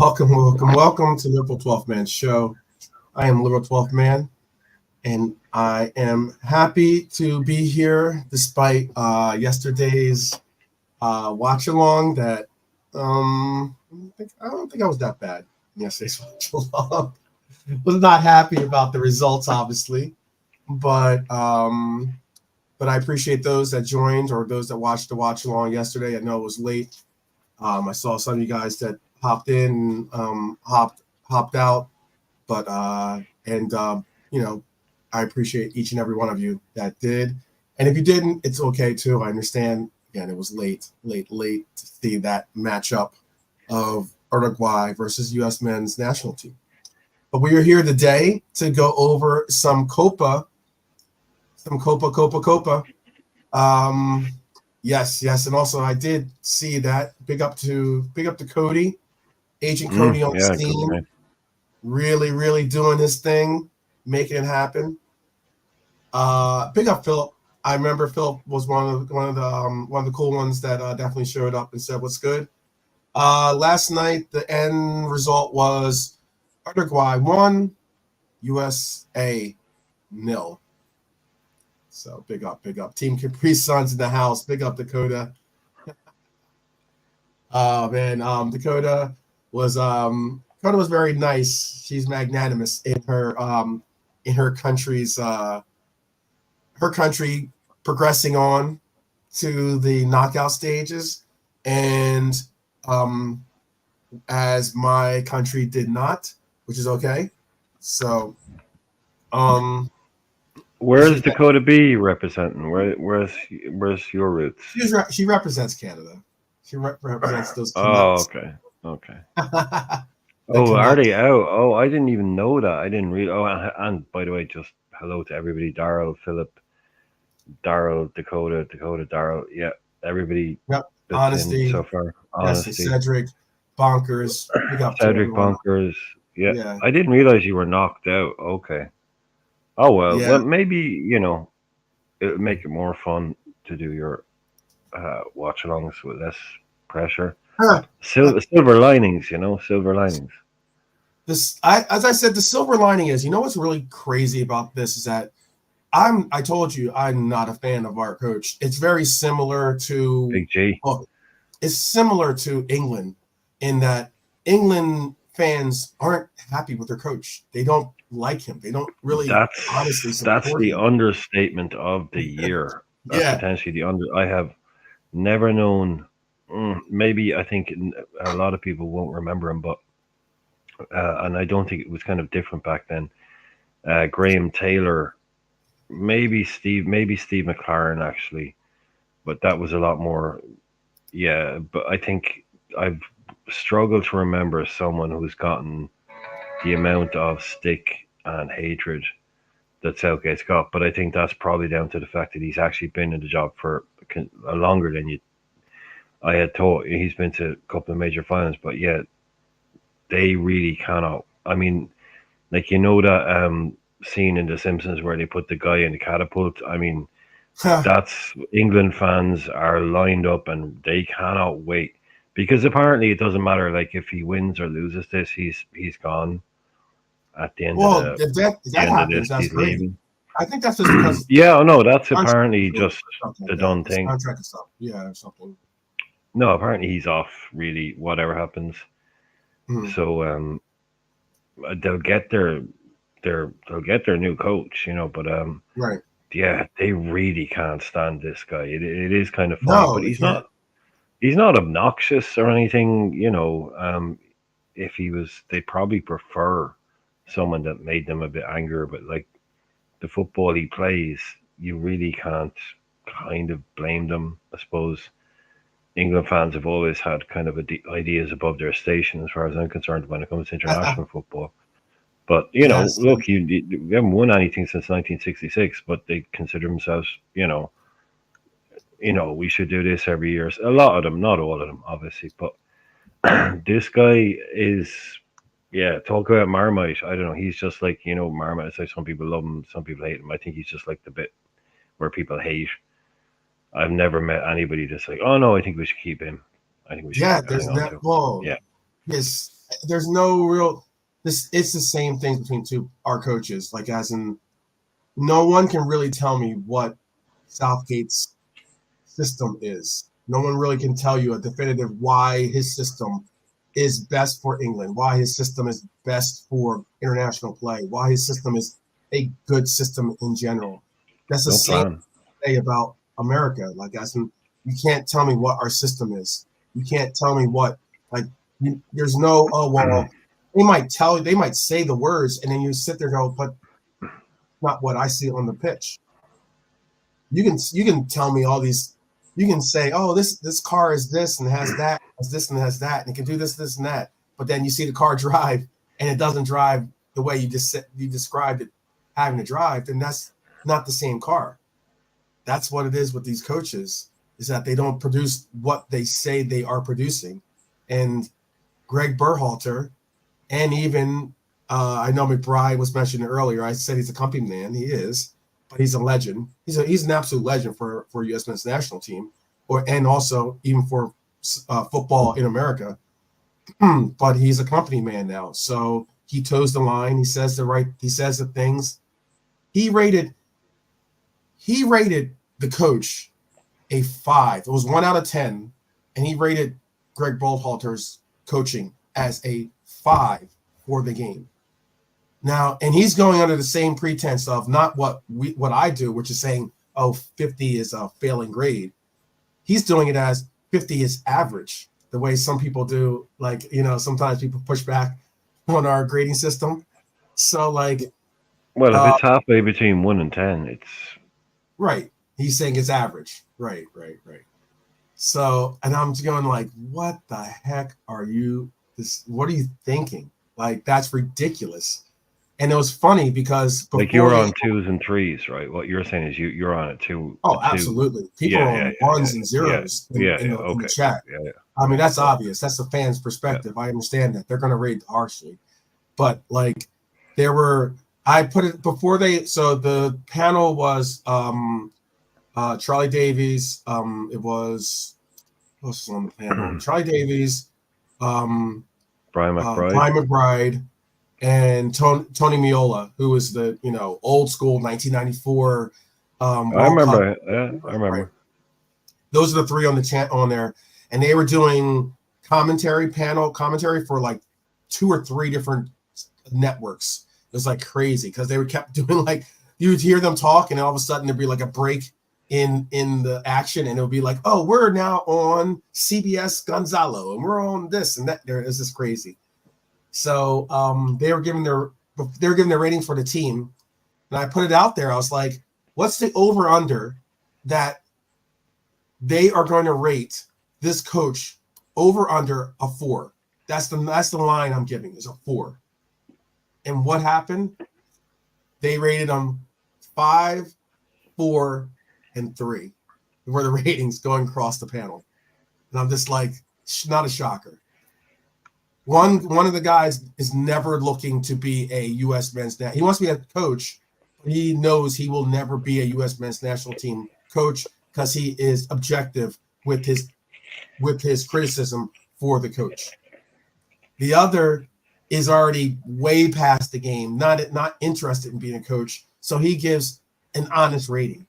Welcome to Liverpool 12th Man Show. I am Liverpool 12th Man, and I am happy to be here despite yesterday's watch along. That I don't think I was that bad in yesterday's watch along. Was not happy about the results, obviously, but I appreciate those that joined or those that watched the watch along yesterday. I know it was late. I saw some of you guys that hopped in, hopped out, but I appreciate each and every one of you that did. And if you didn't, it's okay too. I understand. Again, it was late to see that matchup of Uruguay versus U.S. men's national team. But we are here today to go over some COPA. Yes, and also I did see that. Big up to Cody, Agent Cody on the scene, really doing his thing, making it happen. Big up Philip. I remember Philip was one of the cool ones that definitely showed up and said what's good. Last night the end result was Uruguay 1, USA 0. So big up. Team Capri Suns in the house. Big up Dakota. Oh man, Dakota was very nice. She's magnanimous in her country's her country progressing on to the knockout stages, and as my country did not, which is okay. So where's Dakota B representing? Where's your roots? She represents Canada. She represents those Oh, Canucks. okay. The Oh, are Canucks. they out? Oh, I didn't even know that. I didn't read. Oh, and by the way, just hello to everybody. Daryl, Philip, Daryl, Dakota, Daryl. Yeah, everybody Yep. that's in Honesty. so far. Yes, Honesty. Cedric. Bonkers. Big up to Cedric everyone. Bunkers. Yeah, Yeah. I didn't realize you were knocked out. Okay. Oh well. Yeah. Well, maybe it would make it more fun to do your watch alongs with less pressure. Huh. Silver linings, silver linings. As I said, the silver lining is, what's really crazy about this is that I told you I'm not a fan of our coach. It's very similar to, Big G. well, it's similar to England in that England fans aren't happy with their coach. They don't like him. They don't really honestly That's support the him. understatement of the year. That's Yeah. potentially the under. I have never known. Maybe I think a lot of people won't remember him, but and I don't think it was kind of different back then. Graham Taylor, maybe Steve McLaren actually, but that was a lot more. Yeah, but I think I've struggled to remember someone who's gotten the amount of stick and hatred that Southgate's got. But I think that's probably down to the fact that he's actually been in the job for longer than I had thought. He's been to a couple of major finals, but yeah, they really cannot. I mean, like that scene in The Simpsons where they put the guy in the catapult. I mean, that's England fans are lined up and they cannot wait because apparently it doesn't matter. Like if he wins or loses this, he's gone at the end of Well, if that the end of this. happens, that's He's great. leaving. I think that's just because Yeah, oh no, that's contract apparently or just something the like that. done His thing. contract is up. Yeah, or something. No, apparently he's off. Really, whatever happens. Hmm. So they'll get they'll get their new coach, But Right. yeah, they really can't stand this guy. It is kind of funny, No, but they can't. he's not obnoxious or anything. If he was, they probably prefer someone that made them a bit angrier. But like the football he plays, you really can't kind of blame them. I suppose England fans have always had kind of ideas above their station, as far as I'm concerned, when it comes to international football. But Yes. look, you haven't won anything since 1966, but they consider themselves, we should do this every year. A lot of them, not all of them, obviously, but this guy is, yeah, talk about Marmite. I don't know. He's just like, Marmite. It's like some people love him, some people hate him. I think he's just like the bit where people hate. I've never met anybody that's like, oh no, I think we should keep him. I think we should Yeah, hang there's on that. to him. Well, Yeah. his there's no real this. It's the same thing between our coaches. Like as in, no one can really tell me what Southgate's system is. No one really can tell you a definitive why his system is best for England, why his system is best for international play, why his system is a good system in general. That's the same thing about America. Like, as in, you can't tell me what our system is. You can't tell me what, like, there's no, they might say the words, and then you sit there and go, but not what I see on the pitch. You can tell me all these. You can say, oh, this car is this and has that, has this and has that, and it can do this, this, and that. But then you see the car drive, and it doesn't drive the way you described it having to drive. Then that's not the same car. That's what it is with these coaches, is that they don't produce what they say they are producing. And Greg Berhalter, and even I know McBride was mentioned earlier. I said he's a company man. He is. But he's a legend. He's an absolute legend for U.S. men's national team, and also even for football in America. But he's a company man now, so he toes the line. He says the things. He rated the coach a 5. It was 1 out of 10, and he rated Greg Berhalter's coaching as a 5 for the game. Now, and he's going under the same pretense of not what I do, which is saying, 50 is a failing grade. He's doing it as 50 is average, the way some people do. Like, sometimes people push back on our grading system. So, like, well, if it's halfway between 1 and 10, it's right. He's saying it's average. Right. So, and I'm going like, what the heck are you? What are you thinking? Like, that's ridiculous. And it was funny because like you're on 2s and 3s, right? What you're saying is you're on a 2. Oh, absolutely. People are on 1s and 0s in the chat. Yeah. I mean, that's obvious. That's the fans' perspective. I understand that. They're going to rate harshly. But, like, I put it before so the panel was Charlie Davies. It was, who else was on the panel? Charlie Davies, Brian McBride, and Tony Meola, who was the old school 1994. I remember. I remember. Right. Those are the 3 on the on there, and they were doing panel commentary for like 2 or 3 different networks. It was like crazy because they kept doing, like, you would hear them talk, and all of a sudden there'd be like a break in the action, and it would be like, oh, we're now on CBS Gonzalo, and we're on this and that. This is crazy. So they were giving their ratings for the team, and I put it out there. I was like, what's the over under that they are going to rate this coach over under a 4? That's the line I'm giving, is a 4. And what happened? They rated them 5, 4, and 3. Were the ratings going across the panel? And I'm just like, not a shocker. One of the guys is never looking to be a U.S. men's national. He wants to be a coach, but he knows he will never be a U.S. men's national team coach because he is objective with his criticism for the coach. The other is already way past the game, not interested in being a coach, so he gives an honest rating.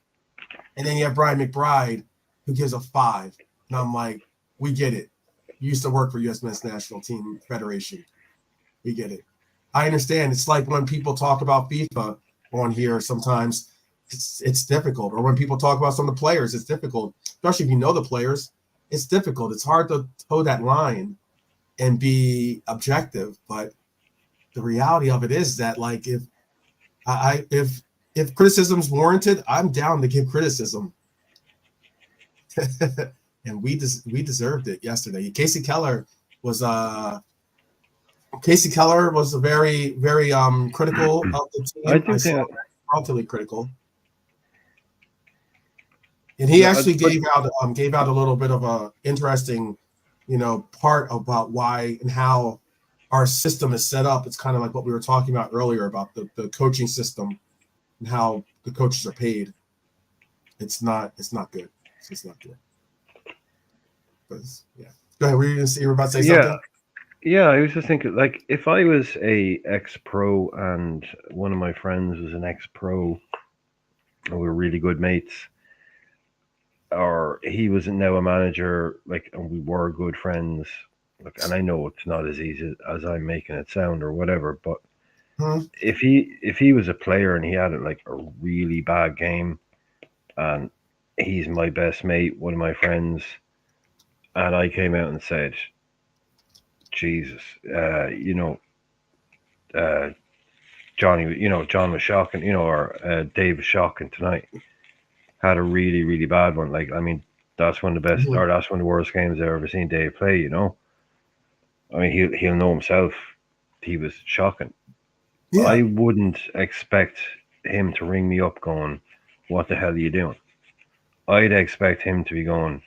And then you have Brian McBride, who gives a 5. And I'm like, we get it. You used to work for U.S. Men's National Team Federation. We get it. I understand. It's like when people talk about FIFA on here sometimes, it's difficult. Or when people talk about some of the players, it's difficult. Especially if you know the players, it's difficult. It's hard to toe that line and be objective. But the reality of it is that, like, if criticism's warranted, I'm down to give criticism. And we deserved it yesterday. Casey Keller was very, very critical of the team. I think relatively critical. And he actually gave out a little bit of a interesting, part about why and how our system is set up. It's kind of like what we were talking about earlier about the coaching system and how the coaches are paid. It's not good. It's not good. But yeah. Go ahead. You were about to say something? Yeah, I was just thinking, like, if I was a ex-pro and one of my friends was an ex-pro, and we were really good mates, or he was now a manager, like, and we were good friends. Like, and I know it's not as easy as I'm making it sound or whatever, but Hmm. if he was a player and he had like a really bad game, and he's my best mate, one of my friends, and I came out and said, Jesus, uh, Johnny, John was shocking, or Dave was shocking tonight. Had a really, really bad one. Like, I mean, that's one of the best, Hmm. or that's one of the worst games I've ever seen Dave play. I mean, he'll know himself. He was shocking. Yeah. I wouldn't expect him to ring me up going, "What the hell are you doing?" I'd expect him to be going,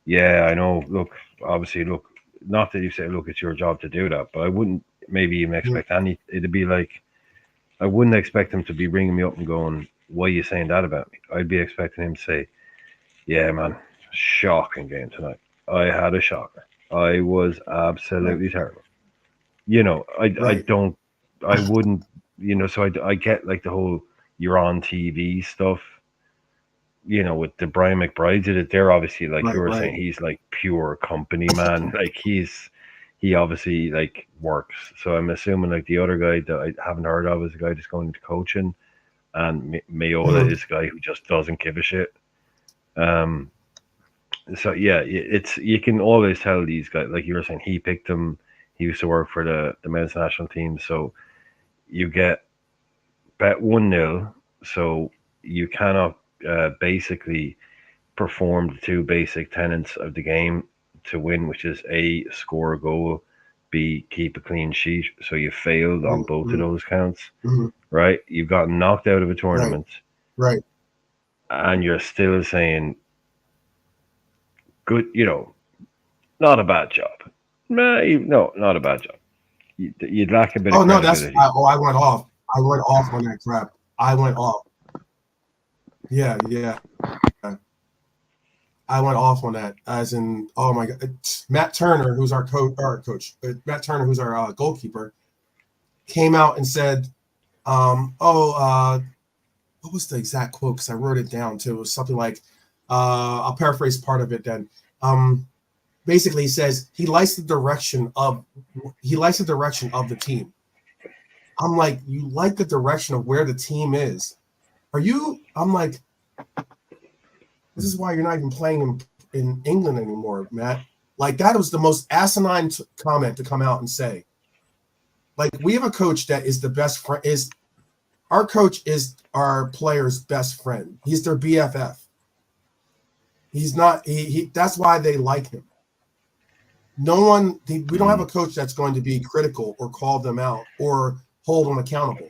"Yeah, I know. Look, obviously, look. Not that you say, look, it's your job to do that, but I wouldn't maybe even Hmm. expect any. It'd be like I wouldn't expect him to be ringing me up and going, "Why are you saying that about me?" I'd be expecting him to say, "Yeah, man, shocking game tonight. I had a shocker. I was Right. absolutely terrible." I Right. don't, I wouldn't, so I get like the whole you're on TV stuff, with the Brian McBride did it. They're obviously, like you Right. were Right. saying, he's like pure company man. Like he obviously like works. So I'm assuming like the other guy that I haven't heard of is a guy that's going into coaching, and Mayola Hmm. is a guy who just doesn't give a shit. Um, so yeah, it's you can always tell these guys, like you were saying, he picked him. He used to work for the men's national team, so you get bet 1-0, so you cannot basically perform the two basic tenets of the game to win, which is A, score a goal, B, keep a clean sheet. So you failed on both of Hmm. those counts, Hmm. right? You've gotten knocked out of a Right. tournament, Right. and you're still saying, good, not a bad job. No, not a bad job. You'd lack a bit of Oh no, credibility. I went off. I went off on that crap. I went off. Yeah, yeah. I went off on that as in, oh my god, Matt Turner, who's Matt Turner, who's our goalkeeper, came out and said, what was the exact quote? Because I wrote it down too. It was something like, I'll paraphrase part of it then. Basically, he says he likes the direction of the team. I'm like, you like the direction of where the team is? Are you? I'm like, this is why you're not even playing in England anymore, Matt. Like that was the most asinine comment to come out and say. Like we have a coach that is the best friend. Is our coach is our player's best friend. He's their BFF. He's not. He that's why they like him. No one. We don't have Mm. a coach that's going to be critical or call them out or hold them accountable.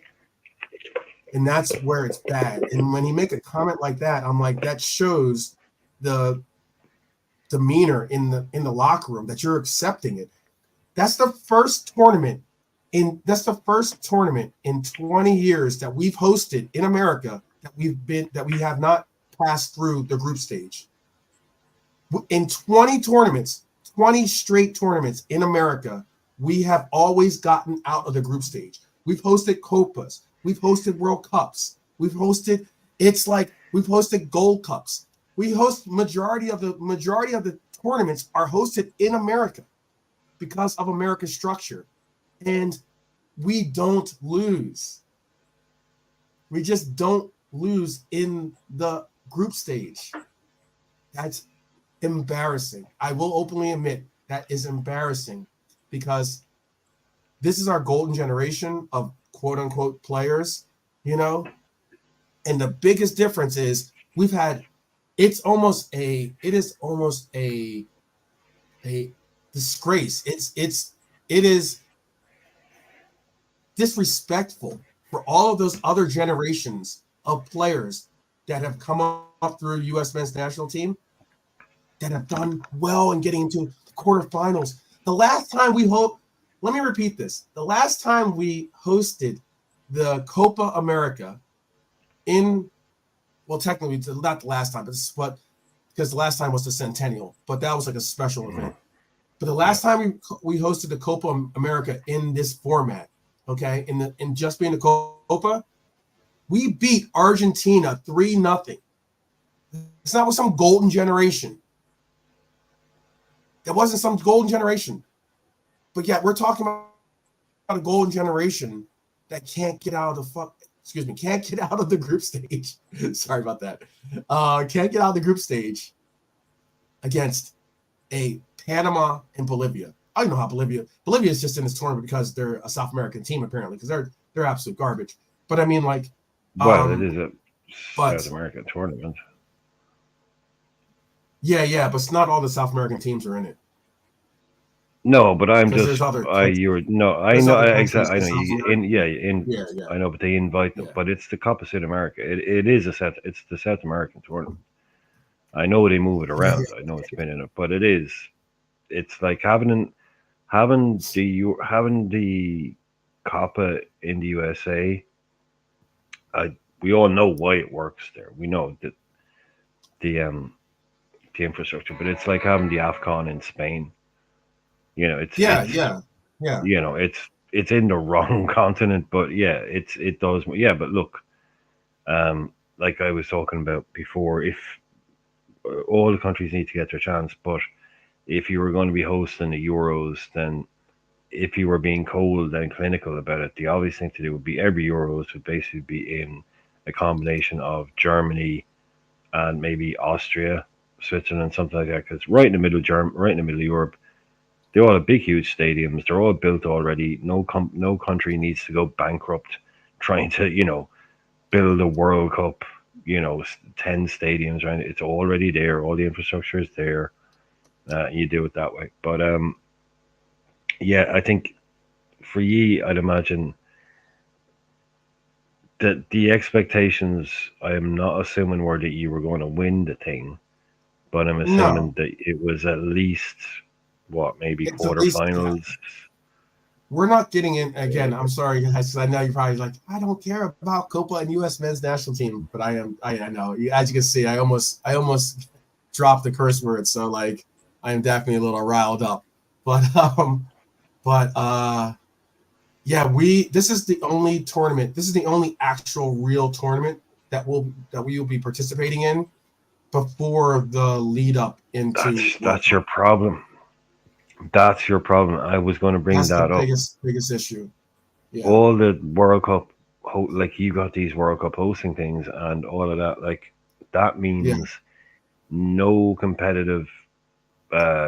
And that's where it's bad. And when he make a comment like that, I'm like, that shows the demeanor in the locker room that you're accepting it. That's the first tournament in 20 years that we've hosted in America that we have not passed through the group stage. In 20 tournaments, 20 straight tournaments in America, we have always gotten out of the group stage. We've hosted Copas, we've hosted World Cups, we've hosted Gold Cups. We host majority of the tournaments are hosted in America because of America's structure. And we don't lose. We just don't lose in the group stage. That's embarrassing. I will openly admit that is embarrassing because this is our golden generation of quote unquote players, you know? And the biggest difference is we've had it is almost a disgrace. It is disrespectful for all of those other generations of players that have come up through U.S. men's national team that have done well in getting into the quarterfinals. The last time let me repeat this. The last time we hosted the Copa America technically not the last time, but because the last time was the Centennial, but that was like a special event. But the last time we hosted the Copa America in this format, okay, in just being the Copa, we beat Argentina 3-0. It's not with some golden generation. There wasn't some golden generation. But yet we're talking about a golden generation that can't get out of can't get out of the group stage. Sorry about that. Can't get out of the group stage against a Panama and Bolivia. I don't know how Bolivia is just in this tournament because they're a South American team, apparently, because they're absolute garbage. But I mean, like, well, it is a South American tournament. Yeah, but not all the South American teams are in it. No, but I'm Because just there's other I countries. you're no I There's know other exactly I countries know in South you in America. in I know, but they invite them. Yeah. But it's the Copa South America. It is it's the South American tournament. I know they move it around. I know it's been in it, but it's like having the Copa in the USA. We all know why it works there. We know that the infrastructure, but it's like having the AFCON in Spain. You know, it's Yeah. you know, it's in the wrong continent, but yeah, it does. Yeah, but look, like I was talking about before, if all the countries need to get their chance, but if you were going to be hosting the Euros, then if you were being cold and clinical about it, the obvious thing to do would be every Euros would basically be in a combination of Germany and maybe Austria, Switzerland, something like that. Because right in the middle of right in the middle of Europe, they all have big, huge stadiums. They're all built already. No country needs to go bankrupt trying to, build a World Cup. 10 stadiums, right? It's already there. All the infrastructure is there. You do it that way. But yeah, I think for ye, I'd imagine that the expectations. I am not assuming were that you were going to win the thing, but I'm assuming that it was at least maybe It's at least, quarterfinals. We're not getting in again. I'm sorry, guys, because I know you're probably like, I don't care about Copa and U.S. men's national team, but I am. I know. As you can see, I almost dropped the curse word, so like I am definitely a little riled up. But yeah, this is the only tournament. This is the only actual real tournament that we will be participating in before the lead up into. That's your problem. That's your problem. I was going to bring that up. Biggest issue. Yeah. All the World Cup, like you got these World Cup hosting things and all of that. Like that means no competitive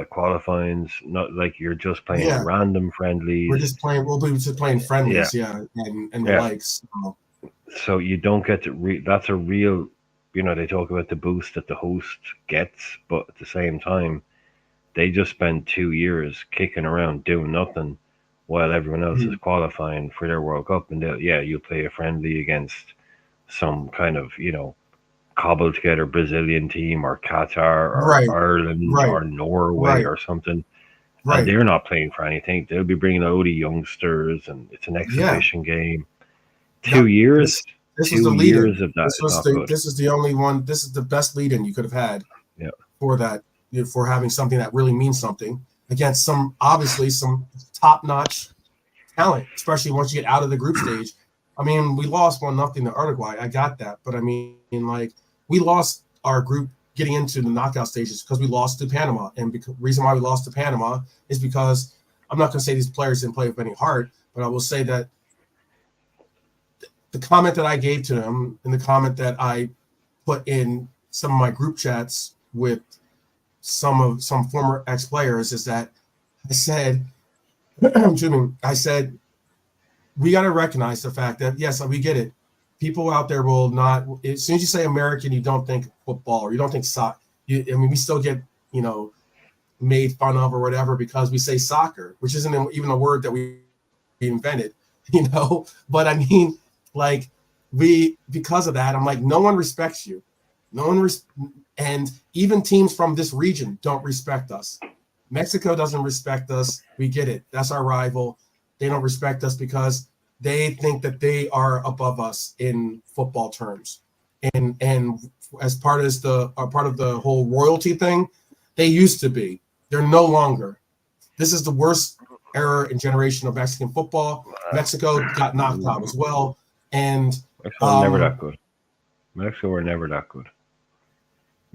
qualifyings. Not like you're just playing random friendlies. We're just playing. We'll be just playing friendlies. And the likes. So you don't get to. That's a real. They talk about the boost that the host gets, but at the same time, they just spend 2 years kicking around doing nothing while everyone else is qualifying for their World Cup. And you'll play a friendly against some kind of, cobbled together Brazilian team or Qatar or Ireland or Norway or something. And they're not playing for anything. They'll be bringing out the youngsters and it's an exhibition game. 2 years? This was the lead-in. Of that this is the only one. This is the best lead-in you could have had for that. For having something that really means something against obviously some top-notch talent, especially once you get out of the group stage. I mean, we lost 1-0 to Uruguay. I got that, but I mean, like we lost our group getting into the knockout stages because we lost to Panama, and the reason why we lost to Panama is because I'm not going to say these players didn't play with any heart, but I will say that the comment that I gave to them and the comment that I put in some of my group chats with some former ex-players is that I said, we got to recognize the fact that, yes, we get it. People out there will not, as soon as you say American, you don't think football or you don't think soccer. We still get, made fun of or whatever because we say soccer, which isn't even a word that we invented, But I mean, like, because of that, I'm like, no one respects you. No one and even teams from this region don't respect us. Mexico doesn't respect us. We get it. That's our rival. They don't respect us because they think that they are above us in football terms. And as part of the whole royalty thing, they used to be. They're no longer. This is the worst era and generation of Mexican football. Mexico got knocked out as well, and Mexico were never that good. Mexico were never that good.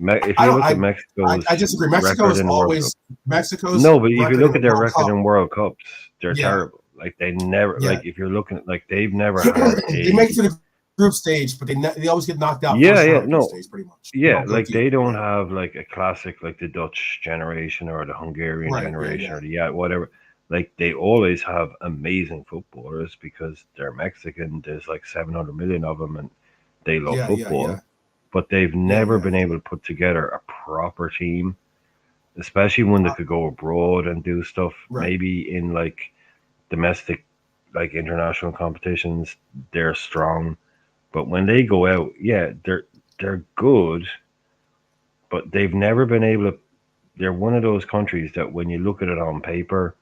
If you look at Mexico's I disagree. Mexico record is in the World always Cup, Mexico's no, but if you record look in at their World record Cup, in World Cups, they're yeah, terrible. Like they never, yeah. like if you're looking, like they've never had they make it to the group stage, but they always get knocked out yeah, first yeah, round of no, group stage, pretty much. yeah, like they don't have like a classic like the Dutch generation or the Hungarian generation or the whatever. Like they always have amazing footballers because they're Mexican. There's like 700 million of them, and they love football. But they've never been able to put together a proper team, especially when they could go abroad and do stuff. Maybe in like domestic, like international competitions, they're strong. But when they go out, yeah, they're good, but they've never been able to. They're one of those countries that when you look at it on paper,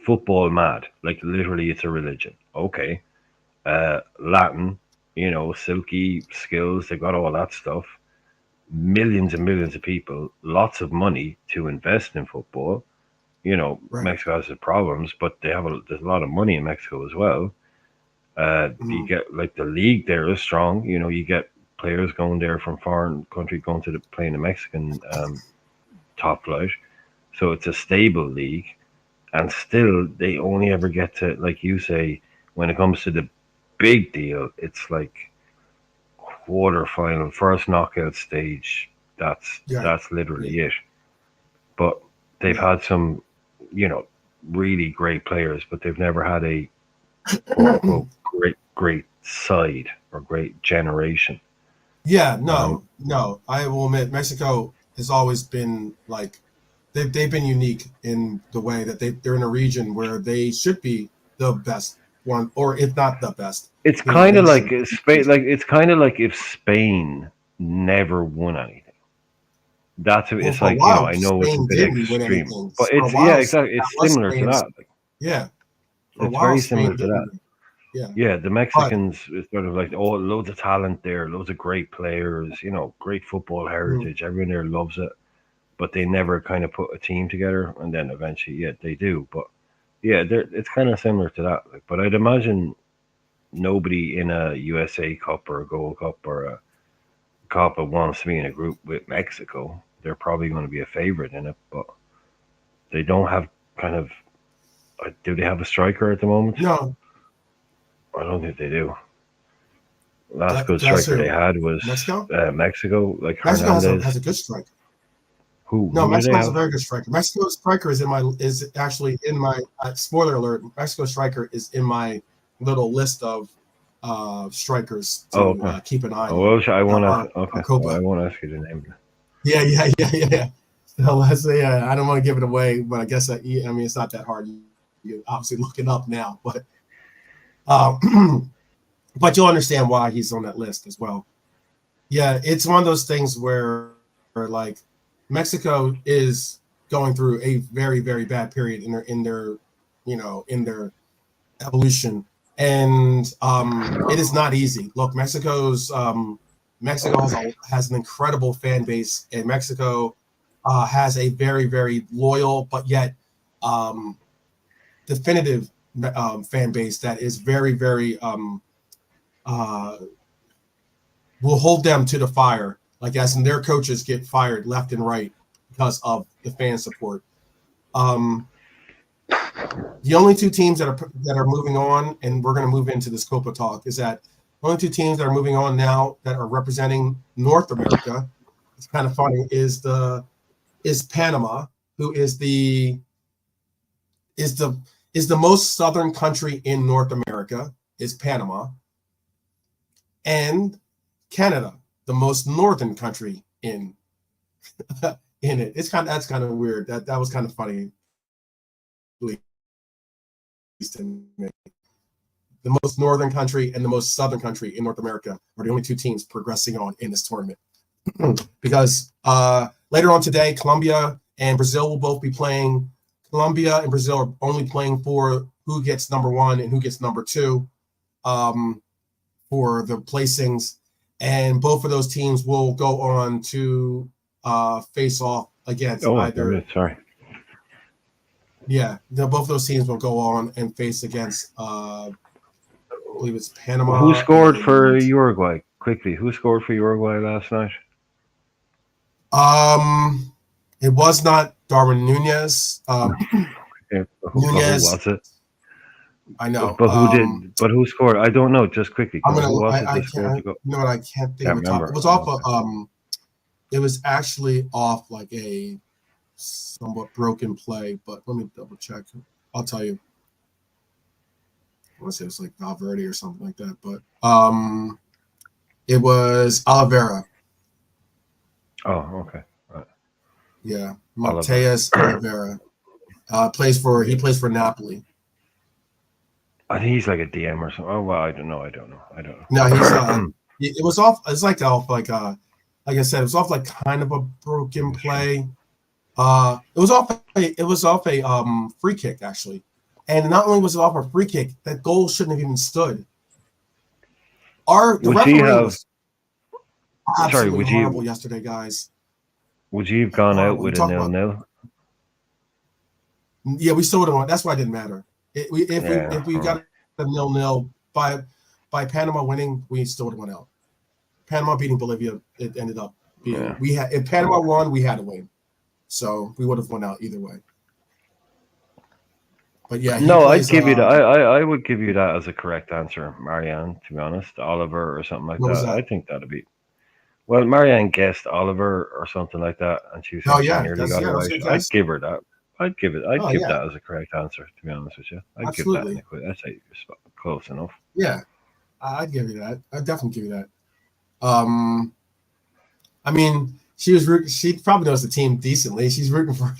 football mad, like literally it's a religion. Okay, Latin, silky skills, they've got all that stuff. Millions and millions of people, lots of money to invest in football. Mexico has its problems, but there's a lot of money in Mexico as well. You get like the league there is strong. You get players going there from foreign country going to playing the Mexican top flight, so it's a stable league. And still, they only ever get to, like you say, when it comes to the big deal, it's like quarterfinal, first knockout stage. That's literally it. But they've had some, really great players, but they've never had a quote unquote great side or great generation. Yeah, no. I will admit Mexico has always been like they've been unique in the way that they're in a region where they should be the best one, or if not the best. It's kind of like Spain. Like it's kind of like if Spain never won anything. That's it's like I know it's a bit extreme, but it's exactly. It's similar to that. It's very similar to that. Yeah, the Mexicans is sort of like loads of talent there, loads of great players, great football heritage. Everyone there loves it, but they never kind of put a team together, and then eventually, they do. But it's kind of similar to that. But I'd imagine nobody in a USA Cup or a Gold Cup or a COPA wants to be in a group with Mexico. They're probably going to be a favorite in it, but they don't have kind of. Do they have a striker at the moment? No. I don't think they do. Last good striker they had was Mexico. Like Mexico Hernandez has a good striker. Who? No, Mexico has a very good striker. Mexico's striker is actually in my spoiler alert. Mexico's striker is in my little list of strikers to keep an eye on. Well, I won't ask you to name it. Yeah. So let's say I don't want to give it away, but I guess it's not that hard. You obviously look it up now, but but you'll understand why he's on that list as well. Yeah, it's one of those things where like Mexico is going through a very, very bad period in their evolution, and it is not easy. Look, Mexico has an incredible fan base, and Mexico has a very, very loyal but yet definitive fan base that is very, very will hold them to the fire. Like as in their coaches get fired left and right because of the fan support. The only two teams that are moving on, and we're going to move into this COPA talk, is that only two teams that are moving on now that are representing North America. It's kind of funny. Is Panama, who is the most southern country in North America, is Panama, and Canada, the most northern country in it. That's kind of weird. That was kind of funny. The most northern country and the most southern country in North America are the only two teams progressing on in this tournament. Because later on today, Colombia and Brazil will both be playing. Colombia and Brazil are only playing for who gets number one and who gets number two for the placings. And both of those teams will go on to face off against either. Sorry. Yeah, both those teams will go on and face against, I believe it's Who Panama scored for and Uruguay? Quickly, who scored for Uruguay last night? um, it was not Darwin Nunez. Yeah, who Nunez, was it? I know. But who did? But who scored? I don't know. Just quickly, I'm go. gonna. Who was it I that can't. scored to go? You know what? I can't think of Can't the top. It remember. was off Okay. It was actually off like a somewhat broken play, but let me double check. I'll tell you. I want to say it was like Valverde or something like that, but it was Oliveira. Oh, okay. Right. Yeah, Oliver. Mateus Oliveira. He Yeah. plays for Napoli. I think he's like a DM or something. Oh well, I don't know. I don't know. I don't No, he's know. it was off. It's like off like I said, it was off like kind of a broken Sure. play. It was off a free kick actually, and not only was it off a free kick, that goal shouldn't have even stood. The Would you refereeing have? was Sorry. absolutely horrible yesterday, guys. Would you have gone out Horrible. You with a talk about 0-0? yeah, we still would have won. That's why it didn't matter. Yeah. If we got a 0-0 by Panama winning, we still would have won out. Panama beating Bolivia, it ended up being Yeah. if Panama won, we had to win. So we would have won out either way. But yeah, he No, I'd plays. give you that. I would give you that as a correct answer, Marianne. To be honest, Oliver or something like What was that. I that? think that'd be. Well, Marianne guessed Oliver or something like that, and she Oh said she yeah, nearly got it that was right. a good I'd guess. give her that. I'd give it. I'd Oh give yeah, that as a correct answer. To be honest with you, I'd give that in a absolutely. quiz. I'd say you're close enough. Yeah, I'd give you that. I'd definitely give you that. Um, I mean, she probably knows the team decently. She's rooting for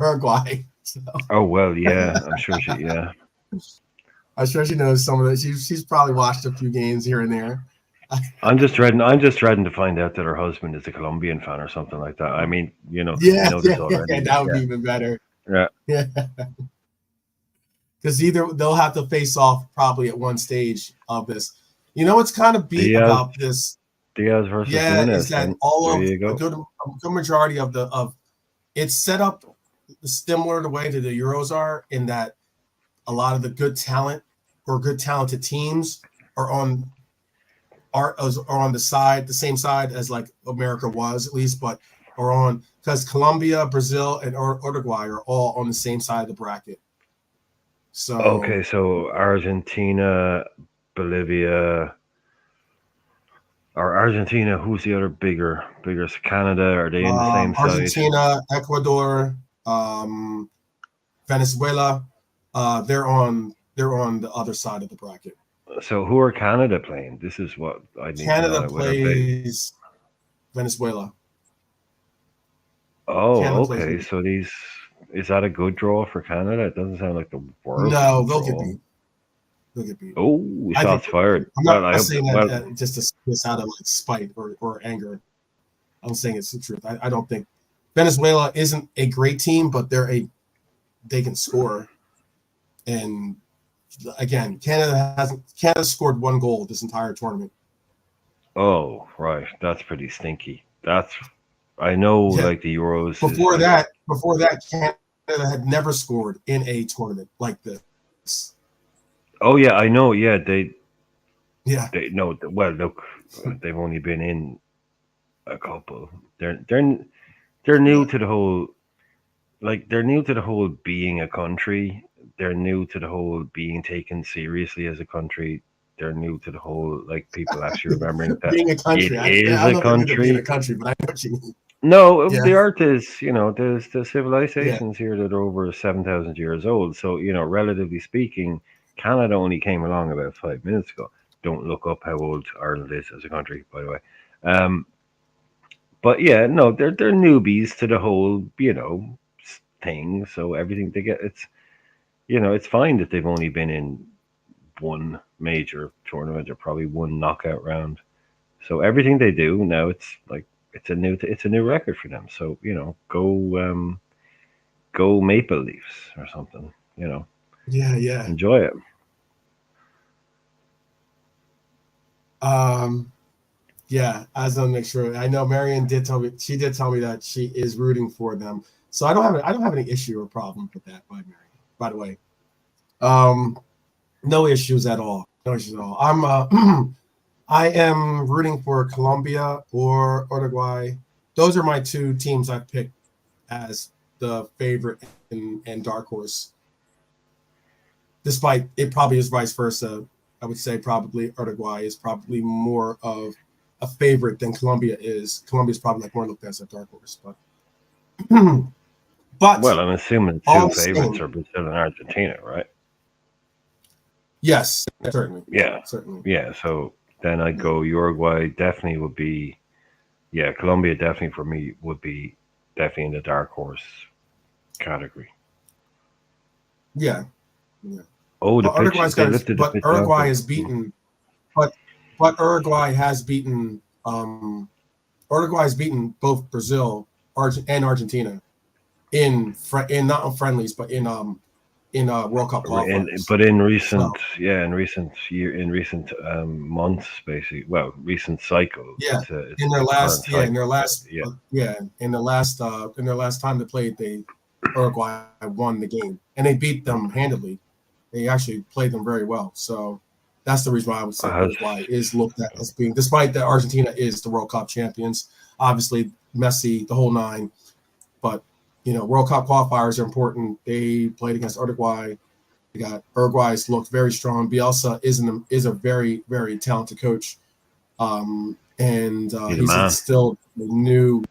Uruguay. So Oh well, yeah. I'm sure she. Yeah. I'm sure she knows some of it. She's probably watched a few games here and there. I'm just dreading. I'm just dreading to find out that her husband is a Colombian fan or something like that. I mean, you Yeah, know this yeah, yeah, already. that would Yeah. be even better. Yeah. Yeah, because either they'll have to face off probably at one stage of this. You know what's kind of beat Diaz. about this? Diaz versus Yeah, is Nunes. that Then all there of you go. a good majority of it's set up similar the way to the Euros are in that a lot of the good talent or good talented teams are are on the same side as like America was at least, but are on because Colombia, Brazil, and Uruguay are all on the same side of the bracket. Okay, So so Argentina, Bolivia, or Argentina. Who's the other bigger? Canada? Are they in the same side? Argentina, Ecuador, um, Venezuela, they're on the other side of the bracket. So who are Canada playing? This is what I need to Canada know. With our big. plays Venezuela. Oh, Canada plays okay. Venezuela. So these is that a good draw for Canada? It doesn't sound like the worst No, they'll get draw. beat. They'll get beat. Oh, I think shots fired. I'm Well, not I hope that. saying that Well, just to this out of like spite or anger. I'm saying it's the truth. I don't think Venezuela isn't a great team, but they can score. And again, Canada scored one goal this entire tournament. oh, right. That's pretty stinky. That's I know. Yeah. Like the Euros is like. Before that, Canada had never scored in a tournament like this. Oh yeah, I know. Yeah, Yeah. they no. Well, look, they've only been in a couple. They're new Yeah. to the whole. Like they're new to the whole being a country. They're new to the whole being taken seriously as a country. They're new to the whole like people actually remembering that Being a it country. is I a don't think they're being a country. country, but I know what you mean. No, Yeah. the art is, there's the Yeah. civilizations here that are over 7,000 years old. So, relatively speaking, Canada only came along about 5 minutes ago. Don't look up how old Ireland is as a country, by the way. Um, but yeah, no, they're newbies to the whole, thing. So everything they get, it's fine that they've only been in one major tournament or probably one knockout round. So everything they do now, it's like it's a new record for them. So go Maple Leafs or something. Yeah. Yeah. Enjoy it. Um, yeah, as I'll make sure. I know Marion did tell me she did tell me that she is rooting for them. So I don't have any issue or problem with that. By the way, no issues at all. No issues at all. I am rooting for Colombia or Uruguay. Those are my two teams I've picked as the favorite and dark horse. Despite it probably is vice versa. I would say probably Uruguay is probably more of a favorite than Colombia is. Colombia is probably like more looked at as a dark horse, but well, I'm assuming two favorites are Brazil and Argentina, right? Yes, certainly. Yeah, certainly. Yeah, so then I'd go Uruguay. Definitely would be. Yeah, Colombia definitely for me would be definitely in the dark horse category. Yeah. Oh, the pitch. They lifted the pitch. Uruguay has beaten, but Uruguay has beaten. Uruguay has beaten both Brazil and Argentina in not on friendlies, but in World Cup qualifiers. But in recent months, basically, well, recent cycles. Yeah, in their last time they played, Uruguay won the game and they beat them handily. They actually played them very well. So that's the reason why I would say Uruguay is looked at as being, despite that Argentina is the World Cup champions, obviously Messi, the whole nine. But World Cup qualifiers are important. They played against Uruguay. Uruguay's looked very strong. Bielsa is a very, very talented coach, and he's instilled a new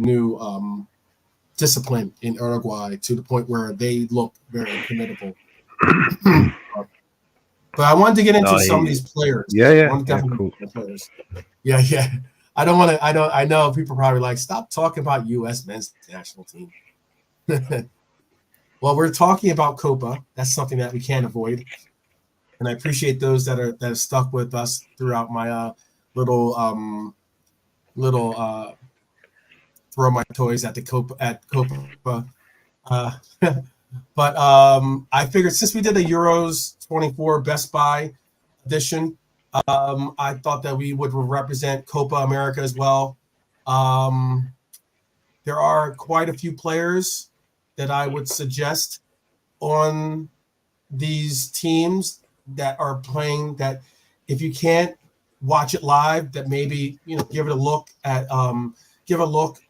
discipline in Uruguay to the point where they look very formidable. But I wanted to get into some of these players. Cool. Players. Yeah. I don't want to. I know people are probably like, stop talking about U.S. men's national team. Well, we're talking about COPA. That's something that we can't avoid, and I appreciate those that have stuck with us throughout my little throw my toys at COPA. But I figured since we did the Euros 24 Best Buy edition, I thought that we would represent Copa America as well. There are quite a few players that I would suggest on these teams that are playing, that if you can't watch it live, that maybe give a look on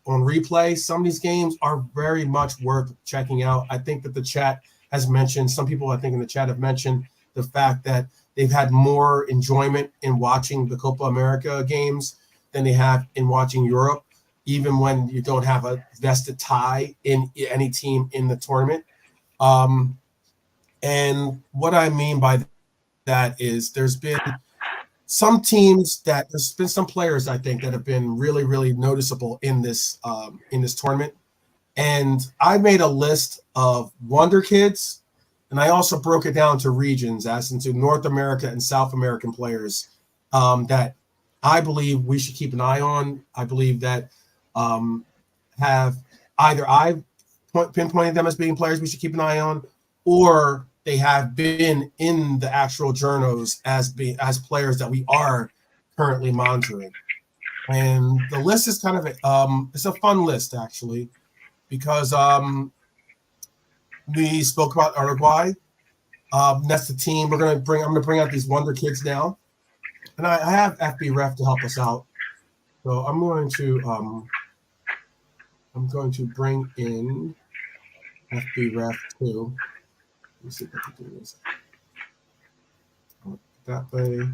replay. Some of these games are very much worth checking out. I think that the chat has mentioned, some people I think in the chat have mentioned the fact that they've had more enjoyment in watching the Copa America games than they have in watching Europe, even when you don't have a vested tie in any team in the tournament. And what I mean by that is there's been some players I think that have been really, really noticeable in this tournament. And I made a list of wonder kids, and I also broke it down to regions, as into North America and South American players that I believe we should keep an eye on. I believe that have either I've pinpointed them as being players we should keep an eye on, or they have been in the actual journos as players that we are currently monitoring. And the list is kind of it's a fun list actually, because we spoke about Uruguay. That's the team I'm going to bring out these wonder kids now, and I have FB Ref to help us out. So I'm going to bring in FB Ref too. Let me see if I can do this. That way.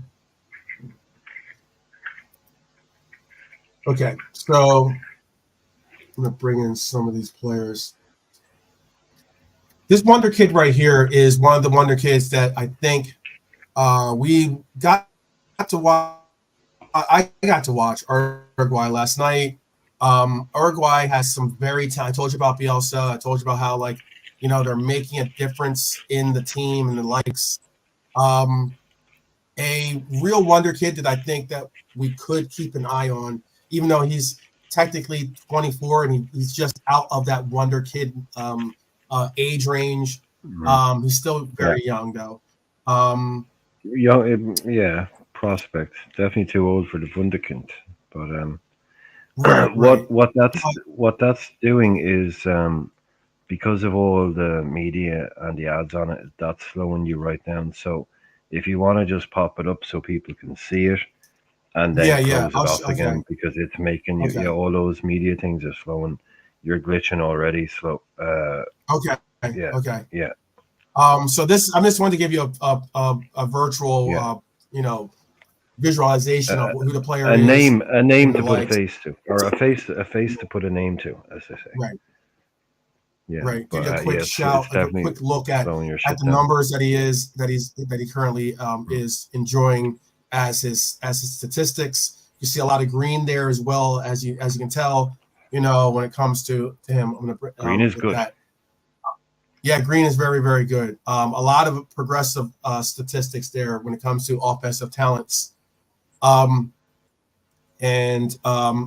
Okay, so I'm going to bring in some of these players. This wonder kid right here is one of the wonder kids that I think we got to watch. I got to watch Uruguay last night. Uruguay has some very I told you about Bielsa. I told you about how they're making a difference in the team and the likes. A real wonder kid that I think that we could keep an eye on, even though he's technically 24 and he's just out of that wonder kid age range. He's still very young though. Prospect. Definitely too old for the Wunderkind. But right. what that's doing is because of all the media and the ads on it, that's slowing you right down. So if you want to just pop it up so people can see it and then Yeah. close it off Okay. again because it's making you, Okay. all those media things are slowing. You're glitching already. So, Okay. yeah, Okay. yeah, So this, I'm just wanting to give you a virtual, yeah. visualization of Uh, who the player a is name, a and name the to put a likes. face to, or a face to put a name to, as they say. Right. Yeah, Right. Give but you a quick yeah, shout, it's like a definitely quick look slowing your at shit the down. numbers that he currently Mm. is enjoying as his statistics. You see a lot of green there as well as you can tell. When it comes to him, I'm gonna Green is with good. that. Yeah, green is very, very good. A lot of progressive statistics there when it comes to offensive talents. Um, and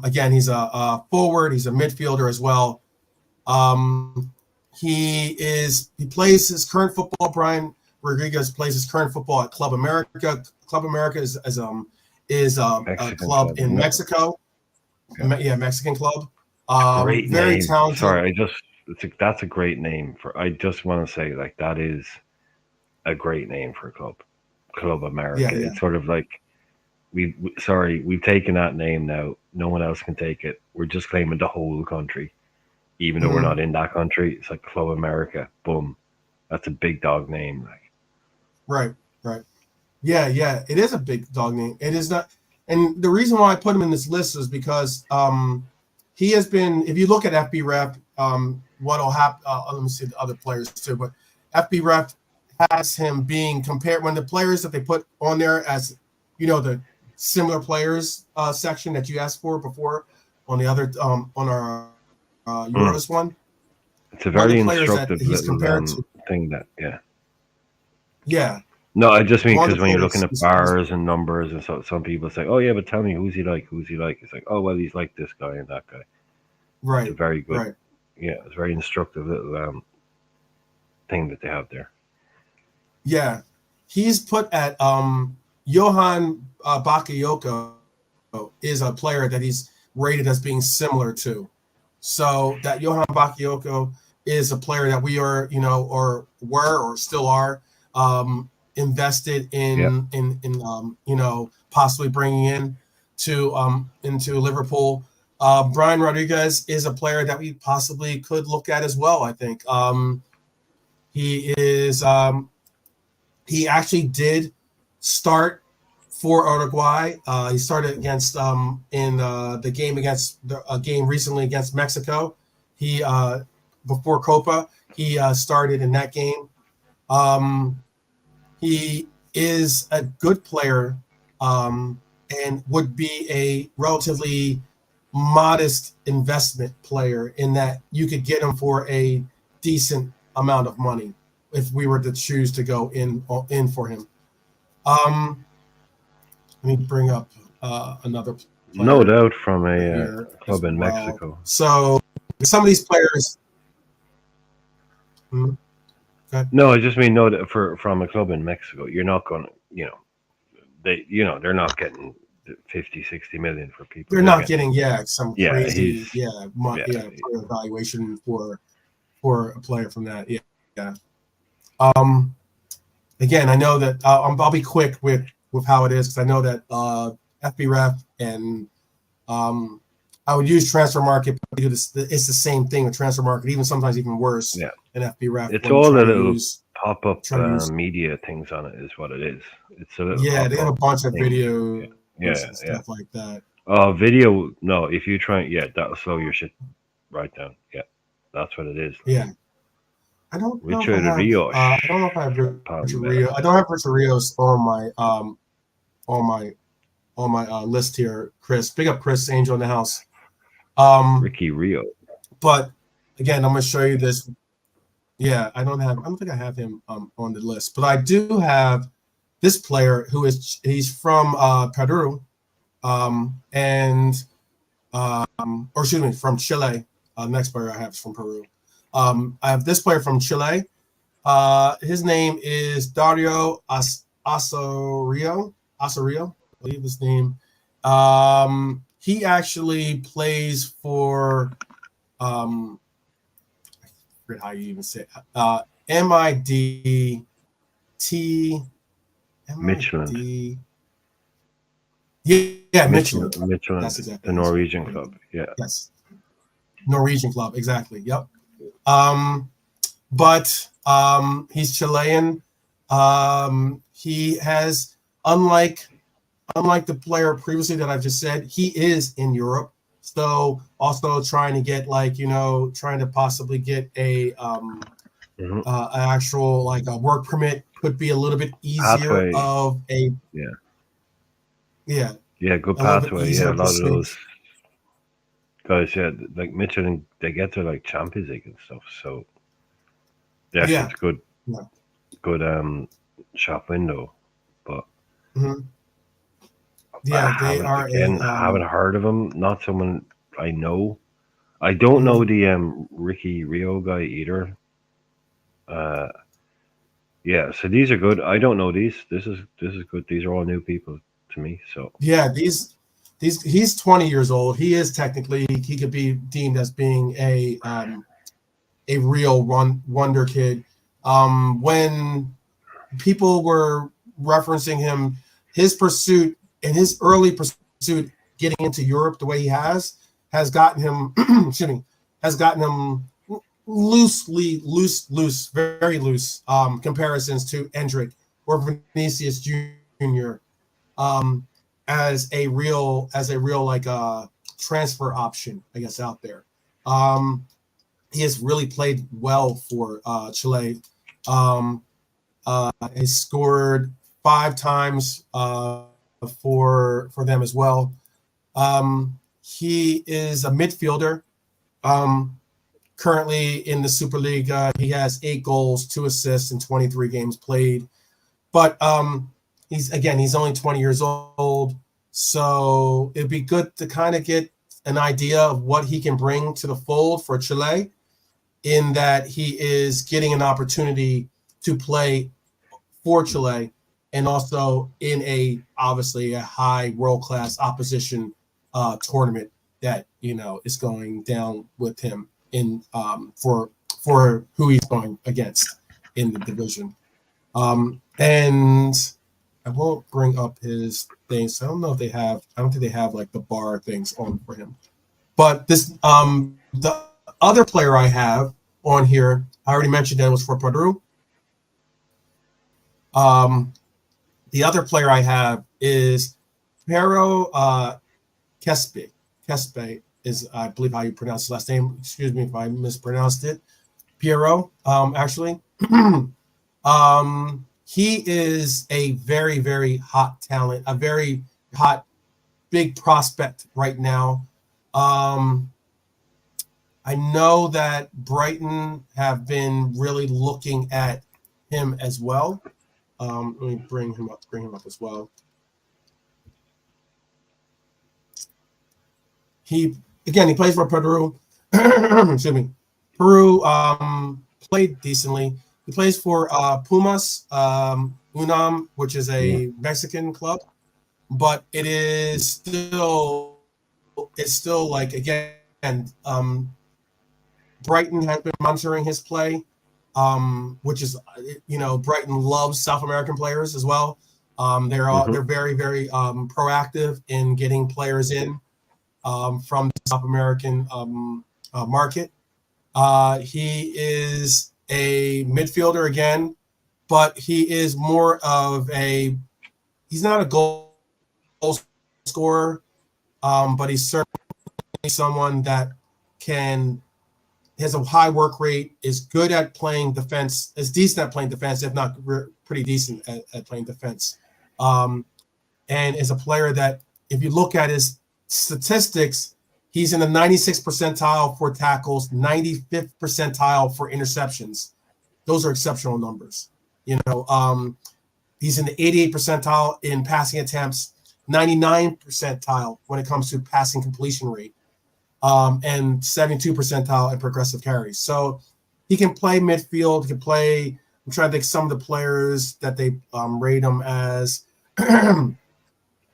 again, he's a forward. He's a midfielder as well. Um, he plays his current football. Brian Rodriguez plays his current football at Club America. Club America is a Mexican club club, in isn't it? Mexico. Yeah. Yeah, Mexican club. Great Very name. talented. Sorry, that's a great name for. I just want to say like that is a great name for a club. Club Yeah, America. yeah. It's sort of like sorry, we've taken that name now. No one else can take it. We're just claiming the whole country, even though we're Mm-hmm. not in that country. It's like Club America. Boom. That's a big dog name. Like, Right, right. Yeah, yeah. It is a big dog name. It is not, and the reason why I put him in this list is because he has been. If you look at FB Ref, what'll happen? Let me see the other players too, but FB Ref has him being compared when the players that they put on there as the similar players section that you asked for before on the other on our mm. Euros one. It's a One of very the players that instructive he's little compared to, thing that yeah. yeah, No, I just mean one of because the when you're looking players at bars and numbers and so some people say, "Oh yeah, but tell me who's he like? Who's he like?" It's like, "Oh well, he's like this guy and that guy." It's a right, very good, right. yeah, it's a very instructive little thing that they have there. Yeah, he's put at Johan Bakayoko is a player that he's rated as being similar to. So that Johan Bakayoko is a player that we are, or were, or still are invested Yep. in possibly bringing in to into Liverpool. Brian Rodriguez is a player that we possibly could look at as well. I think he is. He actually did start for Uruguay. He started against in the game against a game recently against Mexico. He before COPA, he started in that game. Um, he is a good player and would be a relatively modest investment player in that you could get him for a decent amount of money if we were to choose to go in for him. Um, Let me bring up another No player doubt from a here as club in well. Mexico. So some of these players. Hmm, okay. No, I just mean no doubt for from a club in Mexico. You're not going to, they're not getting 50, 60 million for people. They're They're not getting, getting some yeah, crazy yeah, player evaluation for a player from that. Yeah, yeah. Um, Again, I know that I'll be quick with how it is because I know that FBref and um, I would use transfer market, but they do this, it's the same thing with transfer market, even sometimes even worse yeah. than FBref It's when you all try the to little use pop up try to use. media things on it, is what it is. It's a little Yeah, they pop have a up bunch of thing. videos Yeah, yeah, and yeah. stuff like that. Video. No, if you try, yeah, that'll slow your shit right down. Yeah, that's what it is. Like. Yeah, I don't know if I Richard have. Rios I don't know if I have from Richard Palmeiras. Rios. I don't have Richard Rios on my list here. Chris, big up Chris Angel in the house. Um, Ricky Rio. but again, I'm gonna show you this. Yeah, I don't think I have him on the list, but I do have this player he's from Peru, and or excuse me, from Chile. Next player I have is from Peru. I have this player from Chile. His name is Dario Osorio. Osorio, I believe his name. He actually plays for. I forget how you even say it. MIDT. Midtjylland. Yeah, Midtjylland. Midtjylland, That's exactly the Norwegian club. Yeah. Yes. Norwegian club, exactly. Yep. But he's Chilean. He has, unlike the player previously that I've just said, he is in Europe. So also trying to get trying to possibly get an actual like a work permit could be a little bit easier Pathway. of a yeah, good a little bit pathway. easier Yeah, a lot of pursuit. those guys, like Mitchell, they get to like Champions League and stuff. So it's good, shop window. But they are I haven't heard of him. Not someone I know. I don't know the Ricky Rio guy either. So these are good. I don't know these. This is good. These are all new people to me. So these he's 20 years old. He is technically, he could be deemed as being a real wonder kid. When people were referencing him, his pursuit and his early pursuit getting into Europe the way he has gotten him has gotten him very loose comparisons to Endrick or Vinicius Jr. As a real like transfer option, I guess, out there. He has really played well for Chile. He scored 5 times for them as well. He is a midfielder. Currently in the Superliga, he has 8 goals, 2 assists, and 23 games played. But he's only 20 years old, so it'd be good to kind of get an idea of what he can bring to the fold for Chile, in that he is getting an opportunity to play for Chile and also in obviously a high world-class opposition tournament that is going down with him in for who he's going against in the division. And I won't bring up his things. I don't know if they have. I don't think they have like the bar things on for him. But this the other player I have on here, I already mentioned that it was for Peru. The other player I have is Pero Kespe. Kespe is, I believe, how you pronounce his last name. Excuse me if I mispronounced it. Piero, actually. He is a very, very hot talent, a very hot, big prospect right now. I know that Brighton have been really looking at him as well. Let me bring him up as well. He plays for Peru. Excuse me. Peru played decently. He plays for Pumas Unam, which is a Mexican club, but it's still like, again, Brighton has been monitoring his play, which is, Brighton loves South American players as well. They're very, very proactive in getting players in from the South American market. He is a midfielder again, but he is more of he's not a goal scorer, but he's certainly someone that has a high work rate, is good at playing defense, is decent at playing defense, if not pretty decent at playing defense. And is a player that, if you look at his statistics, he's in the 96th percentile for tackles, 95th percentile for interceptions. Those are exceptional numbers. He's in the 88th percentile in passing attempts, 99th percentile when it comes to passing completion rate, and 72th percentile in progressive carries. So he can play midfield. He can play. I'm trying to think some of the players that they rate him as that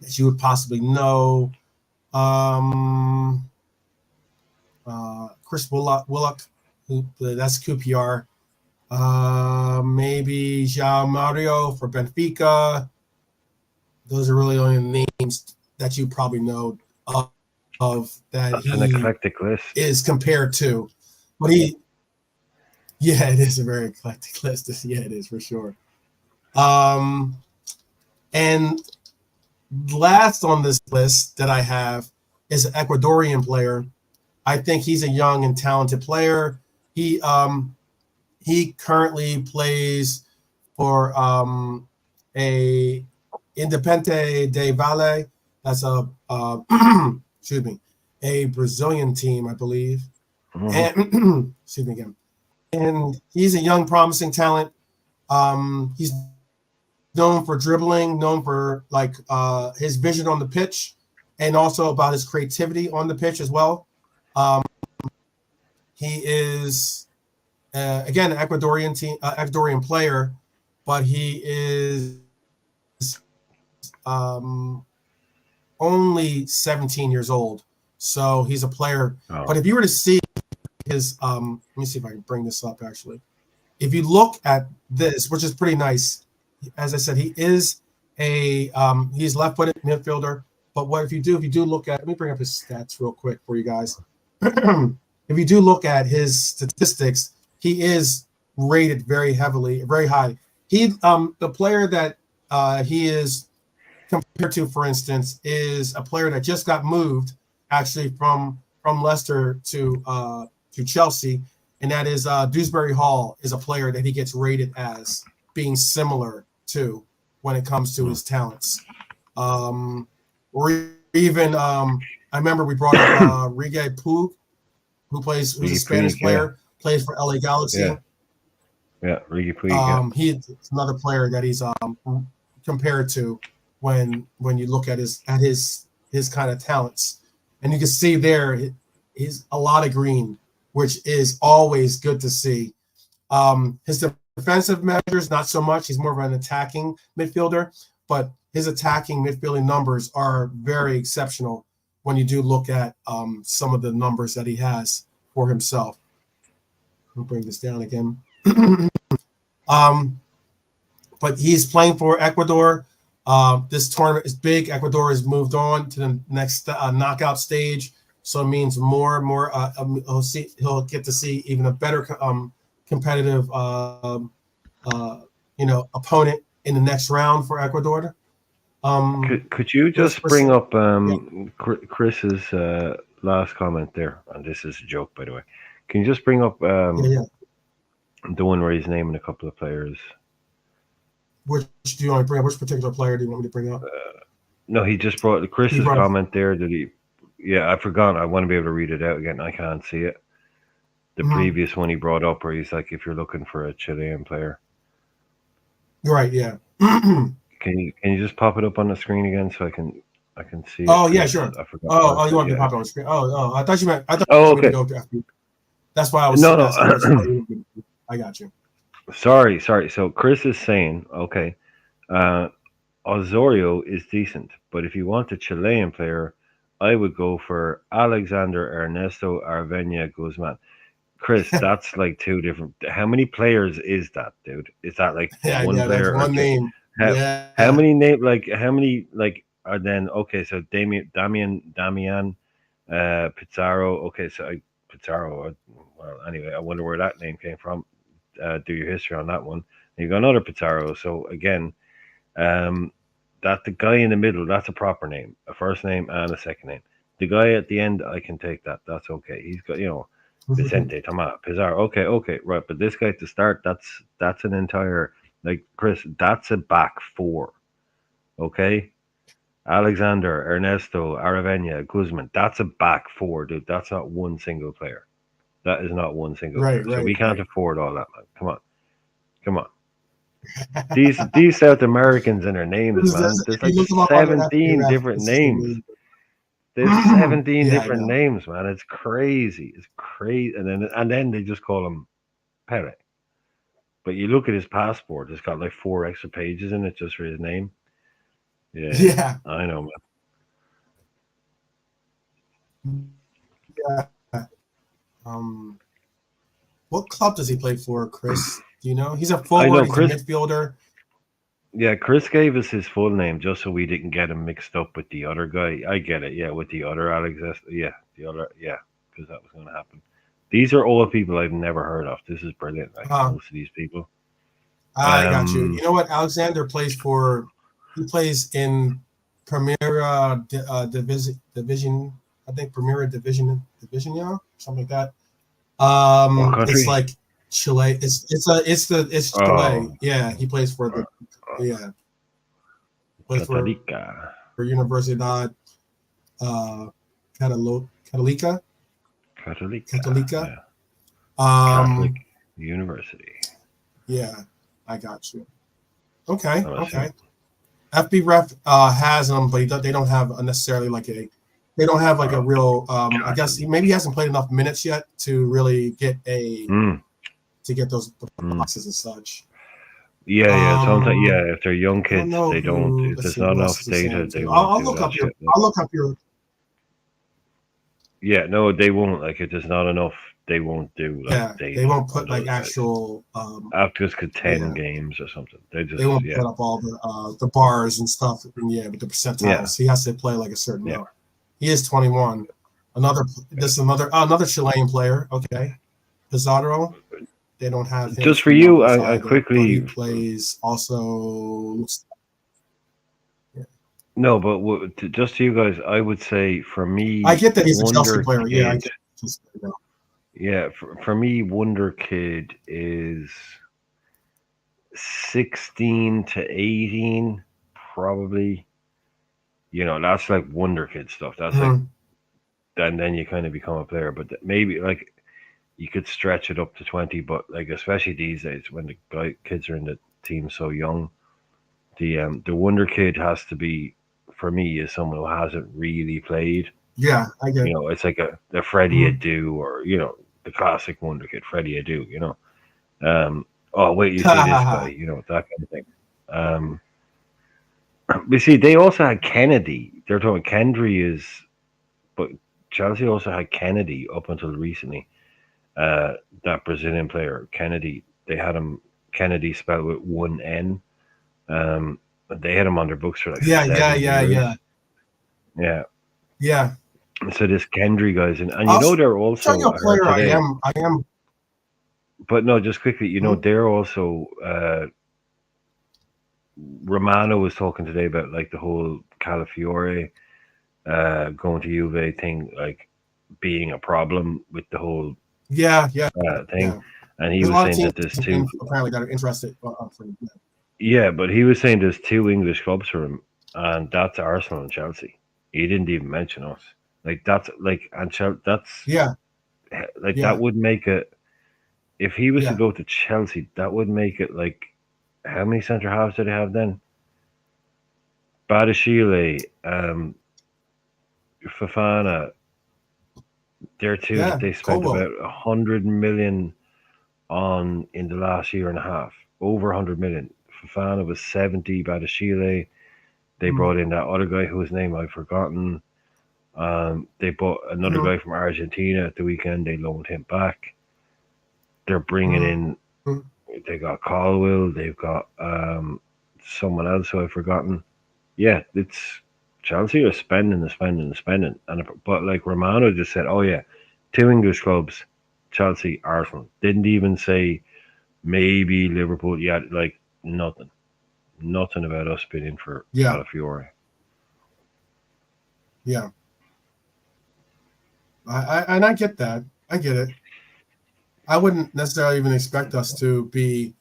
you would possibly know. Chris Willock That's QPR. Maybe João Mario for Benfica. Those are really only names that you probably know of that That's an he eclectic list. is compared to. But he, yeah, it is a very eclectic list. Yeah, it is for sure. And last on this list that I have is an Ecuadorian player. I think he's a young and talented player. He currently plays for a Independente de Valle. That's a excuse me, a Brazilian team, I believe. And excuse me again. And he's a young, promising talent. He's known for dribbling, known for his vision on the pitch, and also about his creativity on the pitch as well. He is again an Ecuadorian player, but he is only 17 years old. So he's a player. Oh. But if you were to see his, let me see if I can bring this up actually. If you look at this, which is pretty nice, as I said, he is he's left-footed midfielder. But what if you do look at, let me bring up his stats real quick for you guys. If you do look at his statistics, he is rated very heavily, very high. He, the player that he is compared to, for instance, is a player that just got moved actually from Leicester to Chelsea, and that is Dewsbury Hall is a player that he gets rated as being similar to when it comes to his talents. Or even I remember we brought up Rigue Puig, who's a Spanish player, plays for LA Galaxy. Yeah, Rigue Puig. He's another player that he's compared to when you look at his kind of talents, and you can see there he's a lot of green, which is always good to see. His defensive measures, not so much. He's more of an attacking midfielder, but his attacking midfielding numbers are very exceptional when you do look at some of the numbers that he has for himself. I'll bring this down again. But he's playing for Ecuador. This tournament is big. Ecuador has moved on to the next knockout stage, so it means more and more. He'll get to see even a better competitive, opponent in the next round for Ecuador. Could you just bring up Chris's last comment there? And this is a joke, by the way. Can you just bring up the one where he's naming a couple of players? Which do you want to bring up? Which particular player do you want me to bring up? No, he just brought Chris's comment there. Did he? Yeah, I forgot. I want to be able to read it out again. I can't see it. The previous one he brought up, where he's like, if you're looking for a Chilean player. Right. Yeah. Can you just pop it up on the screen again so I can see it? Oh yeah, sure. I forgot. Oh, you want me to pop it on the screen? Oh, I thought you meant. I thought you okay. Go after. That's why I was. No. I got you. Sorry. So Chris is saying, okay, Osorio is decent, but if you want a Chilean player, I would go for Alexander Ernesto Arvenia Guzman. Chris, that's like two different. How many players is that, dude? Is that like one player? That's one name. How many name? Like how many? Like are then okay? So Damian, Pizarro. Okay, so Pizarro. Well, anyway, I wonder where that name came from. Do your history on that one. You got another Pizarro. So again, that the guy in the middle, that's a proper name, a first name and a second name. The guy at the end, I can take that. That's okay. He's got, Vicente, Tomás, Pizarro. Okay, right. But this guy to start, that's an entire, like Chris, that's a back four. Okay? Alexander, Ernesto, Aravena, Guzman, that's a back four, dude. That's not one single player. That is not one single player. So we can't afford all that, man. Come on. These South Americans and their names, man. There's like 17 different names. There's 17 different names, man. It's crazy. It's crazy. And then they just call him Pele. But you look at his passport, it's got like 4 extra pages in it just for his name. Yeah. I know, man. Yeah. club does he play for, Chris? Do you know? He's a I forward. know He's a Chris. midfielder. Yeah, Chris gave us his full name just so we didn't get him mixed up with the other guy. I get it. Yeah, with the other Alex. Yeah, the other. Yeah, because that was going to happen. These are all people I've never heard of. This is brilliant. Like most of these people. I got you. You know what? Alexander plays for. He plays in Primera Division. I think Primera Division, yeah, something like that. What country? It's like Chile. It's Chile. Yeah, he plays for the plays Catolica. for Universidad Católica. Yeah. Catholic University. Yeah, I got you. Okay. Okay. FB Ref has them, but they don't have necessarily like a. They don't have like a real. I guess maybe he hasn't played enough minutes yet to really get to get those boxes and such. Yeah. Sometimes, if they're young kids, they don't. If there's not enough data, they won't. I'll look up your. I'll look up your. Yeah, no, they won't. Like, if there's not enough, they won't do. Like, they won't put like actual. After 10 games or something, they won't put up all the bars and stuff. And with the percentiles, he has to play like a certain amount. He is 21. Another Chilean player. Okay, Pizarro. They don't have him. Just for you, I quickly he plays also. No, but just to you guys, I would say for me, I get that he's a Chelsea player. Kid, I get it. Yeah, for me, Wonder Kid is 16 to 18, probably. That's like Wonder Kid stuff. That's like, and then you kind of become a player. But maybe like you could stretch it up to 20. But like especially these days when the kids are in the team so young, the Wonder Kid has to be, for me, is someone who hasn't really played. Yeah, I get. It's like a Freddie Adu or the classic Wonder Kid, Freddie Adu. Oh wait, you see this guy, that kind of thing. But see, they also had Kennedy. They're talking Kendry but Chelsea also had Kennedy up until recently. That Brazilian player, Kennedy, they had him Kennedy spelled with one N. They had him on their books for like 7 years. Yeah. So this Kendry guys, and they're also a player. I am. But no, just quickly, they're also. Romano was talking today about like the whole Calafiore going to Juve thing, like being a problem with the whole thing, and he was saying that there's two apparently got interested. Yeah, but he was saying there's 2 English clubs for him, and that's Arsenal and Chelsea. He didn't even mention us. Like that's like and that's that would make it. If he was to go to Chelsea, that would make it like. How many centre halves do they have then? Badashile, Fofana. They're two that they spent about 100 million on in the last year and a half. Over 100 million. Fofana was 70. Badashile. They brought in that other guy whose name I've forgotten. They bought another guy from Argentina at the weekend. They loaned him back. They're bringing in. They got Caldwell. They've got someone else who I've forgotten. Yeah, it's Chelsea are spending. But like Romano just said, 2 English clubs, Chelsea, Arsenal. Didn't even say maybe Liverpool. Yeah, like nothing about us bidding for Calafiore. Yeah, I get that. I get it. I wouldn't necessarily even expect us to be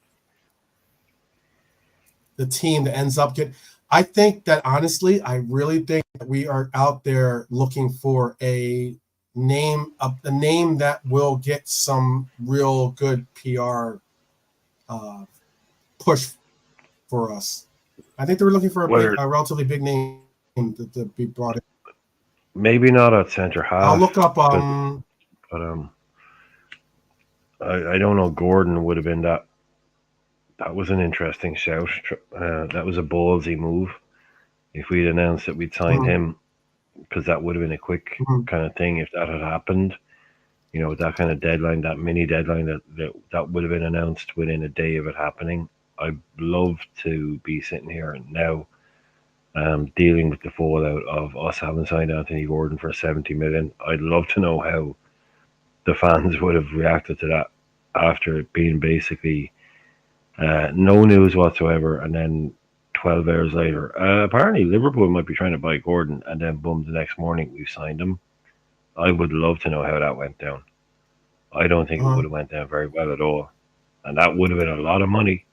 the team that ends up getting. I think that honestly, I really think that we are out there looking for a name that will get some real good PR push for us. I think they were looking for a relatively big name to be brought in. Maybe not at centre half. I'll look up. But I don't know. Gordon would have been that. That was an interesting shout. That was a ballsy move. If we'd announced that we'd signed him, because that would have been a quick kind of thing if that had happened. that kind of deadline, that mini deadline that would have been announced within a day of it happening. I'd love to be sitting here now, dealing with the fallout of us having signed Anthony Gordon for 70 million. I'd love to know how the fans would have reacted to that after it being basically no news whatsoever, and then 12 hours later, apparently Liverpool might be trying to buy Gordon, and then boom, the next morning we've signed him. I would love to know how that went down. I don't think it would have went down very well at all, and that would have been a lot of money.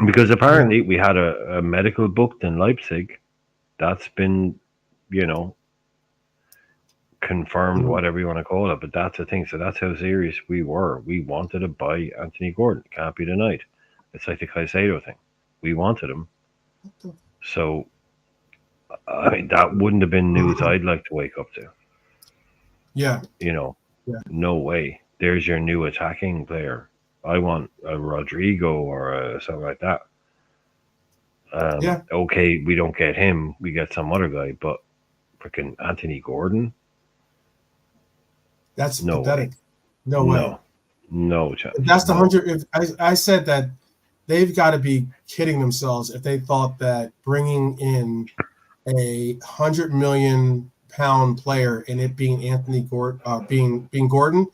Because apparently we had a medical booked in Leipzig. That's been, confirmed, whatever you want to call it, but that's the thing. So that's how serious we were. We wanted to buy Anthony Gordon. Can't be denied. It's like the Caicedo thing. We wanted him. So, I mean, that wouldn't have been news I'd like to wake up to. Yeah. No way. There's your new attacking player. I want a Rodrigo or something like that. Okay, we don't get him. We get some other guy, but freaking Anthony Gordon? That's pathetic. No way. No chance. That's the 100. I said that they've got to be kidding themselves if they thought that bringing in a £100 million player and it being Anthony Gordon, being Gordon,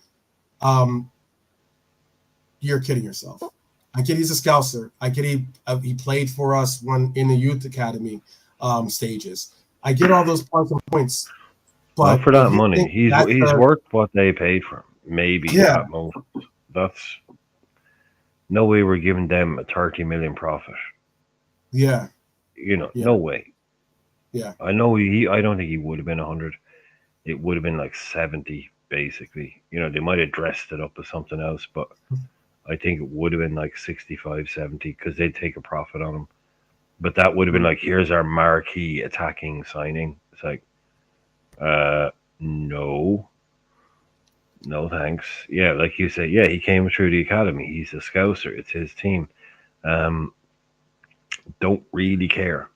you're kidding yourself. I get he's a Scouser. I get he played for us in the youth academy stages. I get all those parts and points. But not for that money. He's worth what they paid for him. Maybe at most. That's no way we're giving them a 30 million profit. Yeah. No way. Yeah. I know I don't think he would have been 100. It would have been like 70, basically. They might have dressed it up as something else, but I think it would have been like 65, 70 because they'd take a profit on him. But that would have been like, here's our marquee attacking signing. It's like, no, thanks. Yeah, like you say, he came through the academy. He's a Scouser. It's his team. Don't really care.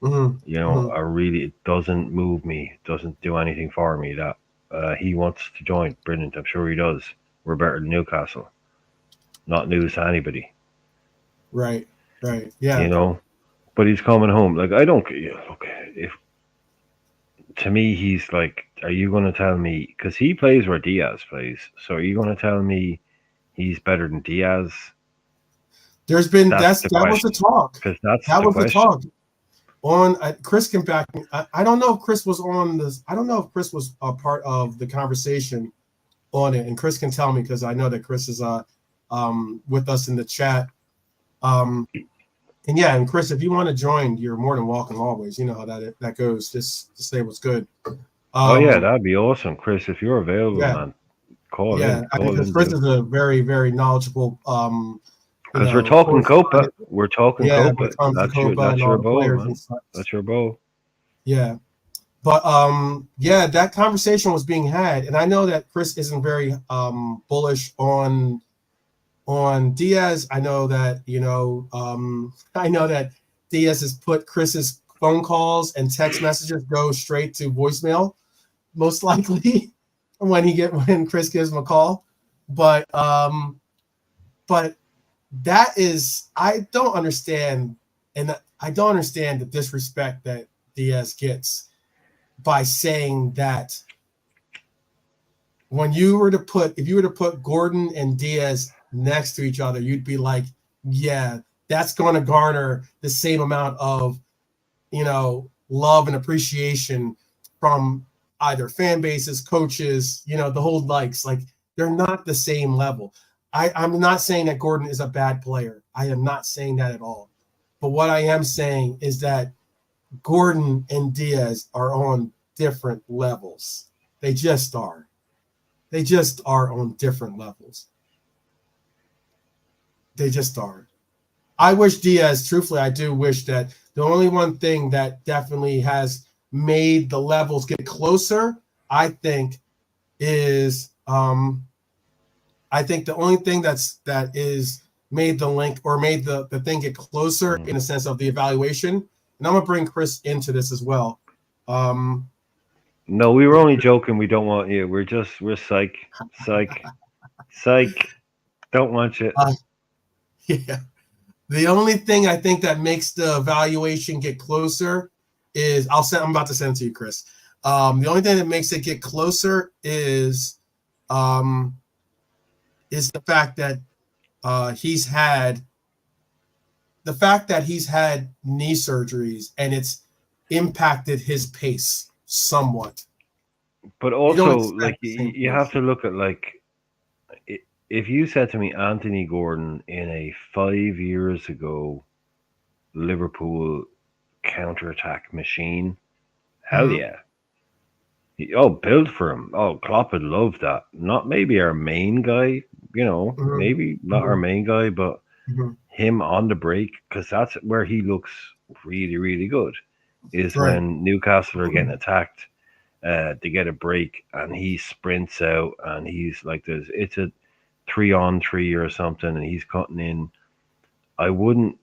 I really, it doesn't move me. It doesn't do anything for me that he wants to join. Brilliant. I'm sure he does. We're better than Newcastle. Not news to anybody. Right. Yeah. But he's coming home. Like, I don't. If to me, he's like, are you going to tell me? Because he plays where Diaz plays. So are you going to tell me he's better than Diaz? There's been that was the talk. Because that was the talk. On Chris can back me. I don't know if Chris was on this. I don't know if Chris was a part of the conversation on it, and Chris can tell me because I know that Chris is with us in the chat. And Chris, if you want to join, you're more than welcome always. You know how that goes. Just to say what's good. That'd be awesome, Chris. If you're available, man, call in. Yeah, because Chris is a very, very knowledgeable. Because we're talking COPA. We're talking COPA. That's your bowl, man. That's your bowl. Yeah. But that conversation was being had, and I know that Chris isn't very bullish on Diaz. I know that Diaz has put Chris's phone calls and text messages go straight to voicemail, most likely when Chris gives him a call. But that is, I don't understand the disrespect that Diaz gets by saying that if you were to put Gordon and Diaz next to each other, you'd be like, yeah, that's going to garner the same amount of, love and appreciation from either fan bases, coaches, the whole likes. Like, they're not the same level. I'm not saying that Gordon is a bad player. I am not saying that at all. But what I am saying is that Gordon and Diaz are on different levels. They just are. They just are on different levels. They just are. I wish Diaz, truthfully, I do wish that the only one thing that definitely has made the levels get closer, I think, is I think the only thing that is made the link or made the thing get closer in a sense of the evaluation, and I'm gonna bring Chris into this as well, No, we were only joking. We don't want you. We're psych. Don't want you. Yeah. The only thing I think that makes the evaluation get closer is I'm about to send it to you, Chris. The only thing that makes it get closer is the fact that he's had knee surgeries and it's impacted his pace somewhat. But also, like you have to look at like if you said to me Anthony Gordon in a 5 years ago Liverpool counterattack machine, hell yeah. Build for him. Oh, Klopp would love that. Not maybe our main guy, maybe not our main guy, but him on the break, because that's where he looks really, really good, is when Newcastle are getting attacked. They get a break and he sprints out and he's like it's a 3-on-3 or something and he's cutting in. I wouldn't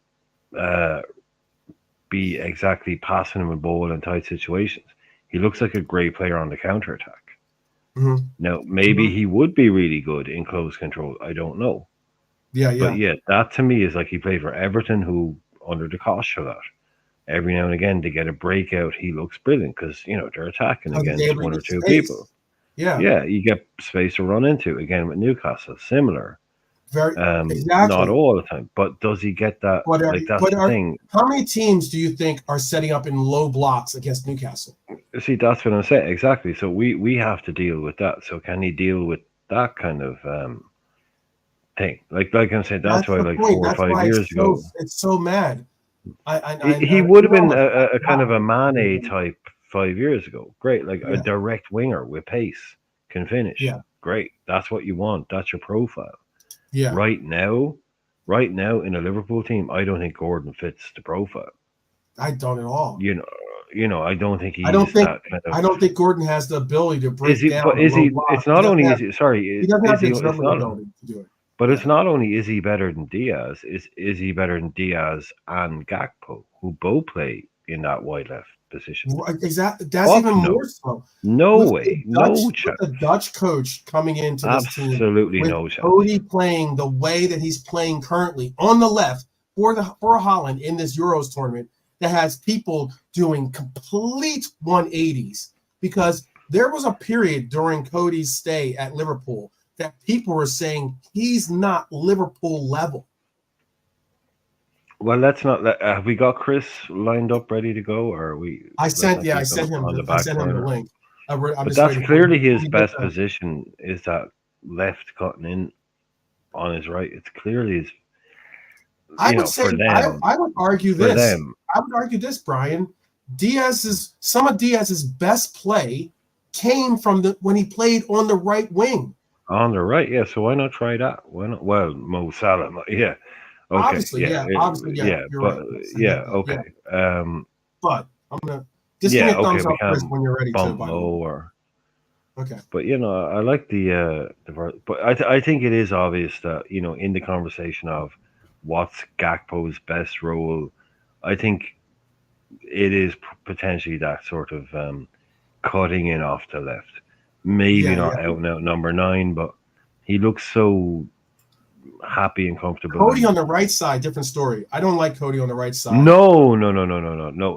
be exactly passing him a ball in tight situations. He looks like a great player on the counter attack. Now maybe he would be really good in close control. I don't know. But yeah, that to me is like he played for Everton, who under the cosh for that. Every now and again they get a breakout. He looks brilliant because they're attacking against one or two people. Yeah, you get space to run into. Again with Newcastle, similar. Exactly. Not all the time, but does he get that? That's the thing. How many teams do you think are setting up in low blocks against Newcastle? See, that's what I'm saying. Exactly. So we have to deal with that. So can he deal with that kind of thing? Like I'm saying, that's why 4 or 5 years ago, it's so mad. He would have been a kind of a Mane type 5 years ago. Great, like a direct winger with pace, can finish. Yeah, great. That's what you want. That's your profile. Yeah. Right now in a Liverpool team, I don't think Gordon fits the profile. I don't at all. I don't think he's that kind of. I don't think Gordon has the ability to break down. But is he? It's not only is he. Sorry, he doesn't have the ability to do it. But it's not only is he better than Diaz. Is he better than Diaz and Gakpo, who both play in that wide left position? Exactly. That's even more so. No way. No chance. The Dutch coach coming into this team. Absolutely no chance. Cody playing the way that he's playing currently on the left for Holland in this Euros tournament that has people doing complete 180s, because there was a period during Cody's stay at Liverpool that people were saying he's not Liverpool level. Well, let's not. Have we got Chris lined up, ready to go, or are we? I sent him the link. But that's clearly his best position, is that left cutting in on his right. It's clearly his. I would argue this, Brian. Some of Diaz's best play came from when he played on the right wing. On the right, yeah. So why not try that? Why not? Well, Mo Salah, yeah. Okay. Obviously, yeah. But okay. But I'm gonna just give me a thumbs up, Chris, when you're ready to. Okay. But I like the but I think it is obvious that in the conversation of what's Gakpo's best role, I think it is potentially that sort of cutting in off the left. Maybe not out and out number 9, but he looks so happy and comfortable. Cody on the right side, different story. I don't like Cody on the right side. No.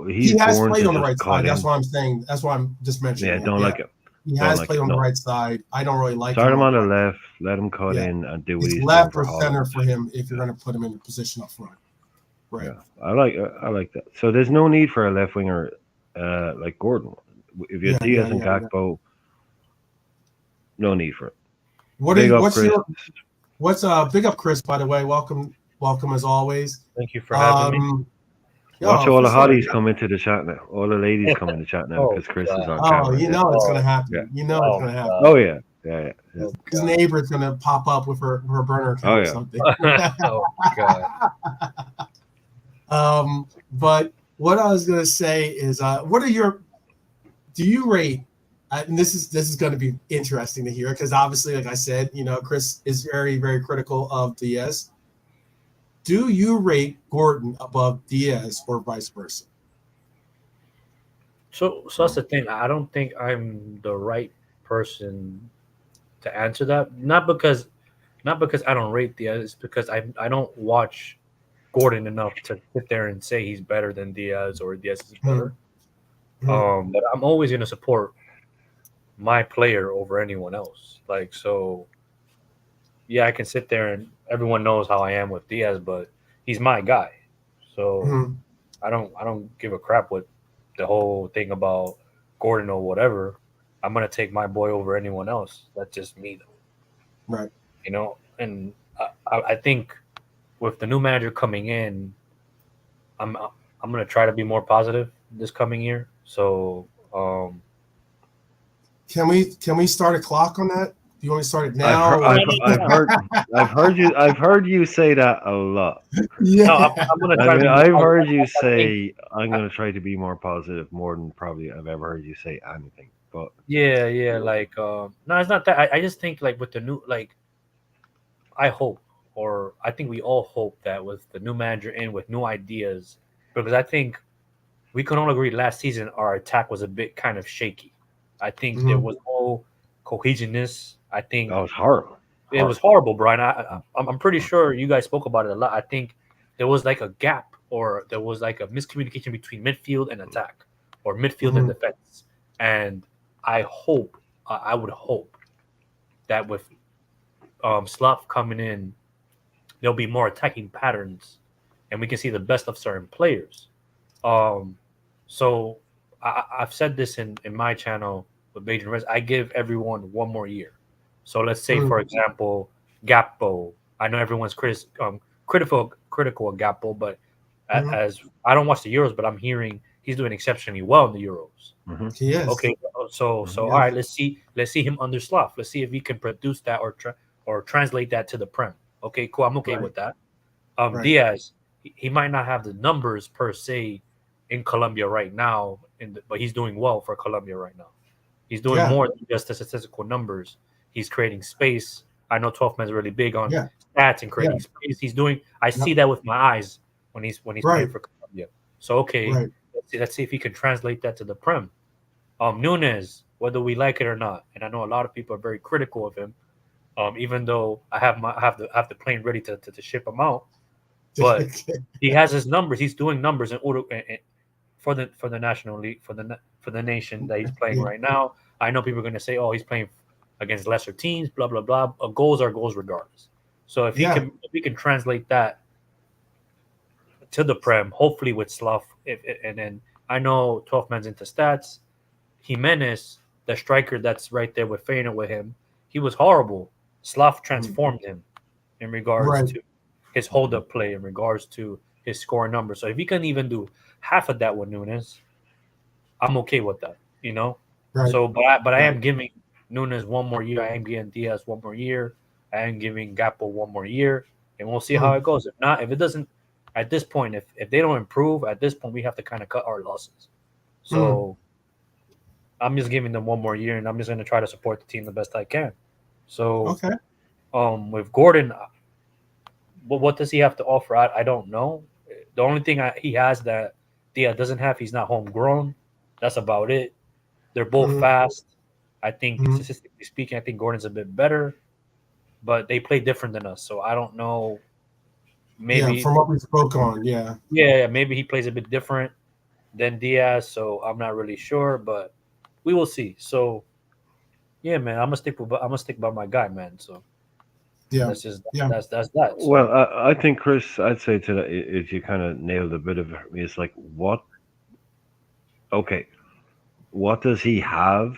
He has played on the right side. That's what I'm saying. That's why I'm just mentioning. Yeah, don't like it. He has played on the right side. I don't really like Start him on the left, let him cut in and do what he's left or center for him if you're going to put him in the position up front. Right. Yeah, I like that. So there's no need for a left winger like Gordon. If you're Diaz and Gakpo, no need for it. Big up Chris, by the way. Welcome as always. Thank you for having me. Watch all the hotties come into the chat now. All the ladies come in the chat now because Chris is on camera. It's going to happen. Yeah. It's going to happen. Oh, yeah. His neighbor's going to pop up with her burner account or something. Oh, God. But what I was going to say is, do you rate, and this is going to be interesting to hear, because obviously, like I said, Chris is very, very critical of Diaz. Do you rate Gordon above Diaz or vice versa? So that's the thing. I don't think I'm the right person to answer that. Not because I don't rate Diaz. It's because I don't watch Gordon enough to sit there and say he's better than Diaz or Diaz is Mhm. better. Mhm. But I'm always gonna support my player over anyone else. Like so, yeah, I can sit there and everyone knows how I am with Diaz, but he's my guy. So Mhm. I don't give a crap what the whole thing about Gordon or whatever. I'm gonna take my boy over anyone else. That's just me, though. Right. And I think with the new manager coming in, I'm gonna try to be more positive this coming year. So Can we start a clock on that? Do you want to start it I've now heard, or? no, I've, no, I've no, no, heard, I've heard you say that a lot, Chris. no. Yeah. I'm gonna I try to mean, be more I've positive. heard you I think, say I'm I, going to try to be more positive more than probably I've ever heard you say anything. But yeah, yeah. Like, no, it's not that. I just think like with the new, like, I hope, or I think we all hope that with the new manager in with new ideas, because I think we can all agree last season our attack was a bit kind of shaky. I think there Mhm. was no cohesiveness. I think oh, it's horrible, it was horrible. horrible, Brian. I'm pretty sure you guys spoke about it a lot. I think there was like a gap, or there was like a miscommunication between midfield and attack, or midfield and Mhm. defense. And I would hope that with Slav coming in, there'll be more attacking patterns, and we can see the best of certain players. Um, so I've said this in my channel with Beijing Reds. I give everyone one more year. So let's say, for Mhm. example, Gappo. I know everyone's critical of Gappo, but Mhm. as I don't watch the Euros, but I'm hearing he's doing exceptionally well in the Euros. Hmm. He is. Okay, so Hmm. all right, Yes. let's see him under Slav. Let's see if he can produce that or translate that to the Prem. Okay, cool. I'm okay Right. with that. Right. Diaz, he might not have the numbers per se in Colombia right now, but he's doing well for Colombia right now. He's doing Yeah. more than just the statistical numbers. He's creating space. I know 12 man's really big on Yeah. stats and Yeah. creating space. He's doing. I see Yep. that with my eyes when he's playing Right. for Colombia. So okay, Right. let's see if he can translate that to the Prem. Nunez, whether we like it or not, and I know a lot of people are very critical of him. Even though I have the plane ready to ship him out, but he has his numbers. He's doing numbers in order for the national league for the nation that he's playing Yeah. right now. I know people are going to say, "Oh, he's playing against lesser teams." Blah blah blah. Goals are goals regardless. So Yeah. if he can translate that to the prem, hopefully with Slough, and then I know 12 man's into stats. Jimenez, the striker that's right there with Feyenoord with him, he was horrible. Slough Mhm. transformed him in regards Right. to his hold up play, in regards to his scoring numbers. So if he can even do half of that with Nunes, I'm okay with that. You know. Right. So, but I Right. am giving Nunes one more year. I am giving Diaz one more year. I am giving Gapo one more year, and we'll see how Mhm. it goes. If not, if it doesn't, at this point, if they don't improve, at this point, we have to kind of cut our losses. Mhm. So I'm just giving them one more year, and I'm just going to try to support the team the best I can. So, Okay. with Gordon, what does he have to offer? I don't know. The only thing he has that Dia doesn't have, he's not homegrown. That's about it. They're both Mhm. fast. I think Mhm. statistically speaking, I think Gordon's a bit better, but they play different than us. So I don't know. Yeah. Maybe From what we spoke on. Yeah. yeah, maybe he plays a bit different than Diaz. So I'm not really sure, but we will see. So yeah, man, I'm gonna stick by my guy, man. So Yeah. that's just Yeah. that's that. Well, So I think Chris, I'd say to that if you kind of nailed a bit of it, it's like what? Okay, what does he have?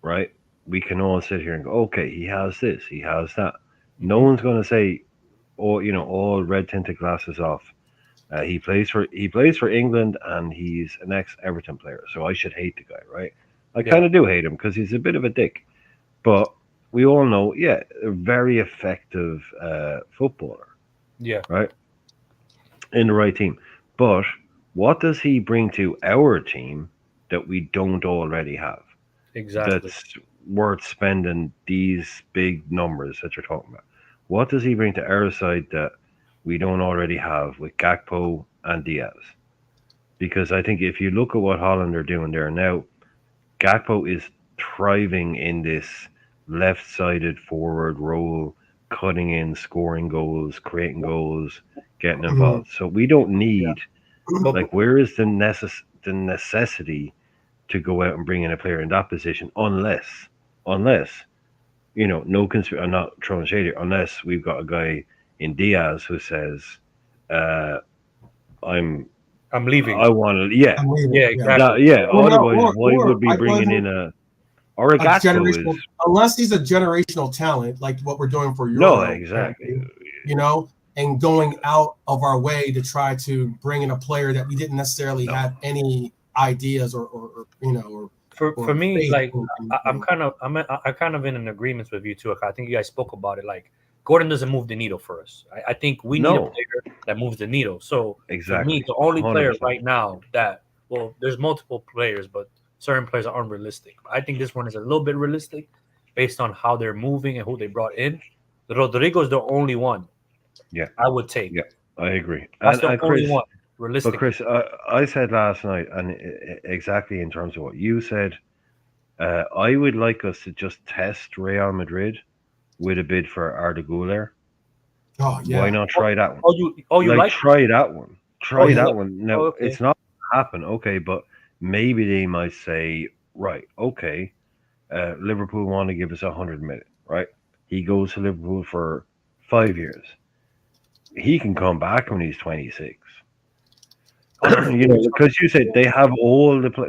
Right? We can all sit here and go, okay, he has this, he has that. No mhm. one's going to say, oh, all red tinted glasses off. He plays for England and he's an ex Everton player, so I should hate the guy, right? I Yeah, kind of do hate him because he's a bit of a dick, but we all know, yeah, a very effective footballer, yeah, right? In the right team. But what does he bring to our team that we don't already have? exactly. That's worth spending these big numbers that you're talking about. What does he bring to our side that we don't already have with Gakpo and Diaz? because I think if you look at what Holland are doing there now, Gakpo is thriving in this left-sided forward role, cutting in, scoring goals, creating goals, getting involved. So we don't need like where is the necessity to go out and bring in a player in that position unless no I'm not throwing shade here, unless we've got a guy in Diaz who says, I'm leaving. I want to, yeah, Yeah, exactly. Otherwise, why would be bringing in a Gakpo generational, is unless he's a generational talent, like what we're doing for no Euro, exactly. And going out of our way to try to bring in a player that we didn't necessarily have any ideas or for me, like I'm in. kind of in an agreement with you too. I think you guys spoke about it. Like Gordon doesn't move the needle for us. I think we need a player that moves the needle. So for me, the only player 100%. right now there's multiple players, but certain players are unrealistic. I think this one is a little bit realistic based on how they're moving and who they brought in. Rodrigo is the only one. Yeah, I would take. Yeah, I agree. That's the Chris, only one. Realistic. But Chris, I said last night, and exactly in terms of what you said, I would like us to just test Real Madrid with a bid for Arda Güler. Oh yeah. Why not try that one? You like try that one? Try that one. Now okay. It's not gonna happen, okay, but maybe they might say, right, okay, Liverpool want to give us 100 million, right? He goes to Liverpool for 5 years. He can come back when he's 26. Because you said they have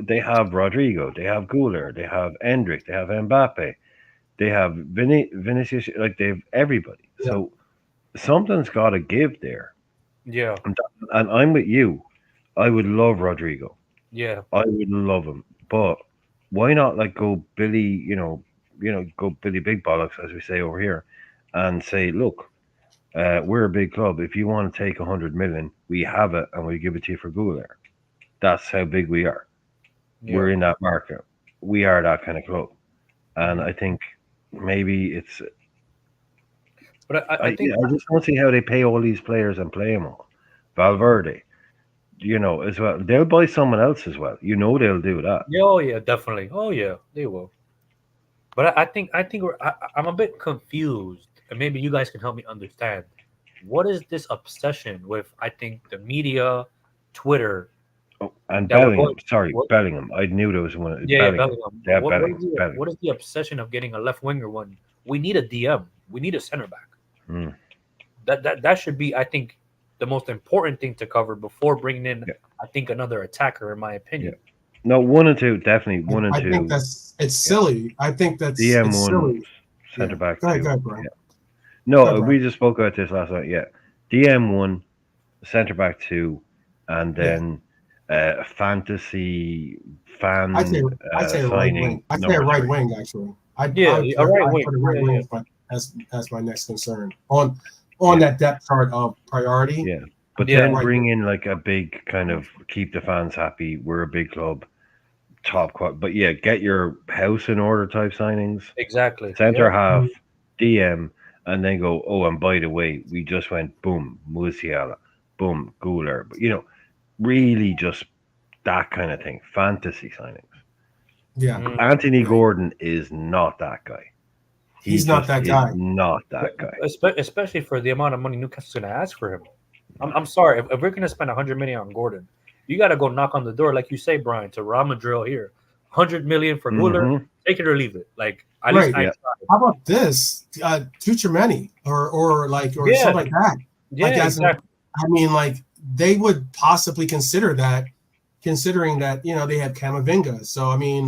they have Rodrigo, they have Güler, they have Endrick, they have Mbappe, they have Vinicius, like they have everybody. Yeah. So something's got to give there. Yeah. And I'm with you. I would love Rodrigo. Yeah. I would love him. But why not go Billy, go Billy Big Bollocks, as we say over here, and say, look, we're a big club. If you want to take 100 million, we have it, and we give it to you for Güler. That's how big we are. Yeah. We're in that market. We are that kind of club, and I think maybe it's. But I think I just don't see how they pay all these players and play them all. Valverde, as well. They'll buy someone else as well. They'll do that. Yeah, oh yeah, definitely. Oh yeah, they will. But I think I'm a bit confused, and maybe you guys can help me understand. What is this obsession with? I think the media, Twitter, and Bellingham. Bellingham. I knew there was one. Yeah, Bellingham. Yeah, Bellingham. What is the obsession of getting a left winger when we need a DM? We need a center back. That should be, I think, the most important thing to cover before bringing in. Yeah. I think another attacker, in my opinion. Yeah. No, 1 and 2, definitely 1 and 2. I think it's silly. I think that's DM1, silly. Center back. Go ahead, bro. Yeah. No, we just spoke about this last night. Yeah, DM1, center back 2, and then fantasy fan. I'd say right wing. I'd say right wing actually. A right wing. Put a right wing as my next concern on that depth chart of priority. Yeah. But then bring in a big kind of keep the fans happy. We're a big club, top quad. But yeah, get your house in order type signings. Exactly. Center half, DM, and then go. Oh, and by the way, we just went boom, Musiala, boom, Güler. But really just that kind of thing. Fantasy signings. Yeah. Anthony Gordon is not that guy. He's not that guy. Not that guy. Especially for the amount of money Newcastle's going to ask for him. I'm sorry. If we're going to spend 100 million on Gordon, you got to go knock on the door, like you say, Brian, to Real Madrid here. 100 million for Güler, take it or leave it. At least how about this? Tuchemani or something like that. Yeah, exactly. I mean, they would possibly consider that, considering that they have Camavinga. So I mean,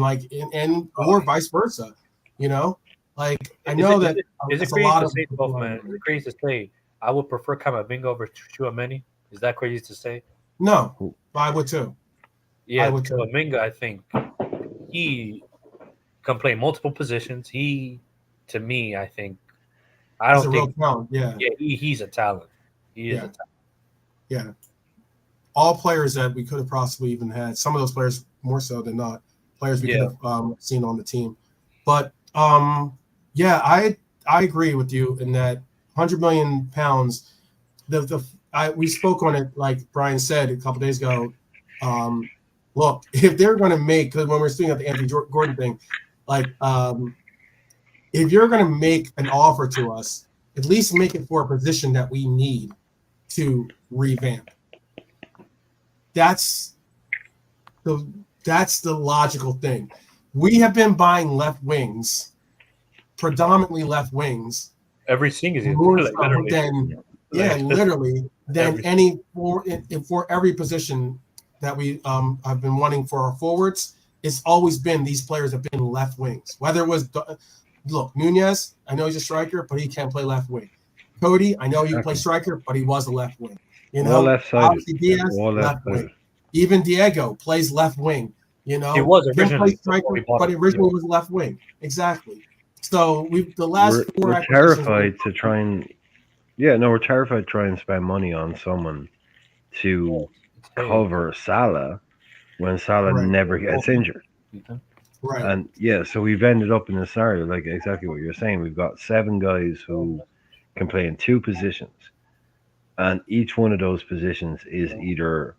or vice versa. I know that is it crazy to say, man? Is it crazy to say I would prefer Camavinga over Tchouaméni? Is that crazy to say? No, I would too. Yeah, Camavinga, I think he can play multiple positions. I don't think real talent. Yeah, he's a talent. He is a talent. Yeah. All players that we could have possibly even had. Some of those players more so than not. Players we could have seen on the team. But I agree with you in that 100 million pounds. We spoke on it, like Brian said a couple days ago. Look, if they're going to make, because when we're speaking of the Anthony Gordon thing, like if you're going to make an offer to us, at least make it for a position that we need to revamp. That's the logical thing. We have been buying left wings, predominantly left wings, every single more like, so literally than any for every position that we have been wanting for our forwards. It's always been these players have been left wings. Whether it was Nunez, I know he's a striker, but he can't play left wing. Cody, I know he can play striker, but he was a left wing. You know, obviously Diaz, left wing. Even Diego plays left wing. You know, he was originally striker, but originally was left wing. Exactly. So we're terrified to try and we're terrified to try and spend money on someone to cover Salah when Salah never gets injured. Right. And so we've ended up in a scenario like exactly what you're saying. We've got 7 guys who can play in 2 positions, and each one of those positions is either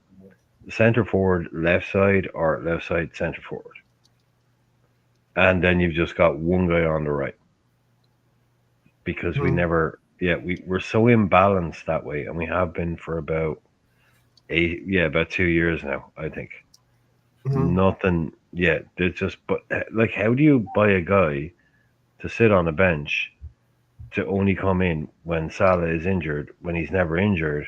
center forward, left side, or left side, center forward. And then you've just got one guy on the right. Because we never, we're so imbalanced that way, and we have been for about 2 years now, I think. Nothing, there's just, but like, how do you buy a guy to sit on a bench to only come in when Salah is injured, when he's never injured,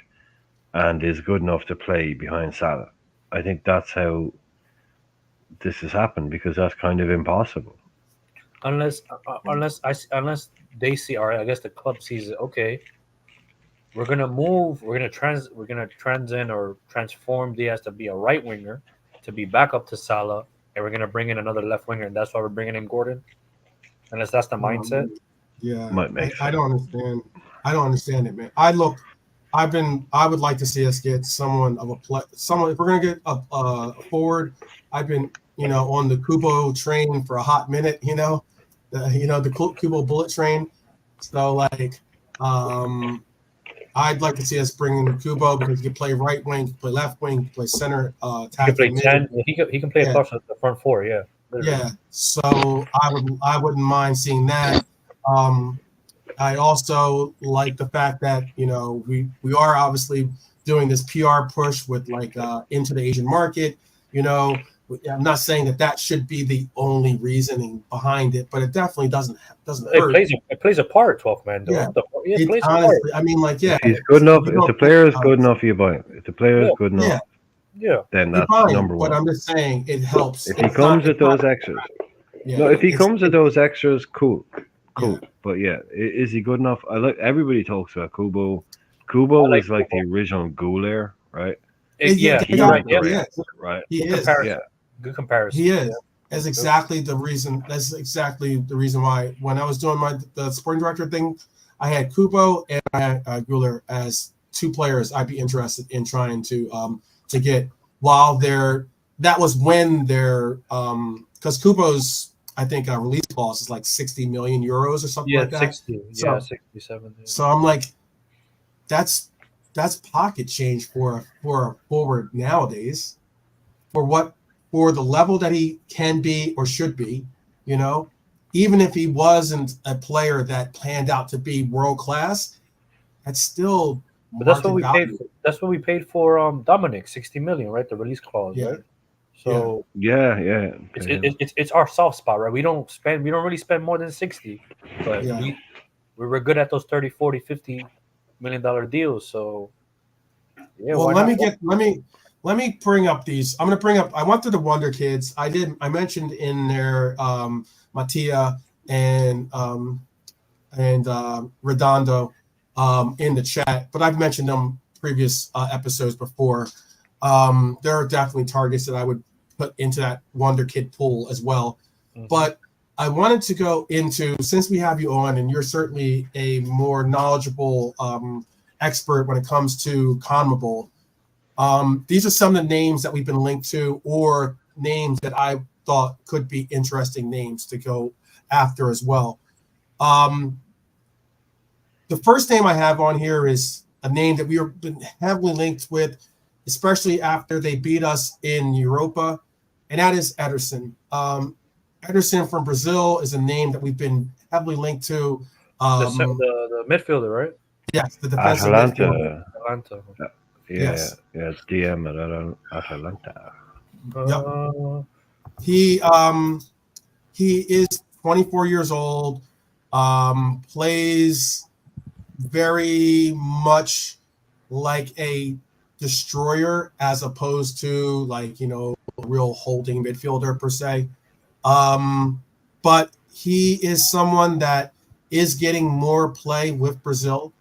and is good enough to play behind Salah? I think that's how this has happened, because that's kind of impossible. Unless they see, or I guess the club sees it. Okay, we're gonna transcend or transform Diaz to be a right winger, to be back up to Salah, and we're gonna bring in another left winger, and that's why we're bringing in Gordon. Unless that's the mindset. I don't understand. I don't understand it, man. I would like to see us get someone if we're gonna get a forward. I've been on the Kubo train for a hot minute. The Kubo bullet train. So like, I'd like to see us bring in Kubo because he can play right wing, play left wing, play center. He can play 10. He can play across the front 4. Yeah. Literally. Yeah. So I wouldn't mind seeing that. I also like the fact that we are obviously doing this PR push with like into the Asian market. I'm not saying that should be the only reasoning behind it, but it definitely doesn't hurt. It plays a part, 12 man. Yeah, it plays honestly, a part. I mean, like, if he's good enough, if the player is good enough, you buy him. If the player is good enough, then that's number one. But I'm just saying it helps. If he comes with those extras, if he comes with those extras, cool. Yeah. But is he good enough? Everybody talks about Kubo. Kubo was like the original Goulier, right? Right. He is. Good comparison. He is. That's exactly the reason. That's exactly the reason why when I was doing the sporting director thing, I had Kubo and I had Goulier as 2 players I'd be interested in trying to get while they're. That was when they're because Kubo's I think release clause is like 60 million euros or something like that. 60. So, 67. Yeah. So I'm like, that's pocket change for a forward nowadays. For the level that he can be or should be, even if he wasn't a player that planned out to be world class, that's still. But that's what we paid. That's what we paid for Dominic, 60 million, right? The release clause, right? So it's our soft spot, right? We don't really spend more than 60, but we were good at those 30, 40, 50 $50 million deals. So well, let me bring up these. I'm going to bring up. I went through the Wonder Kids. I mentioned in there Mattia and Redondo in the chat, but I've mentioned them previous episodes before. There are definitely targets that I would put into that Wonder Kid pool as well. Mm-hmm. But I wanted to go into, since we have you on, and you're certainly a more knowledgeable expert when it comes to CONMEBOL. These are some of the names that we've been linked to, or names that I thought could be interesting names to go after as well. The first name I have on here is a name that we have been heavily linked with especially after they beat us in Europa, and that is Ederson. Ederson from Brazil is a name that we've been heavily linked to. The midfielder, right? Yes, the defensive midfielder. Atlanta. Yeah, it's DM at Atalanta. Yep. He is 24 years old. Plays very much like a destroyer as opposed to like a real holding midfielder per se. But he is someone that is getting more play with Brazil.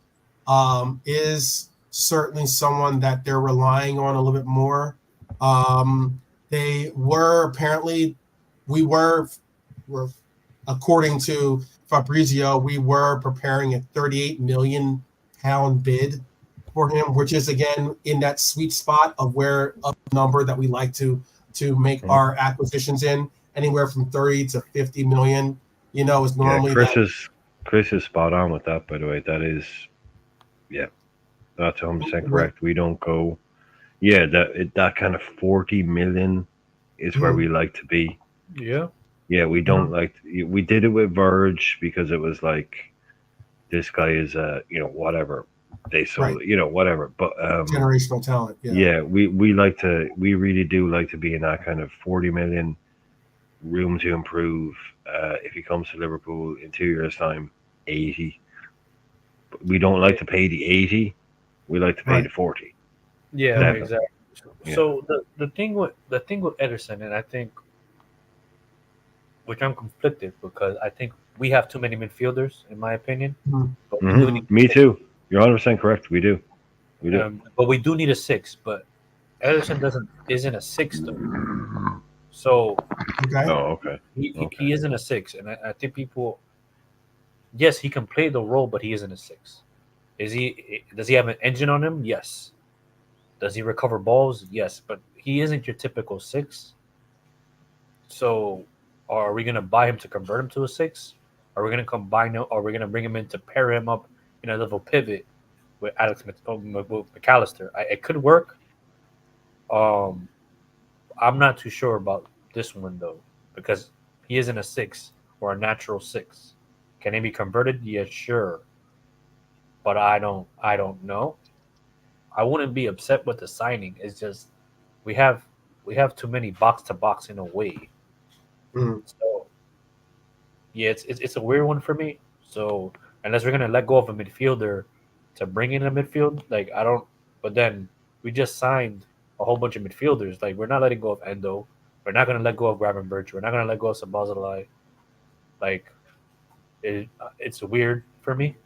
Is certainly someone that they're relying on a little bit more. They were apparently, were according to Fabrizio, we were preparing a 38 million pound bid for him, which is again in that sweet spot of where a number that we like to make our acquisitions in, anywhere from 30 to 50 million. Is normally Chris is spot on with that. By the way, that is, that's 100% correct. We don't go, that kind of 40 million is where we like to be. Yeah, we don't we did it with Verge because it was like, this guy is whatever they sold, whatever. But generational talent. We really do like to be in that kind of 40 million room to improve. If he comes to Liverpool in 2 years' time, 80. But we don't like to pay the 80. We like to pay the 40. Yeah, definitely. Exactly. So the thing with Ederson, and I think, which I'm conflicted because I think we have too many midfielders, in my opinion. But me too. You're 100% correct. We do. But we do need a 6. But Ederson isn't a 6 though. So okay. He isn't a 6, and I think people. Yes, he can play the role, but he isn't a 6. Does he have an engine on him? Yes. Does he recover balls? Yes, but he isn't your typical 6. So, are we gonna buy him to convert him to a 6? Are we gonna combine him? Or are we gonna bring him in to pair him up in a little pivot with McAllister? It could work. I'm not too sure about this one though, because he isn't a 6 or a natural 6. Can he be converted? Yeah, sure. But I don't know. I wouldn't be upset with the signing. It's just we have too many box to box in a way. So yeah, it's a weird one for me. So unless we're gonna let go of a midfielder to bring in a midfield, like I don't. But then we just signed a whole bunch of midfielders. Like we're not letting go of Endo. We're not gonna let go of Gravenberch. We're not gonna let go of Szoboszlai. Like it's weird for me.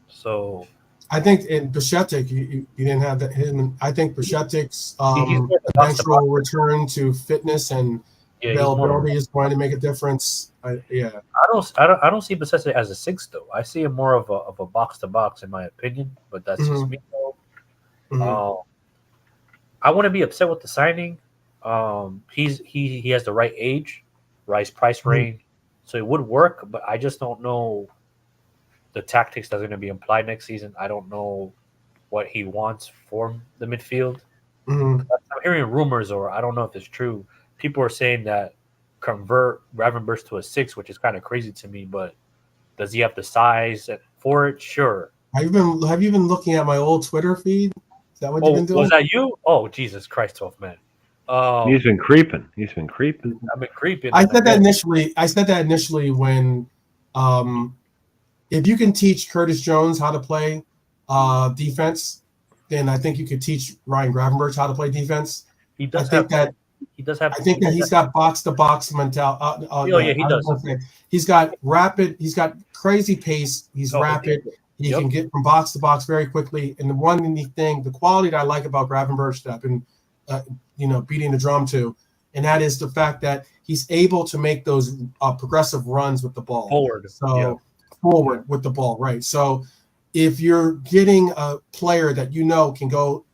So I think in Bajcetic, you didn't have that him. I think Bajcetic's eventual return to fitness and availability is going to make a difference. I don't see Bajcetic as a 6 though. I see him more of a box to box in my opinion, but that's just me though. I wouldn't be upset with the signing. He has the right age, right price range, so it would work. But I just don't know the tactics that's going to be applied next season. I don't know what he wants for the midfield. I'm hearing rumors, or I don't know if it's true. People are saying that convert Gravenberch to a 6, which is kind of crazy to me. But does he have the size for it? Sure. Have you been looking at my old Twitter feed? Is that what you've been doing? Was that you? Oh, Jesus Christ, 12 man. He's been creeping. I've been creeping. I said that initially when, if you can teach Curtis Jones how to play defense, then I think you could teach Ryan Gravenberch how to play defense. He does have. I think that he's got box to box mentality. He does. He's got rapid. He's got crazy pace. He's rapid. He can get from box to box very quickly. And the one unique thing, the quality that I like about Gravenberch that I've been, beating the drum to, and that is the fact that he's able to make those progressive runs with the ball forward with the ball, right? So if you're getting a player that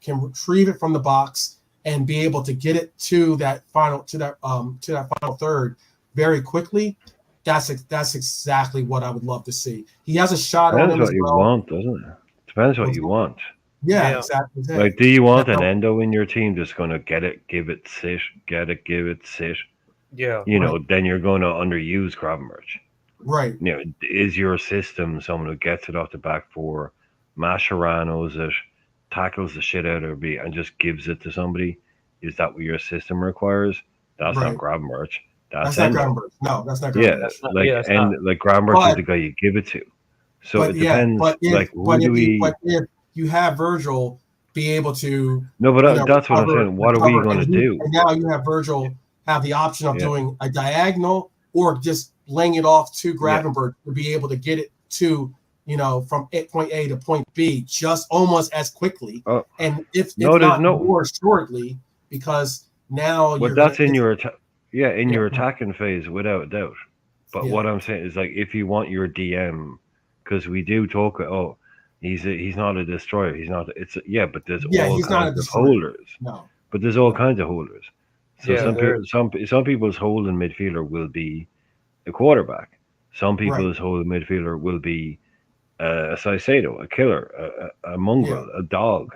can retrieve it from the box and be able to get it to that final third very quickly, that's exactly what I would love to see. He has a shot on him as well. Depends what you want, doesn't it? Depends what you want. Yeah, exactly. Like, do you want an endo in your team that's going to get it, give it, sit, get it, give it, sit? Yeah. You know, then you're going to underuse Gravenberch. Right. You know, is your system someone who gets it off the back four, Mascherano's it, tackles the shit out of it, and just gives it to somebody? Is that what your system requires? That's not Gravenberch. That's not endo. Gravenberch. No, that's not Yeah, Gravenberch. like Gravenberch is the guy you give it to. So it depends. If you have Virgil be able to, no, but that's what I'm saying. What are we going to do? And now you have Virgil have the option of doing a diagonal or just laying it off to Gravenberch to be able to get it to, from point A to point B just almost as quickly, and if not more shortly, because now that's in your your attacking phase without doubt. But what I'm saying is, like, if you want your DM, because we do talk, he's not a destroyer. He's not. But there's all kinds of holders. No, but there's all kinds of holders. So some people's holding midfielder will be a quarterback. Some people's holding midfielder will be a Saicedo, a killer, a mongrel, a dog.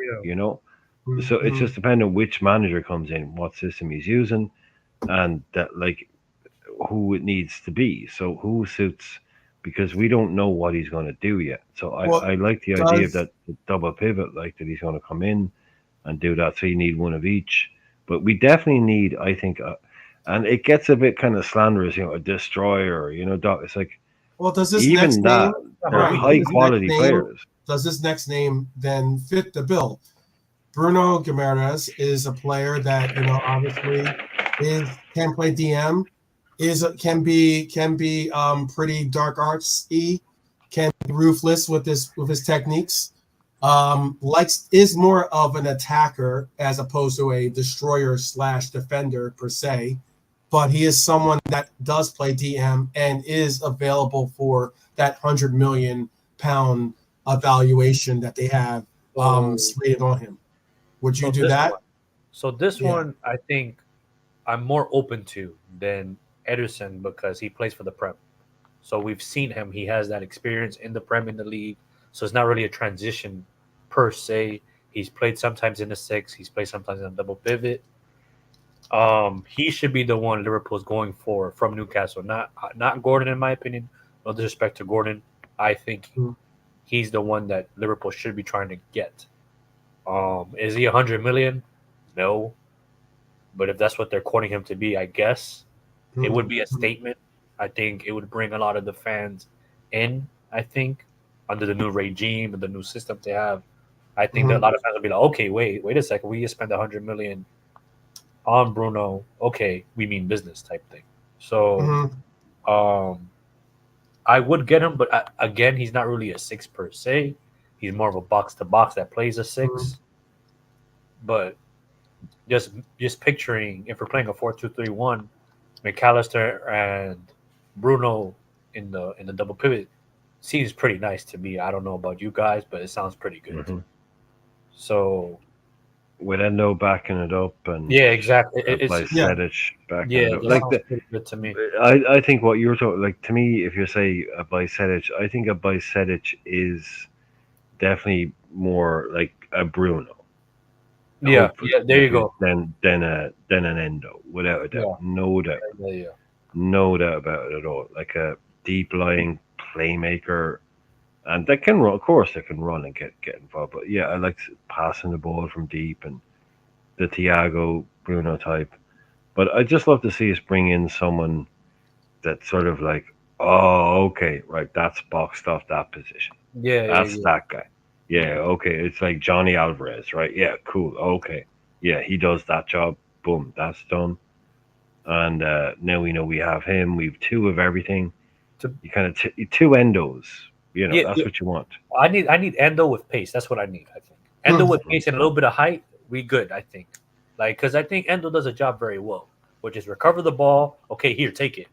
So it's just depending on which manager comes in, what system he's using, and that, like, who it needs to be. So who suits, because we don't know what he's going to do yet. So I like the idea of that double pivot, like that he's going to come in and do that. So you need one of each, but we definitely need, I think, and it gets a bit kind of slanderous, a destroyer. It's like, well, does this even next that name, they're high quality players? Does this next name then fit the bill? Bruno Guimaraes is a player that obviously can play DM, can be pretty dark arts-y, can be ruthless with his techniques. Is more of an attacker as opposed to a destroyer / defender per se, but he is someone that does play DM and is available for that £100 million evaluation that they have slated on him. Would you do that? So this one, I think I'm more open to than Ederson because he plays for the Prem. So we've seen him. He has that experience in the Prem, in the league. So it's not really a transition per se. He's played sometimes in the 6. He's played sometimes in a double pivot. He should be the one Liverpool's going for from Newcastle. Not Gordon, in my opinion. No disrespect to Gordon. I think he's the one that Liverpool should be trying to get. Is he 100 million? No. But if that's what they're quoting him to be, I guess it would be a statement. I think it would bring a lot of the fans in, I think, under the new regime and the new system they have. I think that a lot of fans will be like, okay, wait a second. We just spent 100 million on Bruno. Okay, we mean business type thing. So I would get him, but again, he's not really a 6 per se. He's more of a box-to-box that plays a 6. But just picturing, if we're playing a 4-2-3-1, McAllister and Bruno in the double pivot seems pretty nice to me. I don't know about you guys, but it sounds pretty good. So with Endo backing it up, and exactly, Bajcetic backing it up, like pretty good to me. I think what you're talking, like, to me, if you say a Bajcetic, I think a Bajcetic is definitely more like a Bruno. There you go. Than an Endo, without a doubt, no doubt, no doubt about it at all. Like a deep lying playmaker, and they can run. Of course, they can run and get involved. But I like passing the ball from deep and the Thiago Bruno type. But I just love to see us bring in someone that's sort of like, oh, okay, right, that's boxed off that position. That's that guy. Okay, it's like Johnny Alvarez, right? Yeah, cool. Okay, he does that job. Boom, that's done. And now we know we have him. We've 2 of everything. You kind of 2 endos. That's what you want. I need Endo with pace. That's what I need. I think Endo with pace and a little bit of height. We good. I think, because I think Endo does a job very well, which is recover the ball. Okay, here, take it.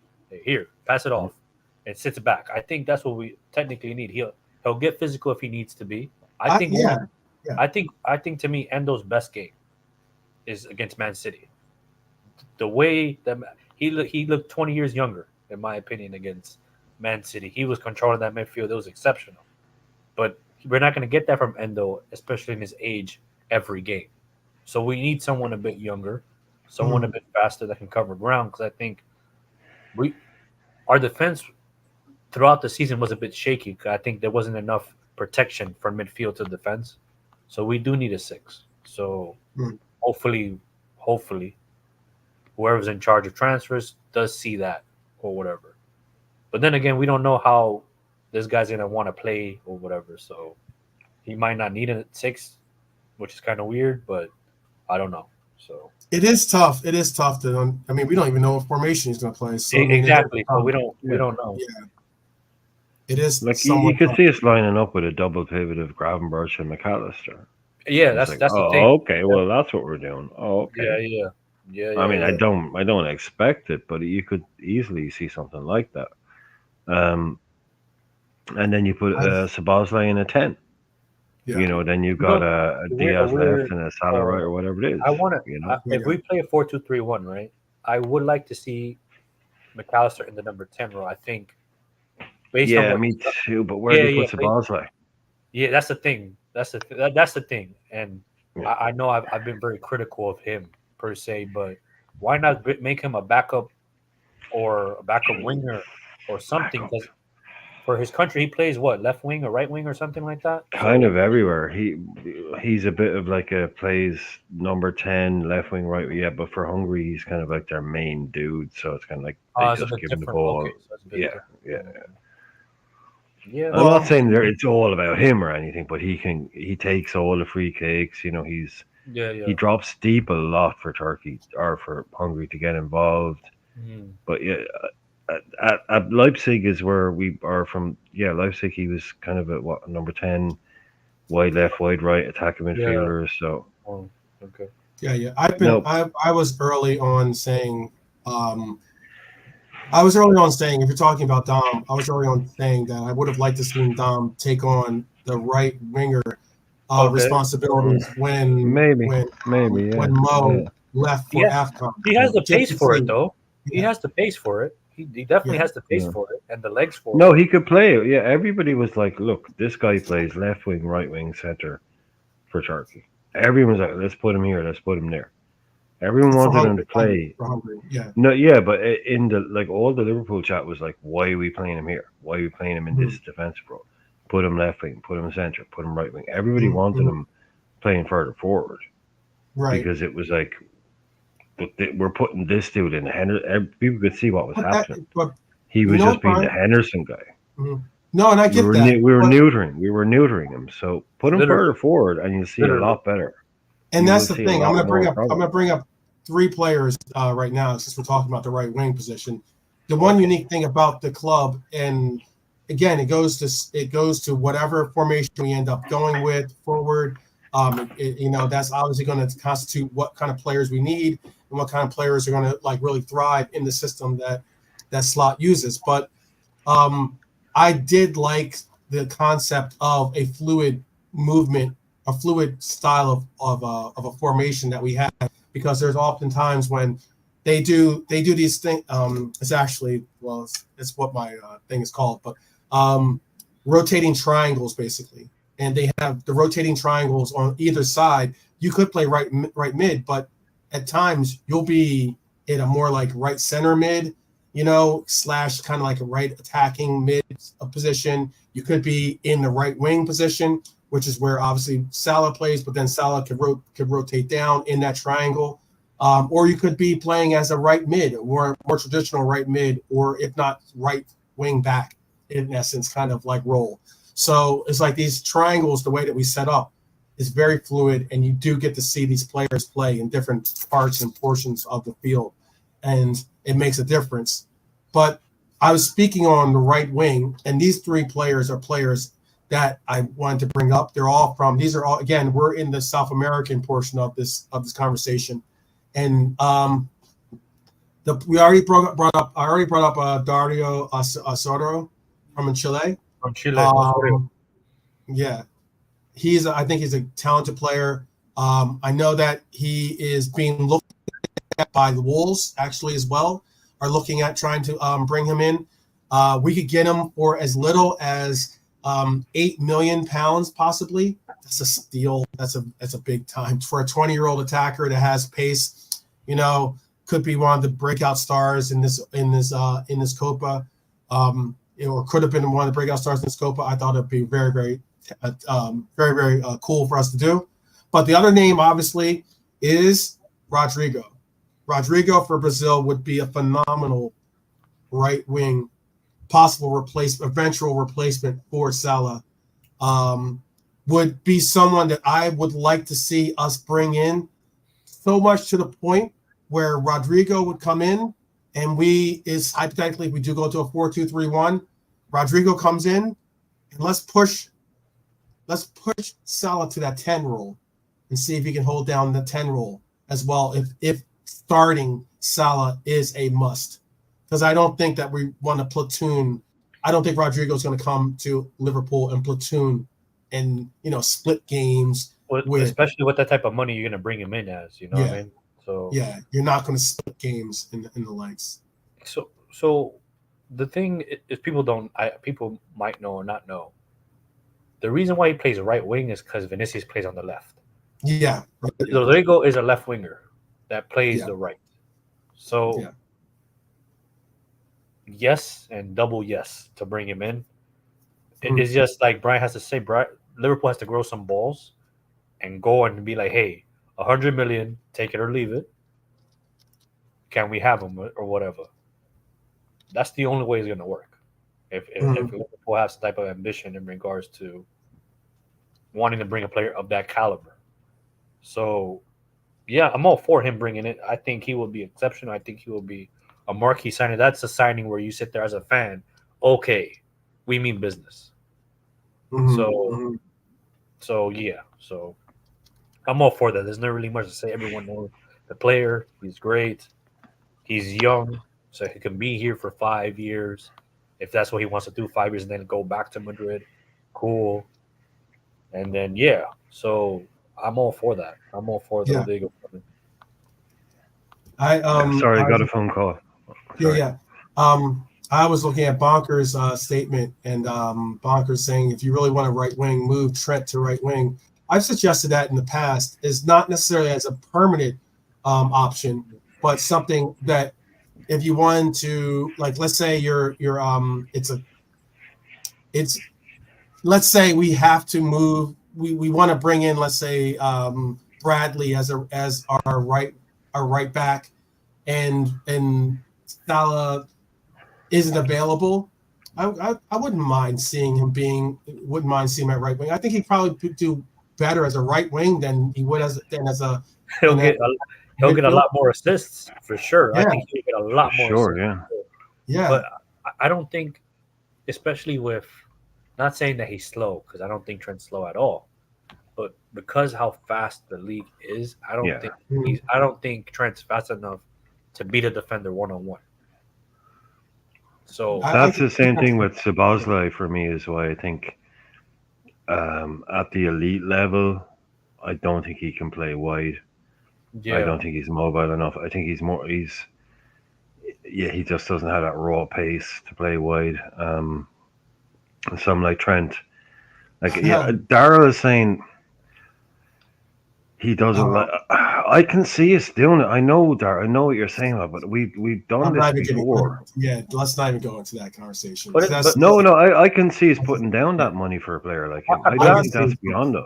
Here, pass it off, and sits back. I think that's what we technically need. He'll get physical if he needs to be. I think to me, Endo's best game is against Man City. The way that he looked 20 years younger, in my opinion, against Man City. He was controlling that midfield. It was exceptional. But we're not going to get that from Endo, especially in his age, every game. So we need someone a bit younger, someone a bit faster that can cover ground. Because I think our defense throughout the season was a bit shaky. I think there wasn't enough protection from midfield to defense. So we do need a 6. So hopefully, whoever's in charge of transfers does see that or whatever. But then again, we don't know how this guy's gonna want to play or whatever. So he might not need a 6, which is kind of weird, but I don't know. So it is tough. It is tough to. I mean, we don't even know what formation he's going to play. So exactly. So we don't know. Yeah. It is like you could see us lining up with a double pivot of Gravenberch and McAllister. Yeah, that's the thing. Okay, well that's what we're doing. Oh, okay. Yeah. I mean, I don't expect it, but you could easily see something like that. And then you put Szoboszlai in a 10. Yeah. You know, then you've got a Diaz left and a Salah right or whatever it is. I want to, if we play a 4-2-3-1, right? I would like to see McAllister in the number 10 role. I think. Me too. But where do you put Szoboszlai? Yeah, that's the thing. That's the thing. And I know I've been very critical of him per se, but why not make him a backup or a backup winger or something? Because for his country, he plays what, left wing or right wing or something like that. Kind of everywhere. He's a bit of like plays number 10, left wing, right. Yeah, but for Hungary, he's kind of like their main dude. So it's kind of like they just give him the ball. Okay, so yeah. I'm not saying it's all about him or anything, but he takes all the free kicks. You know, he drops deep a lot for Turkey or for Hungary to get involved. But at Leipzig is where we are from. Yeah, Leipzig, he was kind of at number 10, wide left, wide right, attacking midfielder. So okay. Yeah. I was early on saying. If you're talking about Dom, I was early on saying that I would have liked to see Dom take on the right winger responsibilities when Mo left for AFCON. He has the pace for it, though. He has the pace for it. He definitely has the pace for it and the legs for it. No, he could play it. Yeah, everybody was like, look, this guy plays left wing, right wing, center for Turkey. Everyone was like, let's put him here, let's put him there. Everyone wanted him to play. But in the all the Liverpool chat was like, why are we playing him here? Why are we playing him in this defensive role? Put him left wing, put him center, put him right wing. Everybody wanted him playing further forward, right? Because it was like, we're putting this dude in. People could see what was happening. He was just being the Henderson guy. No, and I get that. We were neutering him. So put him further forward, and you'll see a lot better. And that's the thing. I'm gonna bring up 3 players right now, since we're talking about the right wing position. The one unique thing about the club, and again, it goes to whatever formation we end up going with forward. That's obviously going to constitute what kind of players we need and what kind of players are going to like really thrive in the system that Slot uses. But I did like the concept of a fluid movement, a fluid style of a formation that we have, because there's oftentimes when they do these things. It's actually, it's what my thing is called, but rotating triangles basically, and they have the rotating triangles on either side. You could play right mid, but at times you'll be in a more like right center mid, slash kind of like a right attacking mid position. You could be in the right wing position, which is where obviously Salah plays, but then Salah could rotate down in that triangle. Or you could be playing as a right mid, or more traditional right mid, or if not right wing back, in essence, kind of like role. So it's like these triangles, the way that we set up is very fluid, and you do get to see these players play in different parts and portions of the field, and it makes a difference. But I was speaking on the right wing, and these 3 players are players that I wanted to bring up. These are all, again, we're in the South American portion of this conversation. And we already brought up Dario Asoro from Chile. From Chile. Yeah. I think he's a talented player. I know that he is being looked at by the Wolves actually as well, are looking at trying to bring him in. We could get him for as little as £8 million possibly. That's a steal. That's a big time for a 20-year-old attacker that has pace. You know, could be one of the breakout stars in this COPA, or could have been one of the breakout stars in this COPA. I thought it'd be very cool for us to do. But the other name, obviously, is Rodrigo. Rodrigo for Brazil would be a phenomenal right wing, eventual replacement for Salah. Would be someone that I would like to see us bring in, so much to the point where Rodrigo would come in, and hypothetically, we do go to a 4-2-3-1. Rodrigo comes in, and let's push Salah to that 10 role and see if he can hold down the 10 role as well. If starting Salah is a must, because I don't think that we want to platoon. I don't think Rodrigo's going to come to Liverpool and platoon and split games. Especially with that type of money you're going to bring him in as, what I mean? So yeah, you're not going to split games in the legs. So the thing is, people might know or not know. The reason why he plays right wing is because Vinicius plays on the left. Yeah. Rodrigo is a left winger that plays the right. So yes and double yes to bring him in. It's just like Brian has to say, Liverpool has to grow some balls and go and be like, hey, 100 million, take it or leave it. Can we have him or whatever? That's the only way it's going to work. If Liverpool has some type of ambition in regards to wanting to bring a player of that caliber. So, yeah, I'm all for him bringing it. I think he will be exceptional. I think he will be a marquee signing. That's a signing where you sit there as a fan. Okay, we mean business. So yeah. So I'm all for that. There's not really much to say. Everyone knows the player. He's great. He's young, so he can be here for 5 years. If that's what he wants to do, 5 years, and then go back to Madrid. Cool. And then, so I'm all for that. I'm all for the Rodrigo. I got a phone call. Sorry. I was looking at Bonker's statement, and Bonker's saying if you really want a right wing, move Trent to right wing. I've suggested that in the past. Is not necessarily as a permanent option, but something that if you wanted to, like, let's say let's say we have to move. We want to bring in, let's say, Bradley as our right back, and Salah isn't available. I wouldn't mind seeing him at right wing. I think he'd probably do better as a right wing than he would as a. He'll get a lot more assists for sure. Yeah. I think he'll get a lot more. Sure, assists. Yeah. But I don't think, especially with, not saying that he's slow, because I don't think Trent's slow at all. But because how fast the league is, I don't think Trent's fast enough to beat a defender 1-on-1. So that's the same thing with Szoboszlai for me, is why I think at the elite level, I don't think he can play wide. I don't think he's mobile enough. I think he just doesn't have that raw pace to play wide. Some like Trent, Daryl is saying he doesn't. I can see us doing it. I know, Daryl. I know what you're saying about, but we've done this before. Let's not even go into that conversation. I can see us putting down that money for a player like him. I don't think that's beyond us.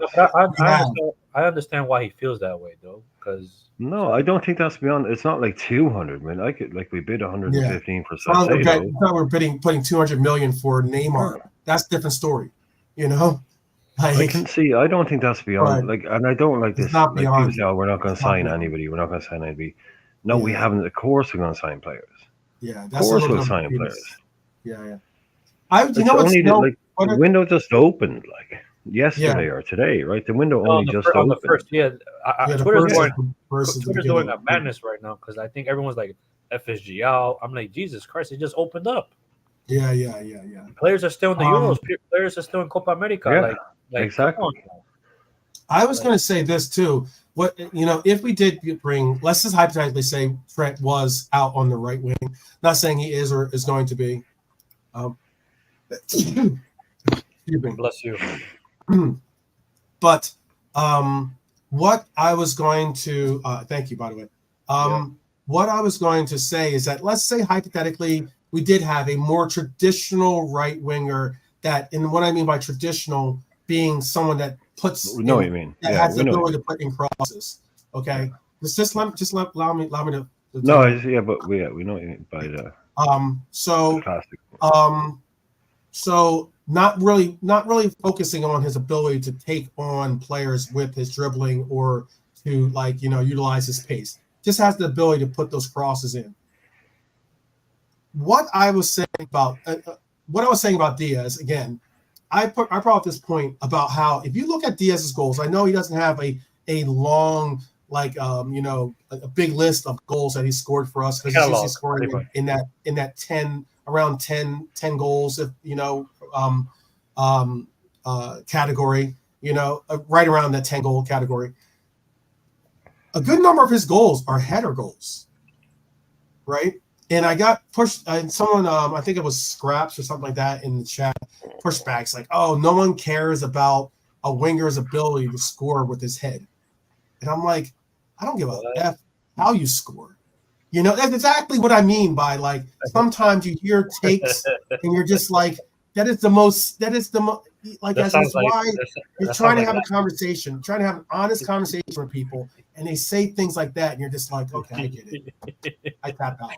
I understand why he feels that way, though. No, I don't think that's beyond. It's not like 200. I mean, we bid 115 for Sassuolo. We're putting 200 million for Neymar. That's a different story, I can see. I don't think that's beyond. And I don't like this. Not beyond. People say, we're not going to sign anybody. We're not going to sign anybody. No, we haven't. Of course, we're going to sign players. Yeah, that's of course we'll sign players. Yeah. The window just opened yesterday or today, right? The window only just opened. Twitter's doing a madness right now because I think everyone's like FSG out. I'm like, Jesus Christ, it just opened up. Yeah. Players are still in the Euros. Players are still in Copa America. Yeah, exactly. I was going to say this too. What if we did bring, let's just hypothetically say Trent was out on the right wing. Not saying he is or is going to be. Bless you. But what I was going to thank you, by the way. What I was going to say is that let's say hypothetically we did have a more traditional right winger that, and what I mean by traditional being someone that puts we know what you mean. That has the ability to put in crosses. Okay, allow me to no, but we know what you mean by the classic. So not really focusing on his ability to take on players with his dribbling or to utilize his pace. Just has the ability to put those crosses in. What I was saying about Diaz again, I brought up this point about how if you look at Diaz's goals, I know he doesn't have a long a big list of goals that he scored for us because he's usually scoring in that 10 around 10 goals category, right around that 10 goal category. A good number of his goals are header goals, right? And I got pushed, and someone, I think it was Scraps or something like that in the chat, pushed back. It's like, oh, no one cares about a winger's ability to score with his head. And I'm like, I don't give a F how you score. That's exactly what I mean by sometimes you hear takes and you're just like, you're trying to have a conversation, trying to have an honest conversation with people, and they say things like that, and you're just like, okay, I get it. I tap out.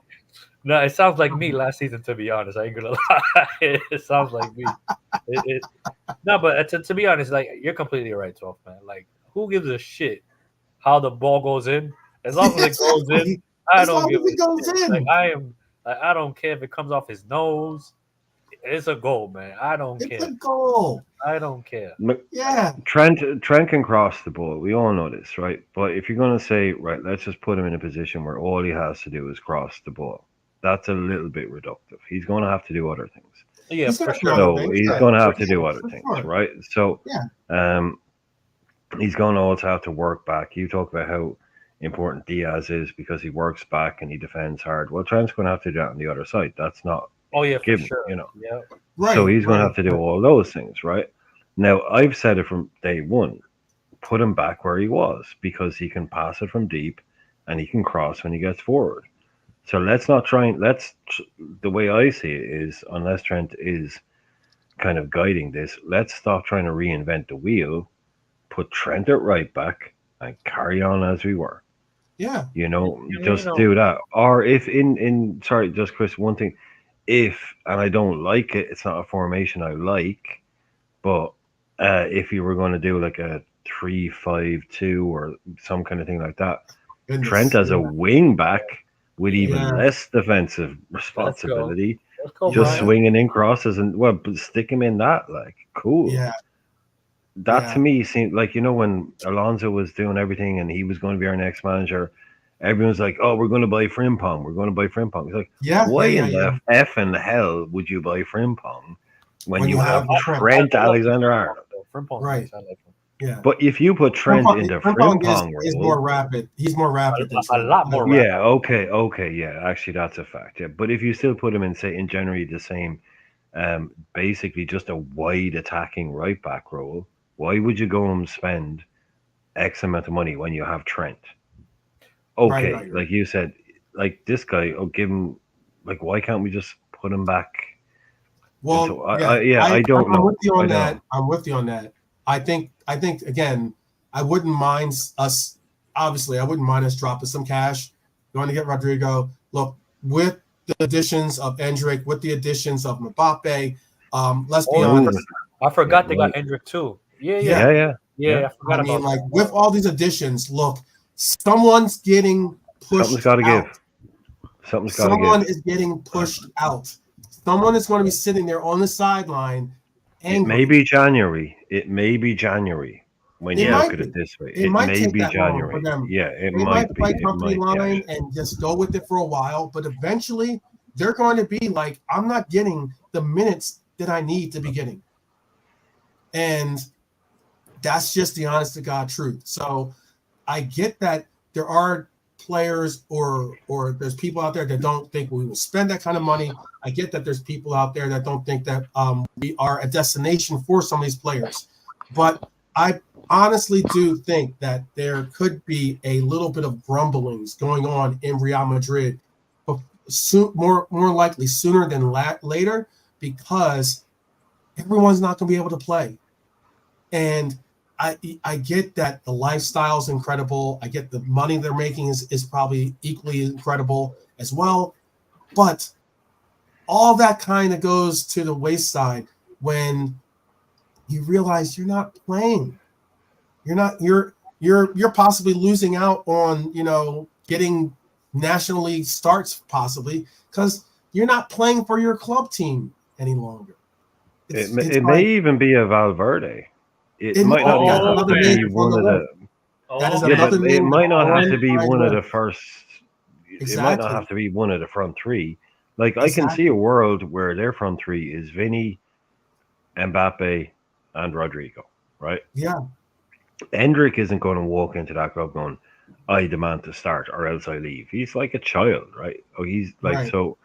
No, it sounds like me last season, to be honest. I ain't gonna lie. It sounds like me. No, but to be honest, you're completely right, 12, man. Who gives a shit how the ball goes in? As long as it goes in, I don't give a shit. I don't care if it comes off his nose. It's a goal, man. I don't care. It's a goal. I don't care. Yeah. Trent can cross the ball. We all know this, right? But if you're going to say, right, let's just put him in a position where all he has to do is cross the ball, that's a little bit reductive. He's going to have to do other things. Yeah, for sure. So he's going to have to do other things, right? So he's going to also have to work back. You talk about how important Diaz is because he works back and he defends hard. Well, Trent's going to have to do that on the other side. That's not given, sure. Yeah. Right, so he's going to have to do all those things, right? Now, I've said it from day one. Put him back where he was because he can pass it from deep and he can cross when he gets forward. So let's not try and the way I see it is, unless Trent is kind of guiding this, let's stop trying to reinvent the wheel, put Trent at right back and carry on as we were. Yeah. Do that. Or if sorry, just Chris, one thing. And I don't like it, it's not a formation I like, but if you were going to do like a 3-5-2 or some kind of thing like that, Trent as a wing back with even less defensive responsibility, Let's go, just Brian. Swinging in crosses and stick him in that, cool. Yeah. That to me seemed like, when Alonso was doing everything and he was going to be our next manager, everyone's like, oh, we're going to buy Frimpong. We're going to buy Frimpong. It's like, why in the F and hell would you buy Frimpong when you have Trent Alexander-Arnold? Right. Yeah. But if you put Trent into Frimpong is more rapid. He's more rapid. A lot more rapid. Yeah, okay. Yeah, actually, that's a fact. Yeah. But if you still put him in, say, in generally the same, basically just a wide attacking right back role, why would you go and spend X amount of money when you have Trent? Okay, right. Like you said, this guy, give him, why can't we just put him back? Well, I don't know. I'm with you on that. I'm with you on that. I think again, I wouldn't mind us. Obviously, I wouldn't mind us dropping some cash, going to get Rodrigo. Look, with the additions of Endrick, with the additions of Mbappe, let's be honest. I forgot they got Endrick too. Yeah. I forgot about that. With all these additions, look, someone's getting pushed. Something's got to give. Someone is getting pushed out. Someone is going to be sitting there on the sideline. It may be January. When you look at it this way, it may be January. Yeah, it might be. Company line and just go with it for a while, but eventually they're going to be like, I'm not getting the minutes that I need to be getting, and that's just the honest to God truth. So I get that there are players or there's people out there that don't think we will spend that kind of money. I get that there's people out there that don't think that we are a destination for some of these players, but I honestly do think that there could be a little bit of grumblings going on in Real Madrid, but more likely sooner than later, because everyone's not going to be able to play. And I get that the lifestyle is incredible. I get the money they're making is probably equally incredible as well. But all that kind of goes to the wayside when you realize you're not playing. You're possibly losing out on, getting National League starts possibly because you're not playing for your club team any longer. It may even be a Valverde. It might not even have to be one of the. It might not have to be one of the first. Exactly. It might not have to be one of the front three. Like I can see a world where their front three is Vinny, Mbappe, and Rodrigo. Right? Yeah. Hendrick isn't going to walk into that club going, "I demand to start, or else I leave." He's like a child, right? Oh, he's like so.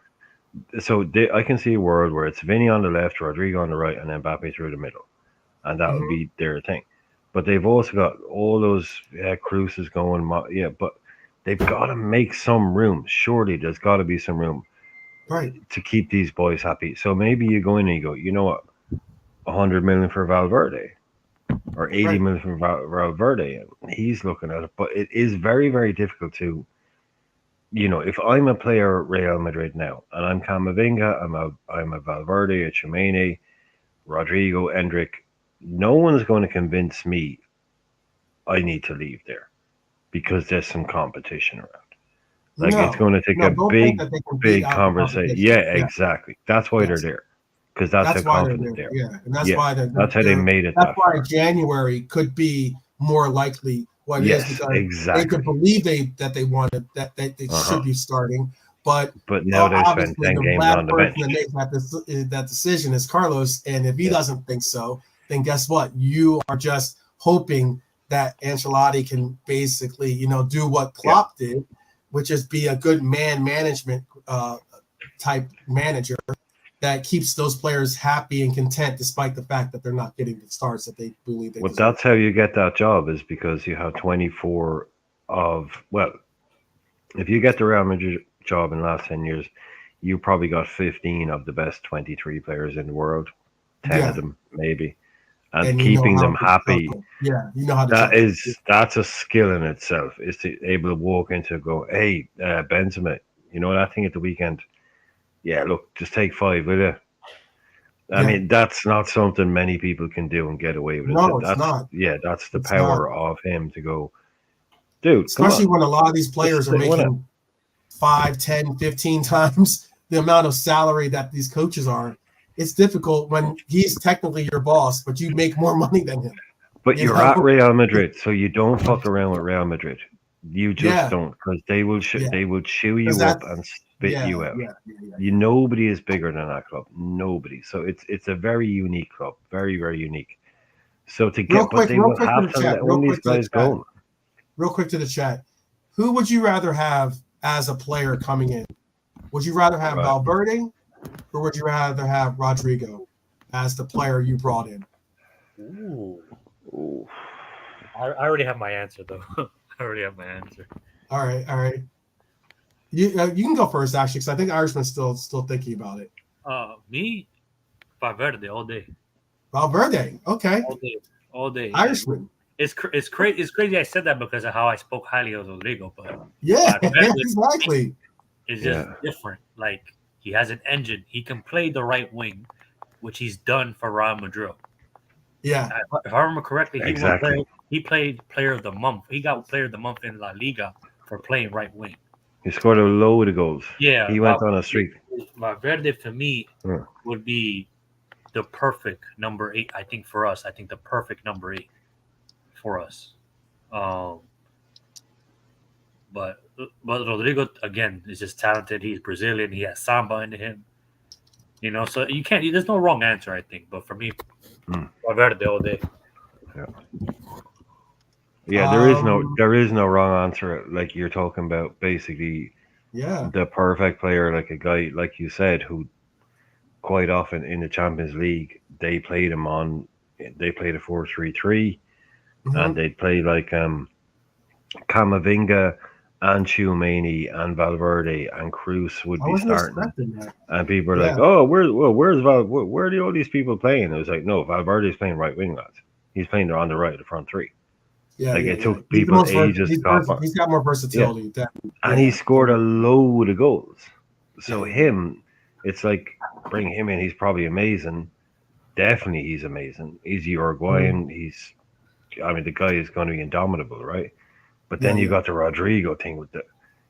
I can see a world where it's Vinny on the left, Rodrigo on the right, and Mbappe through the middle, and that would be their thing. But they've also got all those Cruises going, but they've got to make some room. Surely there's got to be some room, right, to keep these boys happy. So maybe you go in and you go, you know what, 100 million for Valverde, or 80 million for Valverde, and he's looking at it. But it is very, very difficult to. If I'm a player at Real Madrid now, and I'm Camavinga, I'm a Valverde, a Chimene, Rodrigo, Hendrick, no one's going to convince me I need to leave there because there's some competition around. It's going to take a big conversation. Yeah, exactly. That's why they're there, because that's how confident they're. Yeah, and that's why that's how they made it. That's why January could be more likely. What it is, because they could believe that they wanted that they should be starting, but now they spend 10 games on the bench. That makes that decision is Carlos, and if he doesn't think so, then guess what? You are just hoping that Ancelotti can basically, do what Klopp did, which is be a good man management type manager that keeps those players happy and content despite the fact that they're not getting the starts that they believe they deserve. That's how you get that job, is because you have 24 if you get the Real Madrid job in the last 10 years, you probably got 15 of the best 23 players in the world, 10 of them maybe, and keeping them happy. How to that's a skill in itself, is to able to walk into go, hey, Benzema, that thing at the weekend. Yeah, look, just take 5, will you? I mean, that's not something many people can do and get away with. No, it's not. Yeah, that's the power of him to go, dude. Especially when a lot of these players are making 5, 10, 15 times the amount of salary that these coaches are. It's difficult when he's technically your boss, but you make more money than him. But you're at Real Madrid, so you don't fuck around with Real Madrid. You just don't, because they will chew you up and spit you out. Nobody is bigger than that club. Nobody. So it's a very unique club. Very, very unique. So to get, but they will have to let all these guys go. Real quick to the chat. Who would you rather have as a player coming in? Would you rather have Valverde, or would you rather have Rodrigo as the player you brought in? Ooh. I already have my answer, though. I already have my answer. All right. You can go first, actually, because I think Irishman's still thinking about it. Me, Valverde all day. Valverde, okay. All day. Irishman. It's crazy. It's crazy. I said that because of how I spoke highly of Rodrigo, but exactly. It's just different. Like, he has an engine. He can play the right wing, which he's done for Real Madrid. Yeah. If I remember correctly, he played Player of the Month. He got Player of the Month in La Liga for playing right wing. He scored a load of goals. Yeah. He went on a streak. Valverde, for me, would be the perfect number 8, I think, for us. I think the perfect number 8 for us. But Rodrigo, again, is just talented. He's Brazilian. He has samba into him. So you can't. There's no wrong answer, I think. But for me, Valverde all day. Yeah. Yeah, there is no wrong answer. Like you're talking about, basically Yeah. the perfect player, like a guy like you said, who quite often in the Champions League they played a 4-3-3, and Mm-hmm. they'd play like Camavinga and Tchouaméni and Valverde and Cruz would I be wasn't starting, expecting that. and people are like, Yeah. "Oh, where are all these people playing?" It was like, "No, Valverde's playing right wing, lads. He's playing there on the right of the front three." Yeah. Like Yeah. it Yeah. took He's the people most ages to cop on. he's got more Yeah, versatility. Than, and he yeah. scored a load of goals. Yeah. So Yeah. it's like bring him in. He's probably amazing. Definitely, he's amazing. He's Uruguayan. I mean, the guy is going to be indomitable, right? But Yeah. then you Yeah. got the Rodrigo thing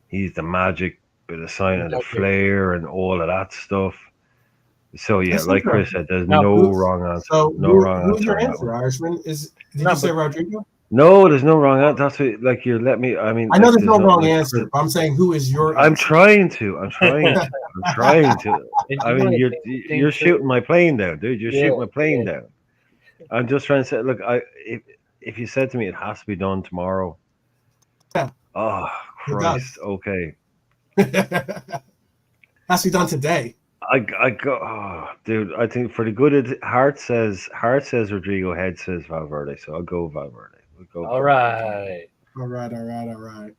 he's the magic, bit of sign and the Magic. flair and all of that stuff. So yeah, That's like Chris interesting. said, there's Now, no wrong answer. So No wrong who's answer your on that answer, one. Irishman? Did no, you say but Rodrigo? No, there's no wrong answer. That's what, like you let me. I mean, I know like there's there's no no wrong like. answer, but I'm saying who is your I'm answer? trying to. I'm trying to. I'm trying to. and I you know mean, the thing you're shooting too. my plane down, dude. You're Yeah, shooting my plane yeah. down. I'm just trying to say, look, if you said to me it has to be done tomorrow, Yeah, oh it Christ, does. okay. Has to be done today. I go, oh, dude. I think for the good of heart says Rodrigo, head says Valverde. So I'll go Valverde. We'll go All Valverde. right. All right, all right, all right.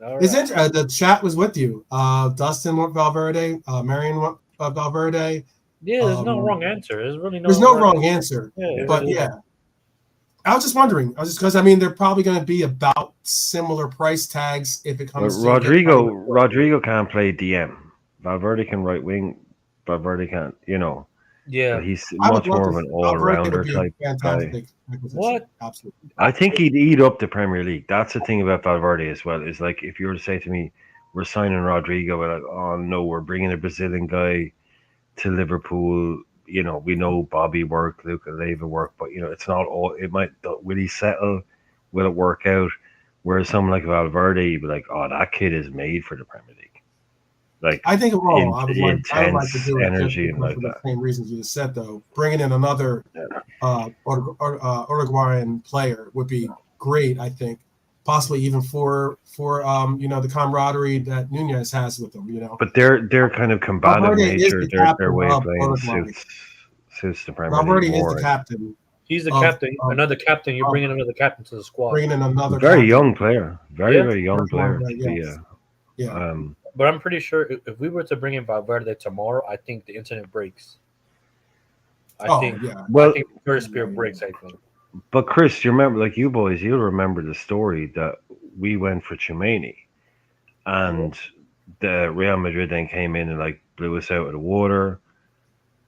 All Is right. it the chat was with you? Dustin went Valverde, Marion went Valverde. Yeah, there's no wrong answer. There's really There's no no wrong. wrong answer, Yeah, it but really yeah, isn't. I was just wondering. I was just because I mean they're probably going to be about similar price tags if it But comes to hitting money with Rodrigo can't play DM. Valverde can right wing. Valverde can't. Yeah. But he's I would much love more to. of an all Valverde would rounder be a type guy. fantastic acquisition. What? Absolutely. I think he'd eat up the Premier League. That's the thing about Valverde as well. Is like if you were to say to me, "We're signing Rodrigo," we're like, "Oh no, we're bringing a Brazilian guy to Liverpool." We know Bobby work, Luca Leiva work, but it's not all. It might. Will he settle? Will it work out? Whereas someone like Valverde, you'd be like, "Oh, that kid is made for the Premier League." Like I think it will. I would like to intense do it just energy and because like of the that. same reasons you just said. Though bringing in another Uruguayan player would be great. I think possibly even for the camaraderie that Nunez has with them. But their kind of combative Valverde is nature, the their captain way of of playing Uruguay. suits the Premier League Valverde is the more. captain He's the of, captain. of, Another captain. You're of bringing another captain to the squad. bringing in another Very captain. young player, very Yeah. very young player to be Yes. Yeah. But I'm pretty sure if we were to bring in Valverde tomorrow, I think the internet breaks. I think yeah. Well, the first spear breaks. I think. but Chris, you remember, like you boys, you'll remember the story that we went for Tchouaméni, and the Real Madrid then came in and like blew us out of the water.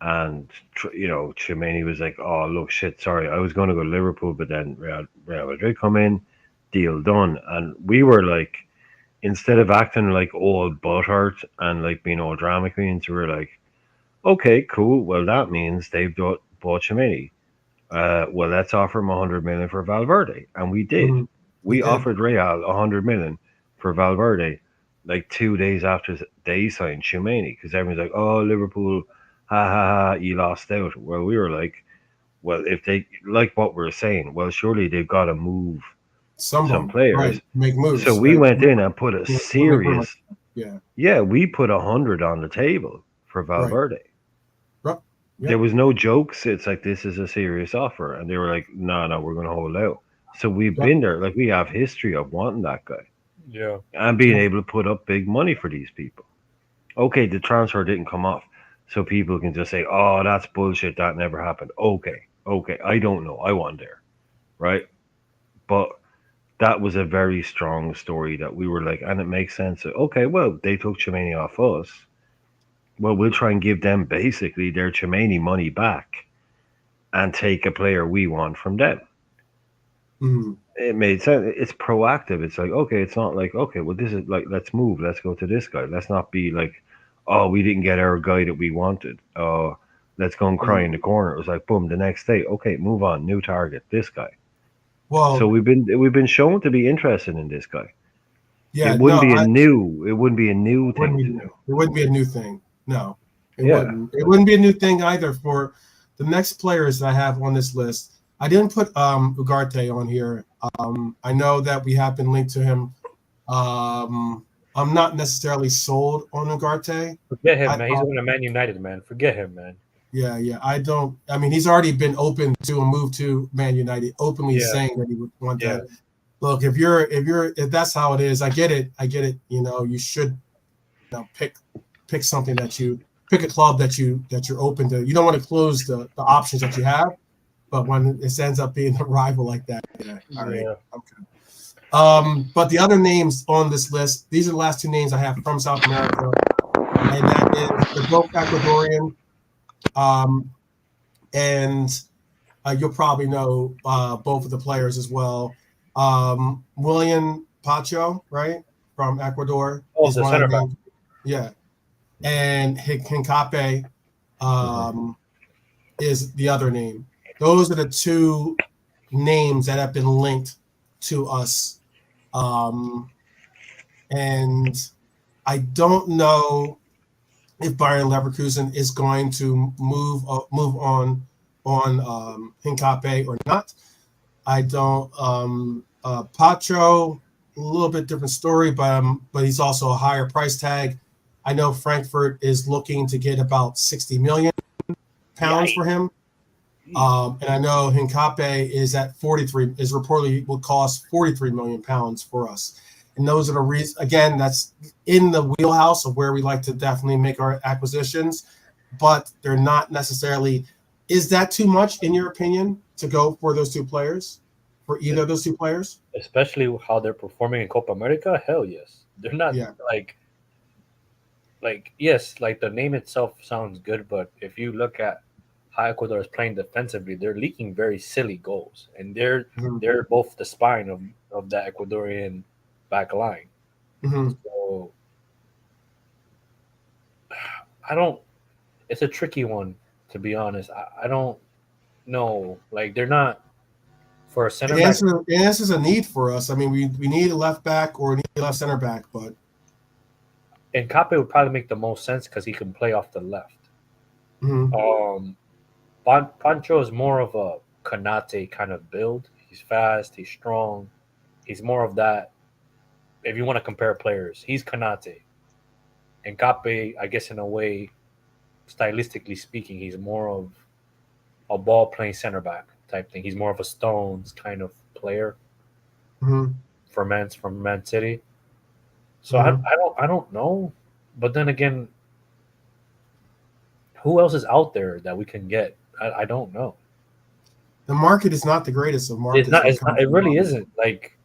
And Tchouaméni was like, "Oh look, shit, sorry, I was going to go to Liverpool, but then Real Madrid come in, deal done." And we were like, instead of acting like all butthurt and like being all drama queens, we were like, "Okay, cool. Well, that means they've bought Tchouaméni. Well, let's offer him 100 million for Valverde," and we did. Mhm. We did. offered Real 100 million for Valverde, like 2 days after they signed Tchouaméni, because everyone's like, "Oh, Liverpool, ha ha ha, you lost out." Well, we were like, "Well, if they like what we're saying, well, surely they've got to move some Someone, players." right? Make moves. So we went in and put a serious, Yeah. yeah, we put 100 on the table for Right. Valverde. Right. Yeah. There was no jokes. It's like, this is a serious offer, and they were like, "No, we're going to hold out." So we've been there. Like, we have history of wanting that guy Yeah. and being able to put up big money for these people. Okay, the transfer didn't come off, so people can just say, "Oh, that's bullshit. That never happened." Okay, I don't know. I wasn't there, right? But that was a very strong story that we were like, and it makes sense. Okay, well, they took Chimene off us. Well, we'll try and give them basically their Chimene money back and take a player we want from them. Mm-hmm. It made sense. It's proactive. It's like, okay, it's not like, okay, well, this is like, let's move. Let's go to this guy. Let's not be like, "Oh, we didn't get our guy that we wanted. Oh, let's go and cry in the corner." It was like, boom, the next day, okay, move on, new target, this guy. Well, So we've been shown to be interested in this guy. yeah. It wouldn't No, be a new thing to do. It wouldn't be a new thing. No, it Yeah. wouldn't. It wouldn't be a new thing either for the next players that I have on this list. I didn't put Ugarte on here. I know that we have been linked to him. I'm not necessarily sold on Ugarte. Forget him, man. He's going to Man United, man. Forget him, man. Yeah. I mean, he's already been open to a move to Man United, openly saying that he would want that. Look, if that's how it is, I get it. You know, you should, pick something that you pick a club that you're open to. You don't want to close the options that you have, but when it ends up being a rival like that, all right, okay. But the other names on this list, these are the last two names I have from South America, and that is the both Ecuadorian, and you'll probably know both of the players as well. William Pacho, right, from Ecuador. Oh, the center back. Yeah. And Hincape is the other name. Those are the two names that have been linked to us. And I don't know if Bayern Leverkusen is going to move on Hincape or not. I don't. Pacho, a little bit different story, but he's also a higher price tag. I know Frankfurt is looking to get about 60 million pounds for him. And I know Hincape is at 43, is reportedly will cost 43 million pounds for us. And those are the reasons, again, that's in the wheelhouse of where we like to definitely make our acquisitions, but they're not necessarily. Is that too much, in your opinion, to go for those two players, for either of those two players? Especially how they're performing in Copa America? Hell yes. They're not yes, like the name itself sounds good, but if you look at how Ecuador is playing defensively, they're leaking very silly goals, and they're both the spine of the Ecuadorian back line. So I don't. It's a tricky one, to be honest. I don't know. Like, they're not for a center back. The answer is a need for us. I mean, we need a left back or need a left center back, but. And Cape would probably make the most sense because he can play off the left. Pancho is more of a Konate kind of build. He's fast. He's strong. He's more of that. If you want to compare players, he's Konate. And Cape, I guess in a way, stylistically speaking, he's more of a ball-playing center back type thing. He's more of a Stones kind of player from Man City. So I don't know, but then again, who else is out there that we can get? I don't know. The market is not the greatest of markets. It's not. It really isn't. Like,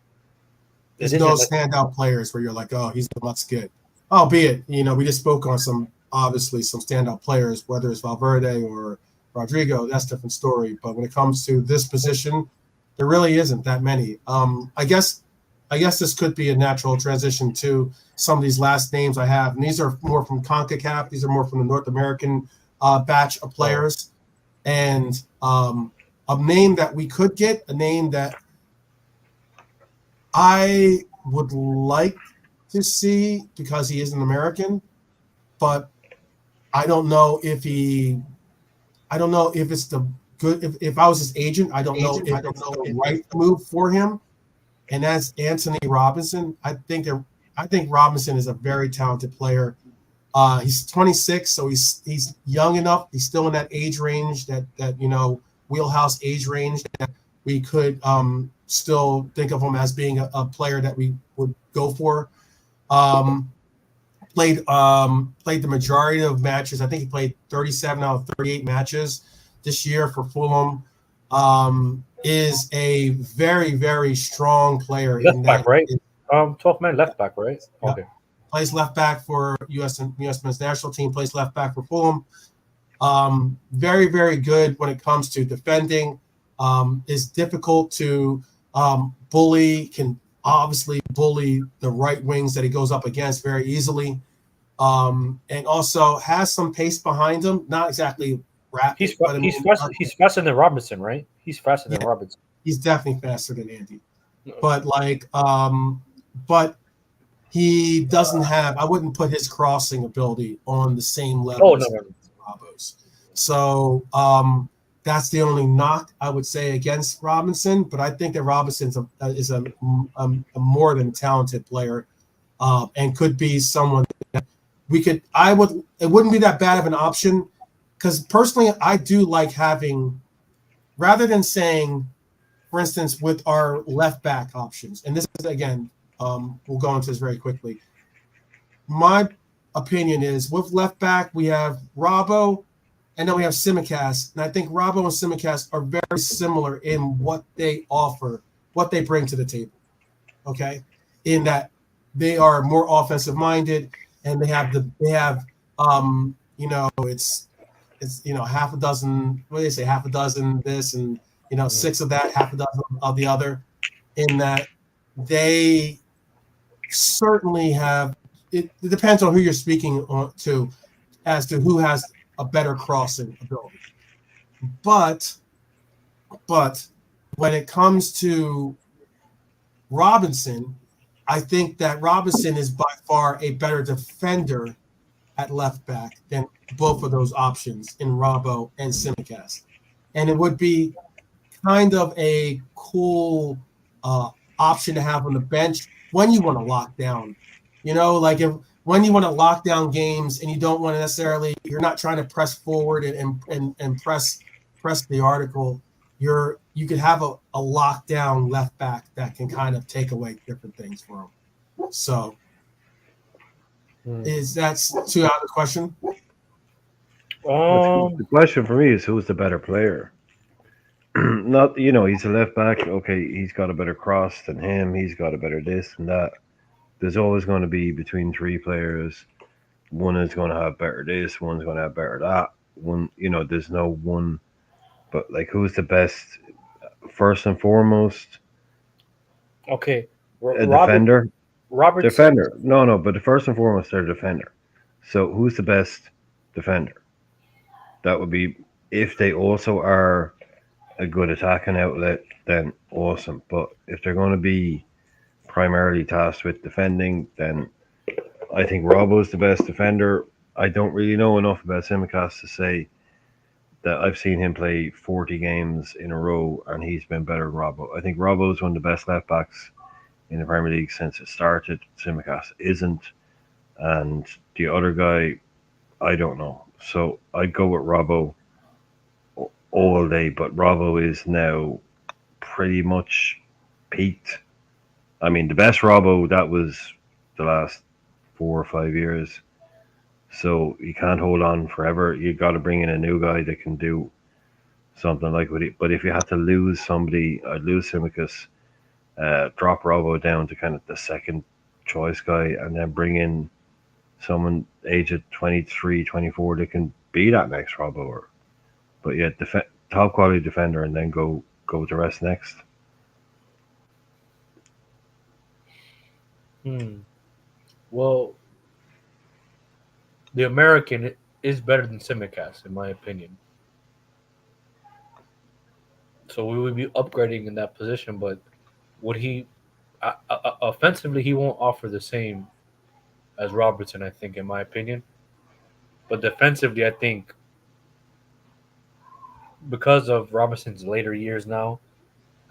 there's no standout players where you're like, oh, he's the must get. Albeit, we just spoke on some standout players, whether it's Valverde or Rodrigo. That's a different story. But when it comes to this position, there really isn't that many. I guess this could be a natural transition to some of these last names I have. And these are more from CONCACAF. These are more from the North American batch of players. And a name that we could get, a name that I would like to see because he is an American, but I don't know if it's the good. If I was his agent, I don't know if it's the right move for him. And that's Anthony Robinson. I think Robinson is a very talented player. He's 26, so he's young enough. He's still in that age range, that wheelhouse age range that we could still think of him as being a player that we would go for. Played the majority of matches. I think he played 37 out of 38 matches this year for Fulham. Is a very, very strong player. Left back, right? 12-man left back, right? Yeah. Okay. Plays left back for U.S. men's national team. Plays left back for Fulham. Very, very good when it comes to defending. Is difficult to bully. Can obviously bully the right wings that he goes up against very easily. And also has some pace behind him. Not exactly rapid. He's faster than Robinson, right? He's faster than Robinson. He's definitely faster than Andy. But but he doesn't have. I wouldn't put his crossing ability on the same level as Robbo's. So That's the only knock I would say against Robinson. But I think that Robinson's is a more than talented player, and could be someone that we could. It wouldn't be that bad of an option, because personally, I do like having, rather than saying, for instance, with our left back options, and this is again, we'll go into this very quickly. My opinion is with left back, we have Robbo, and then we have Simicast. And I think Robbo and Simicast are very similar in what they offer, what they bring to the table. Okay? In that they are more offensive minded, and it's half a dozen, what do they say, half a dozen this and six of that, half a dozen of the other, in that they certainly have it depends on who you're speaking on to as to who has a better crossing ability. But when it comes to Robinson, I think that Robinson is by far a better defender at left back than both of those options in Robbo and Simicast. And it would be kind of a cool option to have on the bench when you want to lock down. When you want to lock down games and you don't want to necessarily, you're not trying to press forward and press the article. You could have a lockdown left back that can kind of take away different things for him. So, is that too out of the question? The question for me is, who's the better player? Not, he's a left back. Okay, he's got a better cross than him. He's got a better this and that. There's always going to be between three players. One is going to have better this. One's going to have better that. One, there's no one. But who's the best? First and foremost. Okay, a defender. Robert. Defender. No. But first and foremost, they're a defender. So who's the best defender? That would be, if they also are a good attacking outlet, then awesome. But if they're going to be primarily tasked with defending, then I think Robbo's the best defender. I don't really know enough about Simicast to say that I've seen him play 40 games in a row and he's been better than Robbo. I think Robbo's one of the best left backs in the Premier League since it started. Simicast isn't. And the other guy, I don't know. So I'd go with Robbo all day, but Robbo is now pretty much peaked. I mean, the best Robbo, that was the last 4 or 5 years. So you can't hold on forever. You got to bring in a new guy that can do something like what he. But if you had to lose somebody, I'd lose Simicast, drop Robbo down to kind of the second choice guy, and then bring in someone aged 23, 24 that can be that next Robbo. But yeah, top quality defender, and then go with the rest next. Well, the American is better than Simicast, in my opinion. So we would be upgrading in that position, but would he offensively, he won't offer the same as Robertson, I think, in my opinion. But defensively, I think because of Robinson's later years now,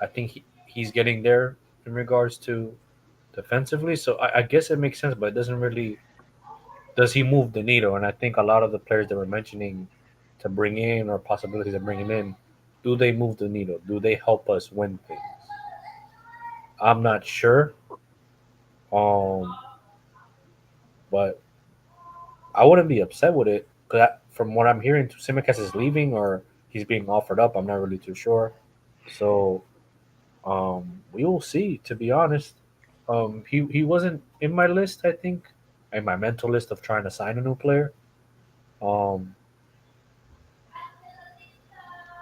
I think he's getting there in regards to defensively. So I guess it makes sense, but it doesn't really. Does he move the needle? And I think a lot of the players that we're mentioning to bring in, or possibilities of bringing in, do they move the needle? Do they help us win things? I'm not sure. But I wouldn't be upset with it, because from what I'm hearing, Simicast is leaving or he's being offered up. I'm not really too sure. So we will see, to be honest. He wasn't in my list, I think, in my mental list of trying to sign a new player. I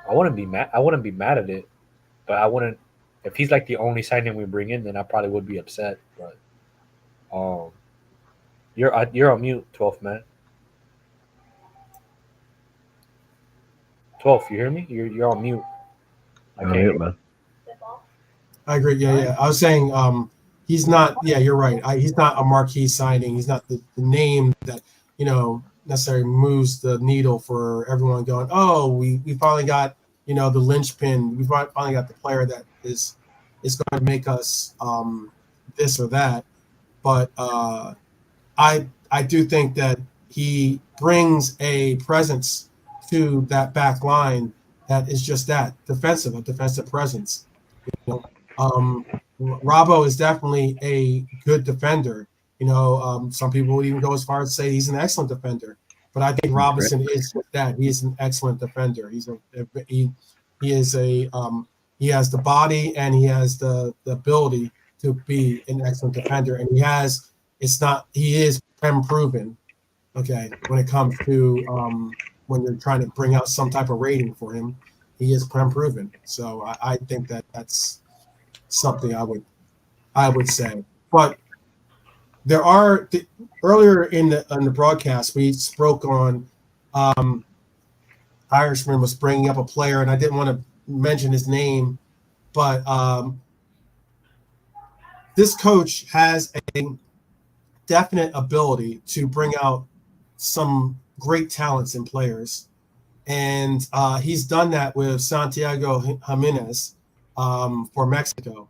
wouldn't be mad at it, but I wouldn't. If he's like the only signing we bring in, then I probably would be upset. But you're on mute, 12th man. 12th, you hear me? You're on mute. I can't hear, man. I agree. Yeah. I was saying he's not. Yeah, you're right. He's not a marquee signing. He's not the name that necessarily moves the needle for everyone going, oh, we finally got the linchpin. We've finally got the player that is going to make us this or that. But I do think that he brings a presence to that back line that is just that a defensive presence. Robbo is definitely a good defender. Some people would even go as far as say he's an excellent defender. But I think Robinson is that. He is an excellent defender. He has the body and he has the ability to be an excellent defender. And he is prem proven. Okay, when it comes to when you're trying to bring out some type of rating for him, he is prem proven. So I think that's something I would say. But there are earlier in the broadcast we spoke on Irishman was bringing up a player, and I didn't want to mention his name, but this coach has a definite ability to bring out some great talents in players, and he's done that with Santiago Jimenez for Mexico.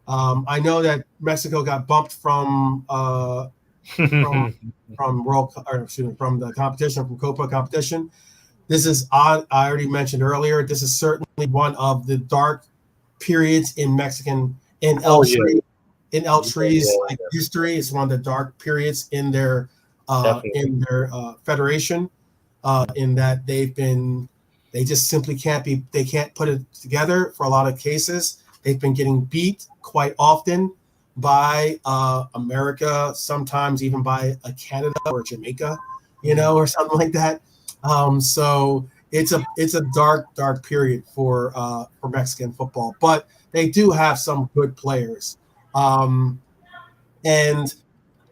I know that Mexico got bumped from world, from the competition, from COPA competition. This is I already mentioned earlier. This is certainly one of the dark periods in Mexican El Tri's history. It's one of the dark periods in their federation. In that they just simply can't put it together for a lot of cases. They've been getting beat quite often by America, sometimes even by a Canada or Jamaica, or something like that. So it's a dark period for Mexican football, but they do have some good players. And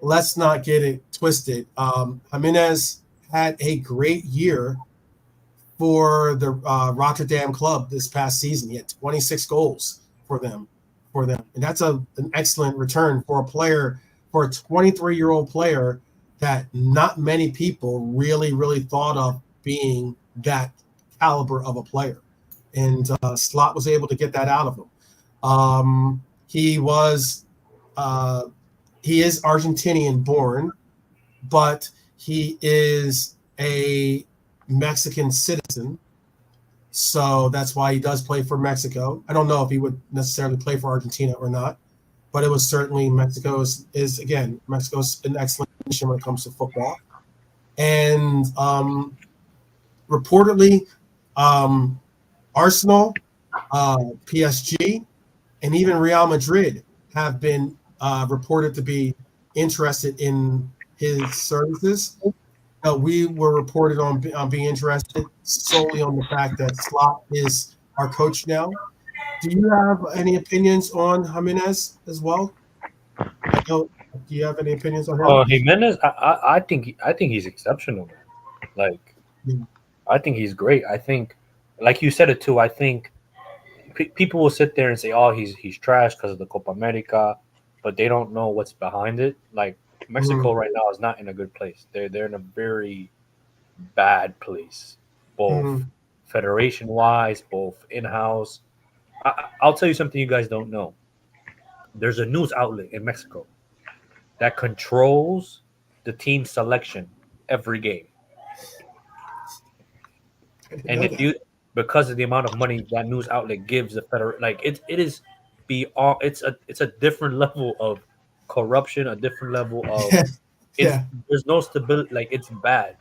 let's not get it twisted. Jimenez had a great year for the Rotterdam club this past season. He had 26 goals for them, and that's an excellent return for a 23-year-old player that not many people really thought of being that caliber of a player, and Slot was able to get that out of him. He is Argentinian born, but he is a Mexican citizen, so that's why he does play for Mexico. I don't know if he would necessarily play for Argentina or not, but it was certainly Mexico's an excellent nation when it comes to football. And reportedly, Arsenal, PSG, and even Real Madrid have been reported to be interested in his services. We were reported on being interested solely on the fact that Slot is our coach now. Do you have any opinions on Jimenez as well? Do you have any opinions on him? Jimenez, I think he's exceptional. Like, I think he's great. I think, like you said it too. I think people will sit there and say, "Oh, he's trash because of the Copa America," but they don't know what's behind it. Like, Mexico right now is not in a good place. They're in a very bad place, both federation wise, both in house. I'll tell you something you guys don't know. There's a news outlet in Mexico that controls the team selection every game, and because of the amount of money that news outlet gives the federal, like it is beyond. It's a different level of corruption, a different level of there's no stability. Like, it's bad.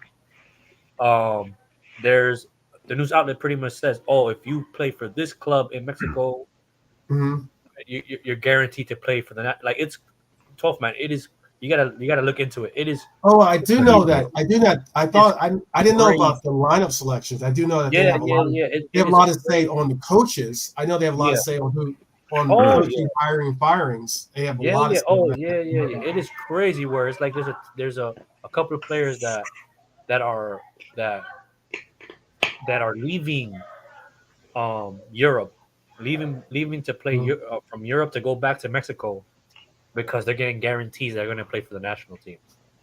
There's the news outlet pretty much says, "Oh, if you play for this club in Mexico, you're guaranteed to play for the like." It's tough, man. It is. You gotta look into it. It is. Oh, I do know that. I do not. I thought I didn't know about the lineup selections. I do know that they have a lot. They have a lot to say on the coaches. I know they have a lot to say on coaching, hiring, and firings. They have a lot of. It is crazy. Where it's like there's a couple of players that are leaving Europe, leaving to play from Europe to go back to Mexico because they're getting guarantees they're going to play for the national team.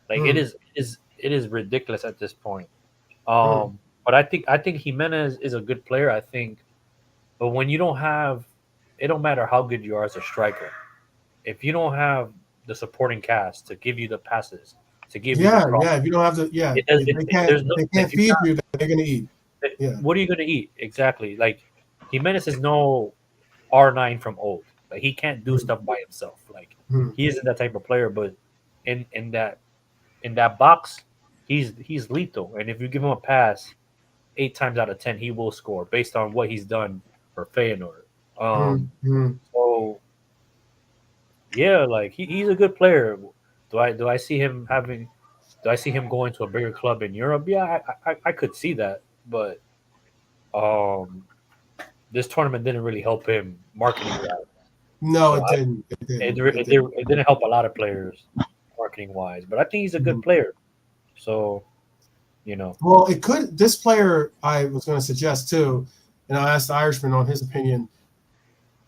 Like, it is ridiculous at this point. But I think Jimenez is a good player. I think But when you don't have, it don't matter how good you are as a striker. If you don't have the supporting cast to give you the passes, to give you the cross, If you don't have to, there's no they if can't you're feed not, you, then they're gonna eat. Yeah. what are you gonna eat exactly? Like Jimenez is no R9 from old. Like he can't do stuff by himself. Like Mhm. he isn't that type of player. But in that box, he's lethal. And if you give him a pass, 8 times out of 10 he will score based on what he's done for Feyenoord. Mhm. So yeah, like he's a good player. Do I see him having? Do I see him going to a bigger club in Europe? Yeah, I could see that, but um, this tournament didn't really help him marketing wise. No, So it didn't. It didn't. It didn't. it didn't help a lot of players marketing wise. But I think he's a good Mhm. player. So you know, Well, it could. This player, I was going to suggest too, and I asked the Irishman on his opinion.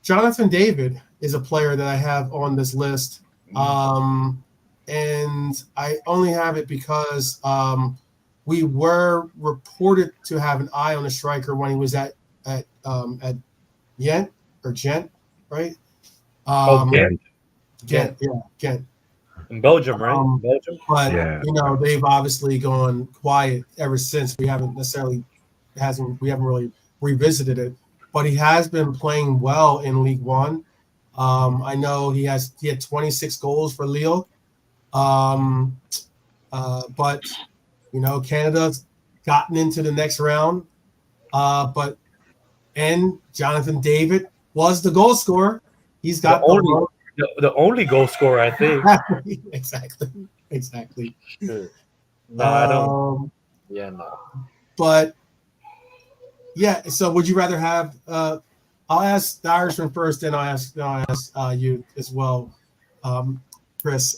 Jonathan David is a player that I have on this list, and I only have it because we were reported to have an eye on a striker when he was at Ghent or Gent, right? Ghent, Ghent, yeah, Ghent. in Belgium, right? In Belgium. But Yeah. they've obviously gone quiet ever since. We haven't really revisited it. But he has been playing well in League One. I know he had 26 goals for Lille. But Canada's gotten into the next round. And Jonathan David was the goal scorer. He's The got only the only goal scorer, I think. exactly. Sure. No, I don't. Yeah, no. But yeah, so would you rather have? I'll ask the Irishman first, then I'll ask you as well, Chris.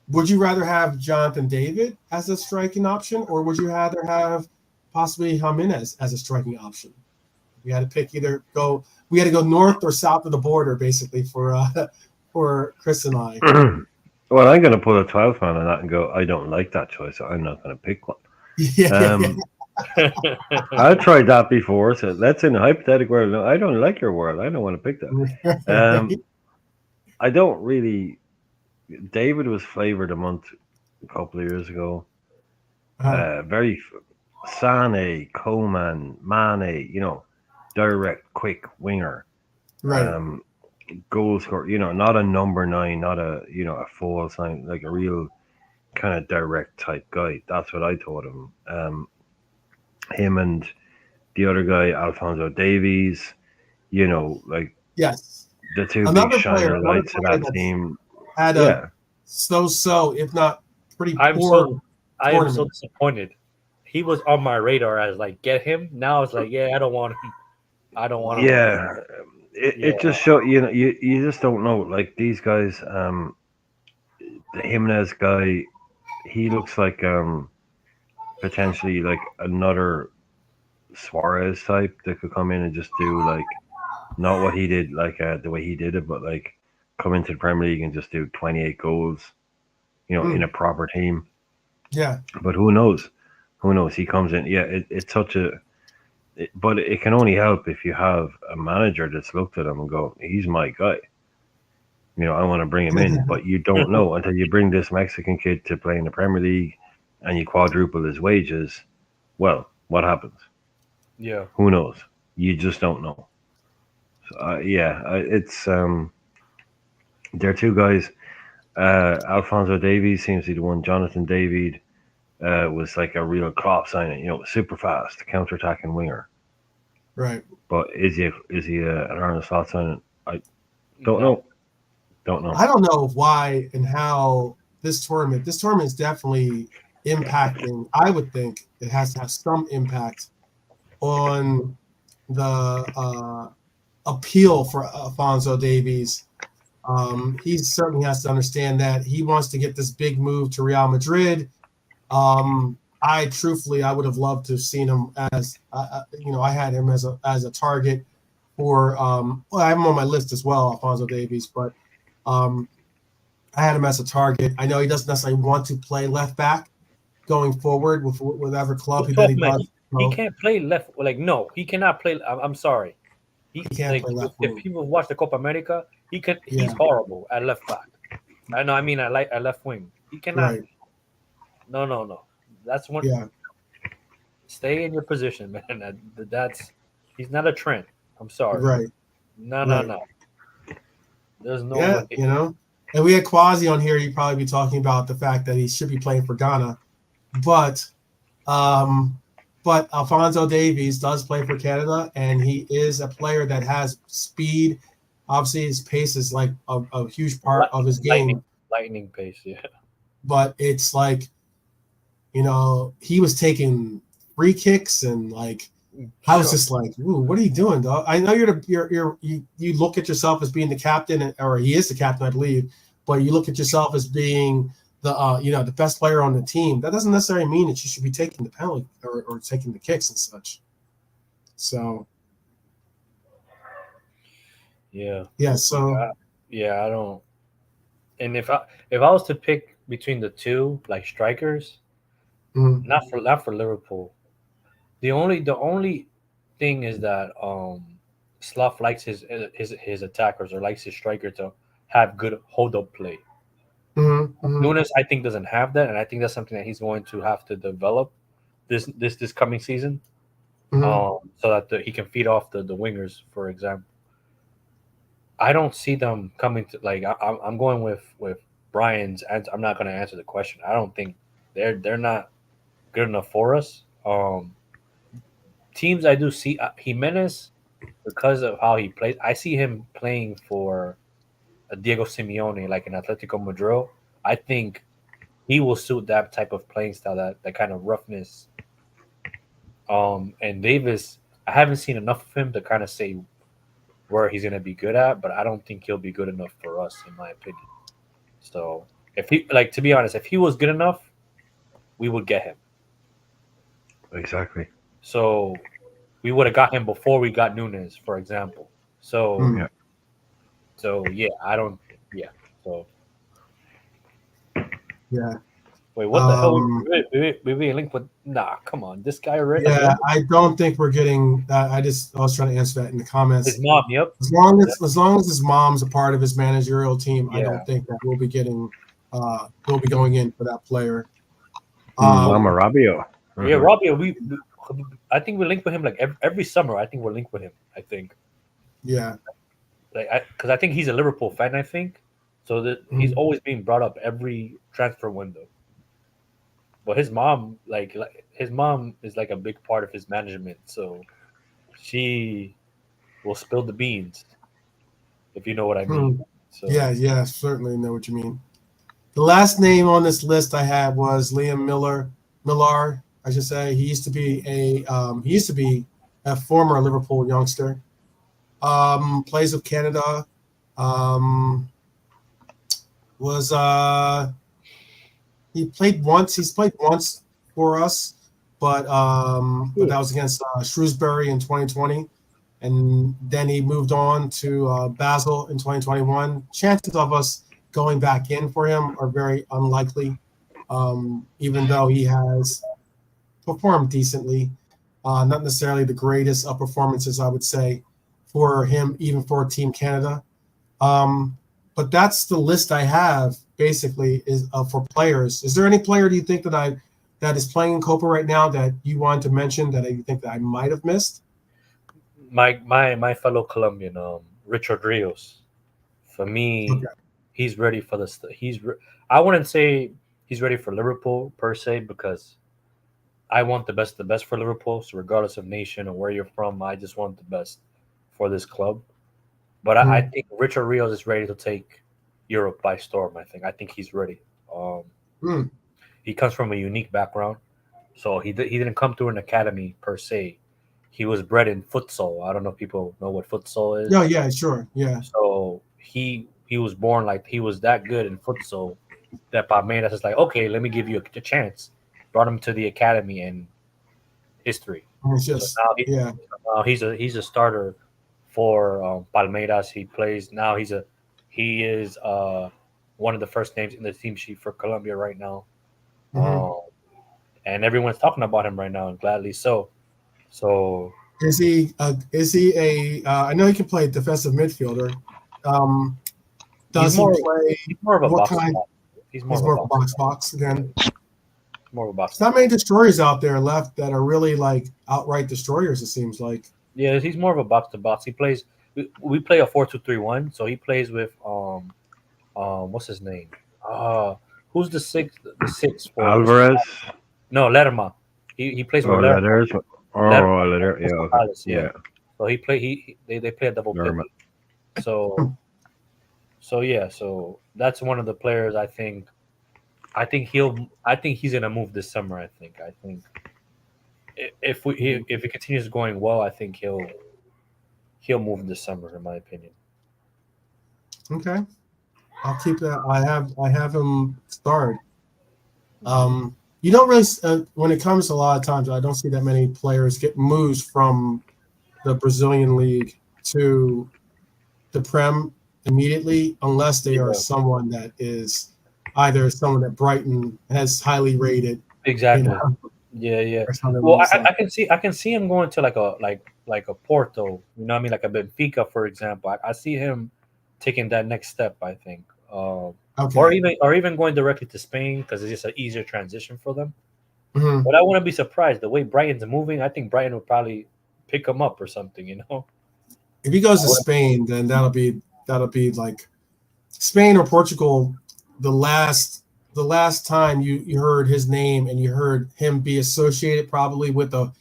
Would you rather have Jonathan David as a striking option, or would you rather have possibly Jimenez as a striking option? We had to pick we had to go north or south of the border, basically, for Chris and I. Well, I'm going to put a 12 man on that and go, I don't like that choice, so I'm not going to pick one. Yeah. I tried that before, so let's in a hypothetical world. No, I don't like your world. I don't want to pick that. I don't really. David was flavored a couple of years ago. Very Sane, Coman, Mane, direct, quick winger. Right. Goal scorer, not a number 9, not a a false 9, like a real kind of direct type guy. That's what I thought of him. Him and the other guy, Alphonso Davies, like yes, the two another big shiner player lights of that team. Had a so if not pretty poor I am so tournament. disappointed. He was on my radar as like get him. Now it's like I don't want him. I don't want him. Yeah, it just show you just don't know. Like these guys, the Jimenez guy, he looks like potentially like another Suarez type that could come in and just do like not what he did, like the way he did it, but like come into the Premier League and just do 28 goals, in a proper team. Yeah. But who knows? Who knows? He comes in. Yeah, it's such but it can only help if you have a manager that's looked at him and go, he's my guy. I want to bring him in, but you don't know until you bring this Mexican kid to play in the Premier League and you quadruple his wages. Well, what happens? Yeah. Who knows? You just don't know. So, it's there are two guys. Alphonso Davies seems to be the one. Jonathan David was like a real Klopp signing, super fast, counter-attacking winger. Right. But is he an Arnold Slot signing? I don't know. Don't know. I don't know why and how this tournament is definitely impacting. I would think it has to have some impact on the appeal for Alphonso Davies. He certainly has to understand that he wants to get this big move to Real Madrid. I would have loved to have seen him as, I had him as a target for, I have him on my list as well, Alphonso Davies, but I had him as a target. I know he doesn't necessarily want to play left back going forward with whatever club he does. He can't play left. Like, no, he cannot play. I'm sorry. He can't play left If wing. people watch the Copa America, he can. Yeah. He's horrible at left back. I know. I mean, at left wing. He cannot. Right. No. That's one. Yeah. Stay in your position, man. That's. He's not a Trent. I'm sorry. Right. No. There's no Yeah, way. And we had Quasi on here. He'd probably be talking about the fact that he should be playing for Ghana, but Alphonso Davies does play for Canada, and he is a player that has speed. Obviously, his pace is like a huge part of his game. Lightning pace, yeah. But it's like, he was taking free kicks and like. I was just like, "Ooh, what are you doing, dog?" I know you look at yourself as being the captain, or he is the captain, I believe. But you look at yourself as being the best player on the team. That doesn't necessarily mean that you should be taking the penalty or taking the kicks and such. So, yeah. So I don't. And if I was to pick between the two, like strikers, not for Liverpool. The only thing is that Slough likes his attackers or likes his striker to have good hold up play. Nunes, I think, doesn't have that, and I think that's something that he's going to have to develop this coming season, so that he can feed off the wingers, for example. I don't see them coming to like. I'm going with Brian's answer. I'm not going to answer the question. I don't think they're not good enough for us. Teams I do see Jimenez, because of how he plays. I see him playing for Diego Simeone, like in Atletico Madrid. I think he will suit that type of playing style, that kind of roughness. And Davis, I haven't seen enough of him to kind of say where he's going to be good at, but I don't think he'll be good enough for us, in my opinion. So if he, like, to be honest, if he was good enough, we would get him. Exactly. So we would have got him before we got Nunes, for example. So I don't. Yeah. So. Yeah. Wait, what the hell? We linked with? Nah, come on, this guy already. Yeah, I don't think we're getting that. I was trying to answer that in the comments. His mom, yep. As long as his mom's a part of his managerial team, I don't think that we'll be getting. We'll be going in for that player. Mama Rabio. Yeah, Rabio. I think we link with him like every summer. I think we're linked with him. I think. Yeah. Because I think he's a Liverpool fan. I think so that he's always being brought up every transfer window. But his mom, his mom is like a big part of his management. So she will spill the beans, if you know what I mean. So Yeah, certainly know what you mean. The last name on this list I had was Liam Millar. I should say he used to be a former Liverpool youngster. Plays with Canada. He's played once for us, but that was against Shrewsbury in 2020, and then he moved on to Basel in 2021. Chances of us going back in for him are very unlikely, even though he has performed decently. Not necessarily the greatest performances, I would say, for him, even for Team Canada. But that's the list I have, basically, is for players. Is there any player, do you think, that is playing in Copa right now that you wanted to mention that you think that I might have missed? My fellow Colombian, Richard Rios. For me, he's ready for this. I wouldn't say he's ready for Liverpool per se, because I want the best for Liverpool. So regardless of nation or where you're from, I just want the best for this club. But I think Richard Rios is ready to take Europe by storm. I think he's ready. He comes from a unique background, so he didn't come through an academy per se. He was bred in futsal. I don't know if people know what futsal is. Oh yeah, sure, yeah. So he was born like he was that good in futsal that Palmeiras is like, okay, let me give you a chance. Brought him to the academy, and history. It's just so now he's a starter for Palmeiras. He plays now. He is one of the first names in the team sheet for Colombia right now, and everyone's talking about him right now, and gladly so. So is he a? I know he can play defensive midfielder. Does he play? he's more of a What box. kind? Box. He's He's more of a box again. more of a box. There's not many destroyers out there left that are really like outright destroyers. It seems like. Yeah, he's more of a box to box. He plays. We play a 4-2-3-1, so he plays with what's his name? Who's the six? The six for Alvarez no Lerma. He plays with or Lerma. letters Lerma or letter. Yeah, okay. Palace, yeah. Yeah, So he play they play a double Lerma. pivot. So yeah, so that's one of the players I think. I think he's gonna move this summer. I think if it continues going well, I think he'll move this summer, in my opinion. Okay, I'll keep that. I have him starred. You don't really when it comes to a lot of times, I don't see that many players get moves from the Brazilian league to the Prem immediately, unless they are Yeah, someone that is either someone that Brighton has highly rated, you exactly. know, Yeah, yeah. or something Well, along those lines. I can see him going to like a Porto. You know what I mean? Like a Benfica, for example. I see him taking that next step. I think, Okay. or even going directly to Spain because it's just an easier transition for them. Hmm. But I wouldn't be surprised the way Brighton's moving. I think Brighton would probably pick him up or something. You know? If he goes I to wouldn't- Spain, then that'll be like Spain or Portugal. The last time you heard his name and you heard him be associated probably with a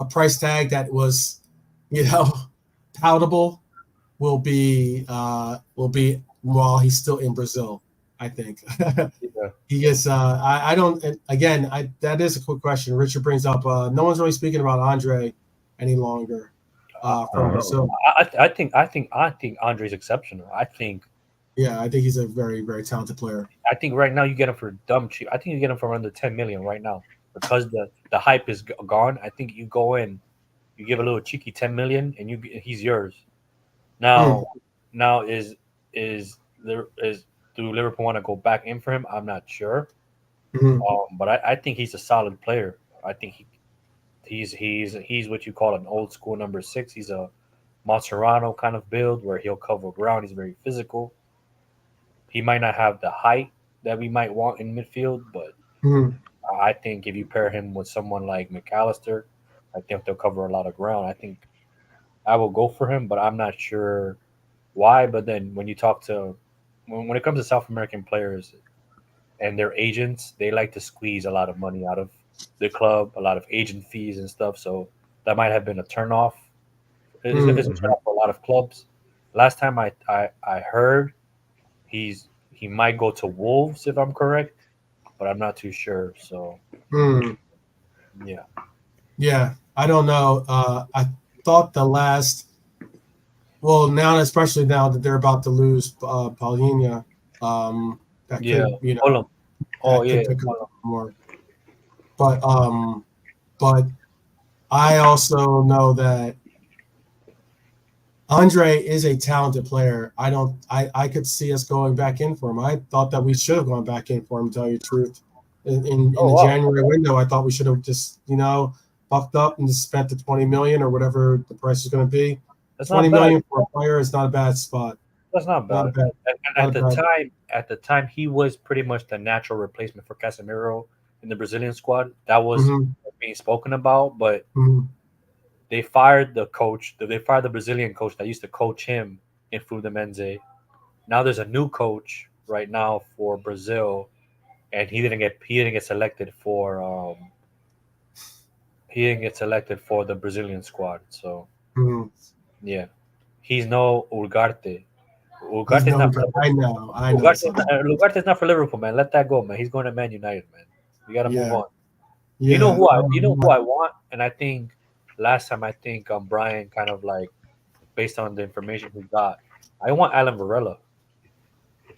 price tag that was, you know, palatable will be while he's still in Brazil. I think Yeah. he is. I don't. And again, that is a quick question. Richard brings up. No one's really speaking about Andre any longer from Brazil. I think Andre's exceptional. Yeah, I think he's a very very talented player. I think right now you get him for dumb cheap. I think you get him for under 10 million right now because the hype is gone. I think you go in, you give a little cheeky 10 million, and he's yours. Mm, Now, now there is do Liverpool want to go back in for him? I'm not sure. mm, But I think he's a solid player. I think he's what you call an old school number six. He's a Mascherano kind of build where he'll cover ground. He's very physical. He might not have the height that we might want in midfield, but mm, I think if you pair him with someone like McAllister, I think they'll cover a lot of ground. I think I will go for him, but I'm not sure why. But then when you talk to when it comes to South American players and their agents, they like to squeeze a lot of money out of the club, a lot of agent fees and stuff. So that might have been a turnoff. It's a mm. hmm turnoff for a lot of clubs. Last time I heard he might go to Wolves if I'm correct, but I'm not too sure. So Mm. yeah, Yeah, I don't know. I thought the last. Well, now especially now that they're about to lose Paulina, that yeah. could Fulham. Oh that yeah, could pick up Fulham. more. But but I also know that Andre is a talented player. I don't. I could see us going back in for him. I thought that we should have gone back in for him. To tell you the truth, in Oh the wow, January window, I thought we should have just bucked up and just spent the 20 million or whatever the price is going to be. that's Twenty not bad. million for a player is not a bad spot. That's not Not a bad. bad. And Not a bad. at the time, he was pretty much the natural replacement for Casemiro in the Brazilian squad. That was Mm-hmm, being spoken about, but mm-hmm, they fired the coach. They fired the Brazilian coach that used to coach him in Fluminense. Now there's a new coach right now for Brazil, and he didn't get selected for the Brazilian squad. So mm-hmm. yeah, he's no Ugarte. He's Ugarte's no not good. I know. Son. Ugarte's not for Liverpool, man. Let that go, man. He's going to Man United, man. We got to move Yeah, on. yeah. You know who I want, and I think last time I think Brian kind of like based on the information he got, I want Alan Varela.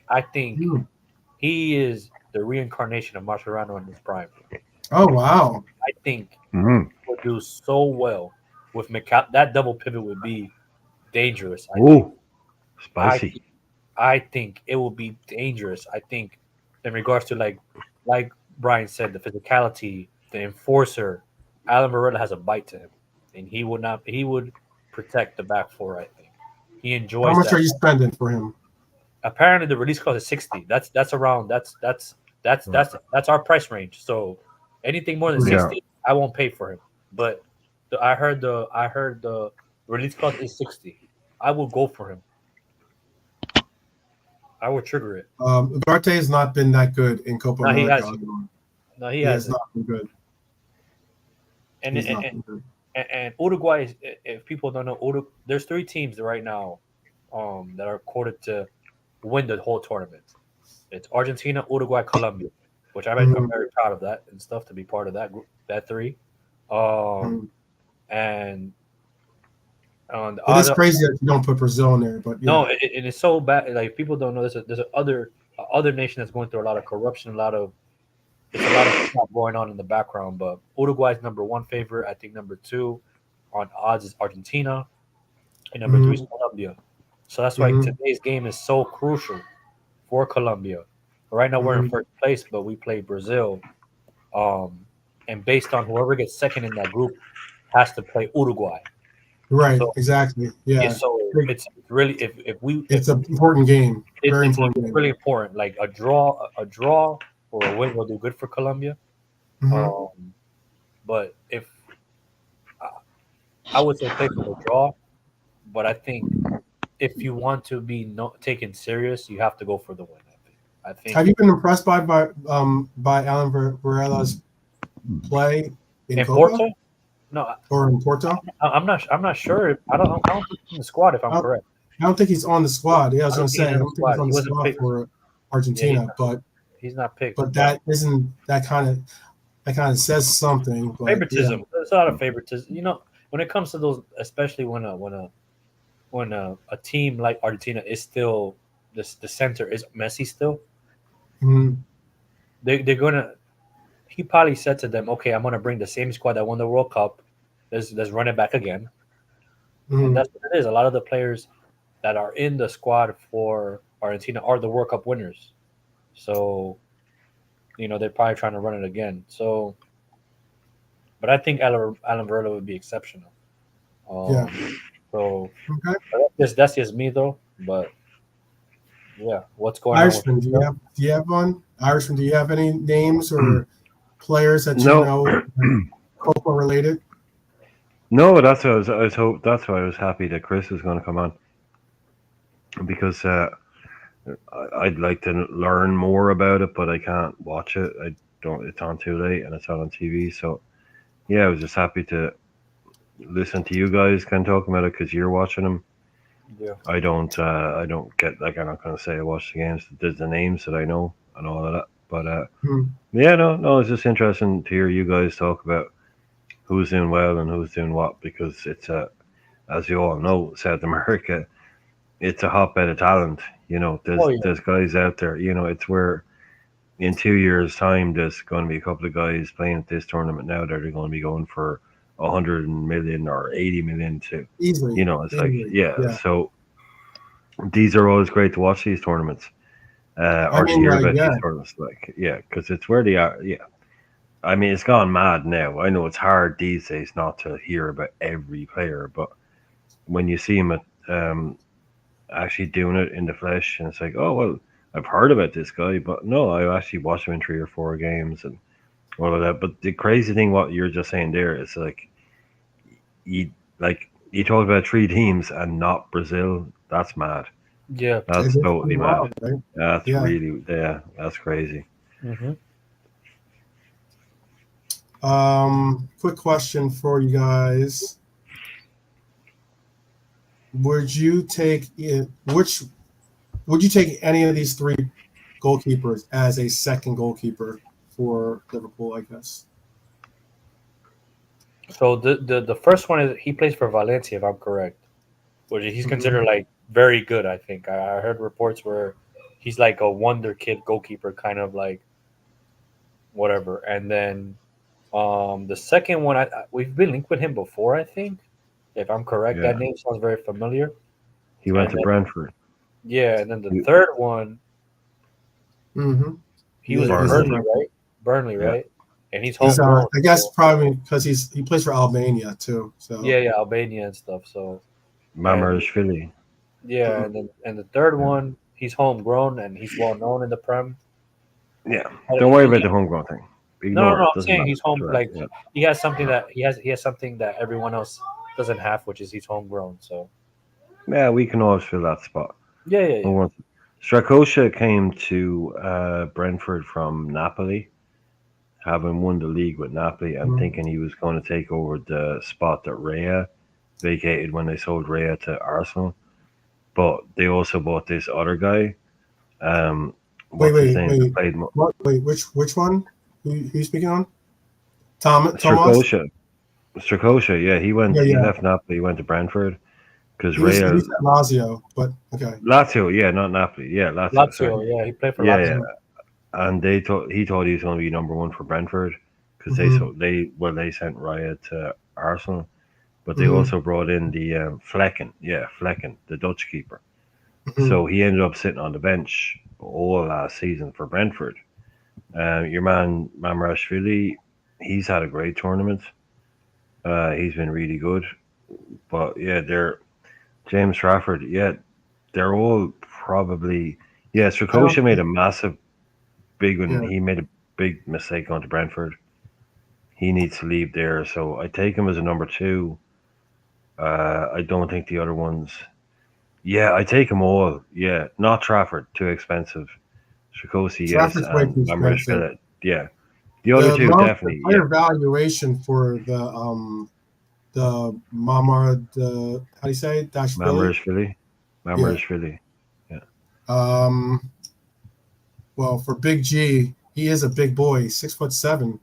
I think Hmm. he is the reincarnation of Mascherano in his prime. Oh wow. I think hmm he would do so well with that double pivot would be dangerous. Oh, I spicy. I think it will be dangerous. I think in regards to like Brian said, the physicality, the enforcer, Alan Varela has a bite to him. and he would not. He would protect the back four. I think he How enjoys much that. are you spending for him? Apparently, the release cost is 60. That's around. That's our price range. So anything more than Yeah. 60, I won't pay for him. But I heard the release cost is 60. I will go for him. I will trigger it. Ugarte has not been that good in Copa No, he America. hasn't. No, he He has hasn't. not been good. And He's not and, been good. and Uruguay is, if people don't know, there's 3 teams right now that are quoted to win the whole tournament. It's Argentina, Uruguay, Colombia, which I'm very proud of that and stuff to be part of that group, that 3. And on the It is other, crazy that you don't put Brazil in there, but yeah. no, it's so bad. Like people don't know there's a other nation that's going through a lot of corruption, a lot of stuff going on in the background. But Uruguay's number 1 favorite. I think number 2 on odds is Argentina, and number 3 is Colombia. So that's why today's game is so crucial for Colombia. Right now we're in first place, but we play Brazil. And based on whoever gets second in that group has to play Uruguay. Right, So, exactly. Yeah. So it's really it's an important game. Very important game. Really important. Like a draw or a win will do good for Colombia. But if I would say play for the draw, but I think if you want to be taken serious, you have to go for the win. I think. Have you been impressed by Alan Varela's play in Copa? Porto? No, or in Porto? I'm not sure. I don't think he's in the squad. If I'm correct, I don't think he's on the squad. Yeah, I was going to say I don't think he's on the squad picked for Argentina, but he's not picked. But that isn't that kind of says something. But favoritism. There's a lot of favoritism. You know, when it comes to those, especially when a team like Argentina is still the center is Messi still. They're gonna. He probably said to them, "Okay, I'm gonna bring the same squad that won the World Cup. Let's run it back again." And that's what it is. A lot of the players that are in the squad for Argentina are the World Cup winners. So, they're probably trying to run it again. So, but I think Alan Varela would be exceptional. So that's just me though. But yeah, what's going Irishman, on? do you have one? Irishman, do you have any names or players that you know Copa related? No, that's what I was that's why I was happy that Chris was going to come on, because I'd like to learn more about it, but I can't watch it. I don't. It's on too late, and it's not on TV. So yeah, I was just happy to listen to you guys kind of talking about it because you're watching them. Yeah. I don't get, like, I'm not going to say I watch the games. There's the names that I know and all of that. But yeah, no, it's just interesting to hear you guys talk about who's doing well and who's doing what, because it's as you all know, South America, it's a hotbed of talent. There's guys out there. It's where in 2 years' time there's going to be a couple of guys playing at this tournament now that are going to be going for 100 million or 80 million to easily. It's easily. Yeah. So these are always great to watch, these tournaments, or to hear about these tournaments. Because it's where they are. Yeah. I mean, it's gone mad now. I know it's hard these days not to hear about every player, but when you see them actually doing it in the flesh, and it's like, oh well, I've heard about this guy, but no, I actually watched him in 3 or 4 games and all of that. But the crazy thing, what you're just saying there, is like you talk about 3 teams and not Brazil. That's mad. Yeah, that's totally mad. Right? That's really that's crazy. Quick question for you guys: Would you take any of these 3 goalkeepers as a second goalkeeper for Liverpool? I guess. So the first one is he plays for Valencia, if I'm correct, which he's considered like very good. I think I heard reports where he's like a wonder kid goalkeeper, kind of like whatever. And then the second one, we've been linked with him before, I think, if I'm correct. Yeah. That name sounds very familiar. He went to Brentford. Yeah, and then the third one, he was Burnley, right? Burnley, right? and he's homegrown. I guess probably because he plays for Albania too. So Yeah, Albania and stuff. So Mamarashvili. yeah, and the third one, he's homegrown and he's well known in the Prem. Yeah, don't worry about the homegrown thing. Ignore No. it. I'm Doesn't saying matter. he's home. Right, Like yeah. he has something that he has something that everyone else doesn't have, which is he's homegrown. So Yeah, we can always fill that spot. yeah. Strakosha came to Brentford from Napoli, having won the league with Napoli, and thinking he was going to take over the spot that Raya vacated when they sold Raya to Arsenal. But they also bought this other guy. What's his name? Played which one? Who you speaking on? Thomas. Strakosha, yeah, he left Napoli, he went to Brentford because Raya. He's at Lazio, but okay. Lazio, yeah, not Napoli, yeah, Lazio. Sorry. Yeah, he played for Yeah, Lazio. yeah, and he thought he was going to be number one for Brentford because they sent Raya to Arsenal, but they also brought in the Flecken, the Dutch keeper. So he ended up sitting on the bench all last season for Brentford. Your man Mamarashvili, he's had a great tournament. He's been really good, but yeah, they're James Trafford. Yeah, they're all probably. Yeah, Strakosha made a massive, big one. Yeah. He made a big mistake onto Brentford. He needs to leave there, so I take him as a number two. I don't think the other ones. Yeah, I take them all. Yeah, not Trafford, too expensive. Strakosha, yes, Trafford's way and too expensive. yeah. The other two definitely. The player valuation for the Mamar how do you say it? Mamarashvili. Yeah. Well, for Big G, he is a big boy, 6'7".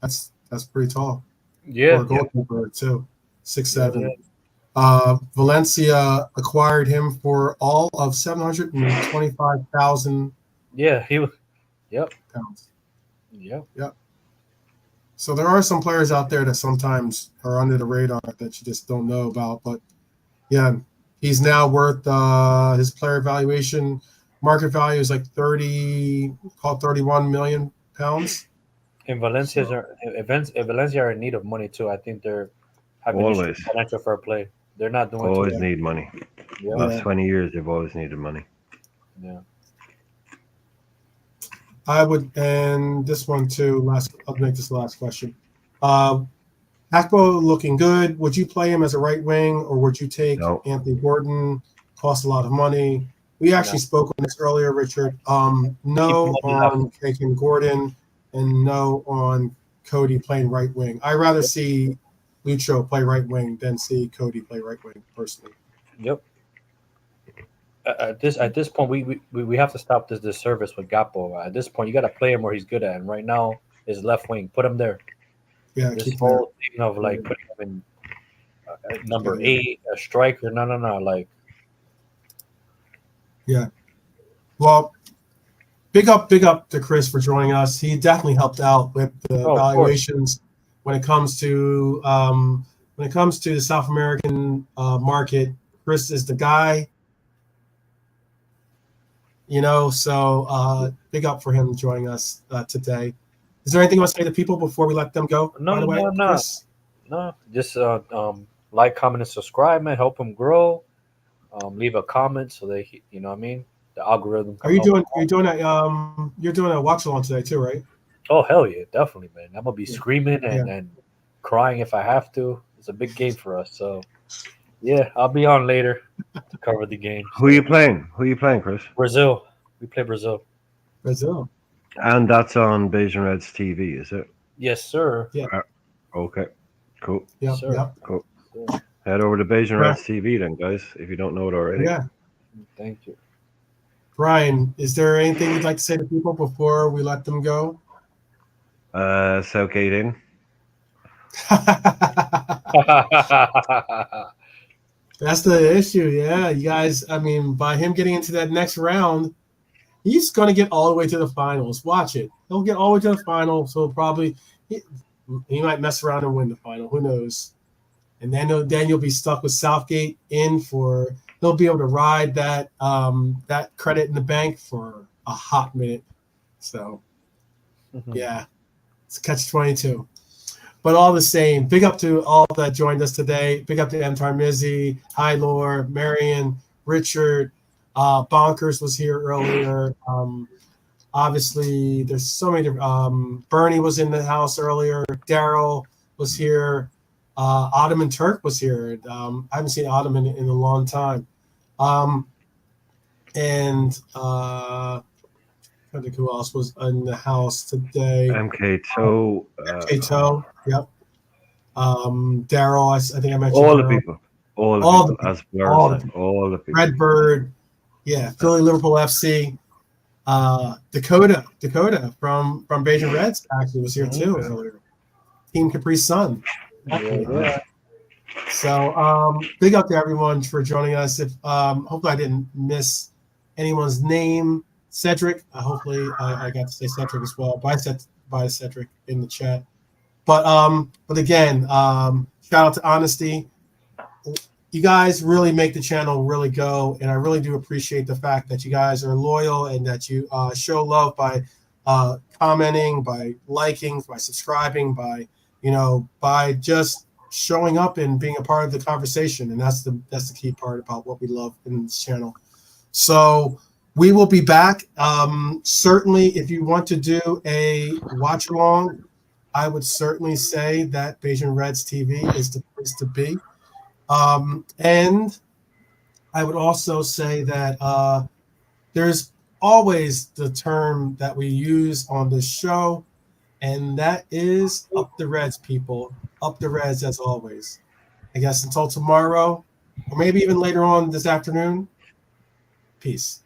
That's pretty tall. Yeah. For a goalkeeper too, 6'7". Valencia acquired him for all of 725,000. Yeah, he was. Yep. Pounds. Yep. So there are some players out there that sometimes are under the radar that you just don't know about. But yeah, he's now worth his player valuation, market value is like 31 million pounds. And Valencia are in need of money too. I think they're having Always financial fair play. They're not doing. Always need money. Yeah. Last 20 years, they've always needed money. Yeah. I would, and this one too. I'll make this the last question. Akpo looking good. Would you play him as a right wing, or would you take Anthony Gordon? Costs a lot of money. We actually spoke on this earlier, Richard. No on taking Gordon, and no on Cody playing right wing. I'd rather see Lucho play right wing than see Cody play right wing, personally. Yep. At this point, we have to stop this disservice with Gakpo. At this point, you got to play him where he's good at, and right now is left wing. Put him there. Yeah, this whole thing of like putting him in number 8, a striker. No. Like, yeah. Well, big up to Chris for joining us. He definitely helped out with the valuations when it comes to the South American market. Chris is the guy. So big up for him joining us today. Is there anything you want to say to people before we let them go? No. Just like, comment, and subscribe, man. Help them grow. Leave a comment so they, you know what I mean? The algorithm. You're doing a watch along today too, right? Oh, hell yeah, definitely, man. I'm gonna be screaming and crying if I have to. It's a big game for us, so yeah, I'll be on later to cover the game. Who are you playing? Chris? Brazil. We play Brazil. And that's on Beige and Reds TV, is it? Yes, sir. Yeah. Okay. Cool. Yeah. Cool. Yeah. Head over to Beige and Reds TV then, guys, if you don't know it already. Yeah. Thank you. Brian, is there anything you'd like to say to people before we let them go? Southgate in. That's the issue, yeah. You guys, I mean, by him getting into that next round, he's going to get all the way to the finals. Watch it. He'll get all the way to the final, so probably he might mess around and win the final. Who knows? And then you'll be stuck with Southgate in for – he'll be able to ride that credit in the bank for a hot minute. So, yeah. It's catch-22. But all the same, big up to all that joined us today. Big up to M. Tarmizi, Hi Lore, Marion, Richard, Bonkers was here earlier. Obviously, there's so many different. Bernie was in the house earlier. Daryl was here. Ottoman Turk was here. I haven't seen Ottoman in a long time. And I think who else was in the house today? MK Toe. MK Toe. Yep. Daryl. I think I mentioned all Daryl. the people. All the people. All the people. Redbird. Yeah. Philly Liverpool FC. Dakota from Beijing Reds actually was here too earlier. Team Capri Sun. Yeah. So big up to everyone for joining us. If hopefully I didn't miss anyone's name. Cedric, hopefully I got to say Cedric as well. By Cedric in the chat. But again, shout out to Honesty. You guys really make the channel really go, and I really do appreciate the fact that you guys are loyal and that you show love by commenting, by liking, by subscribing, by just showing up and being a part of the conversation. And that's the key part about what we love in this channel. So we will be back. Certainly, if you want to do a watch along, I would certainly say that Beijing Reds TV is the place to be. And I would also say that there's always the term that we use on this show, and that is up the Reds, people. Up the Reds as always. I guess until tomorrow, or maybe even later on this afternoon. Peace.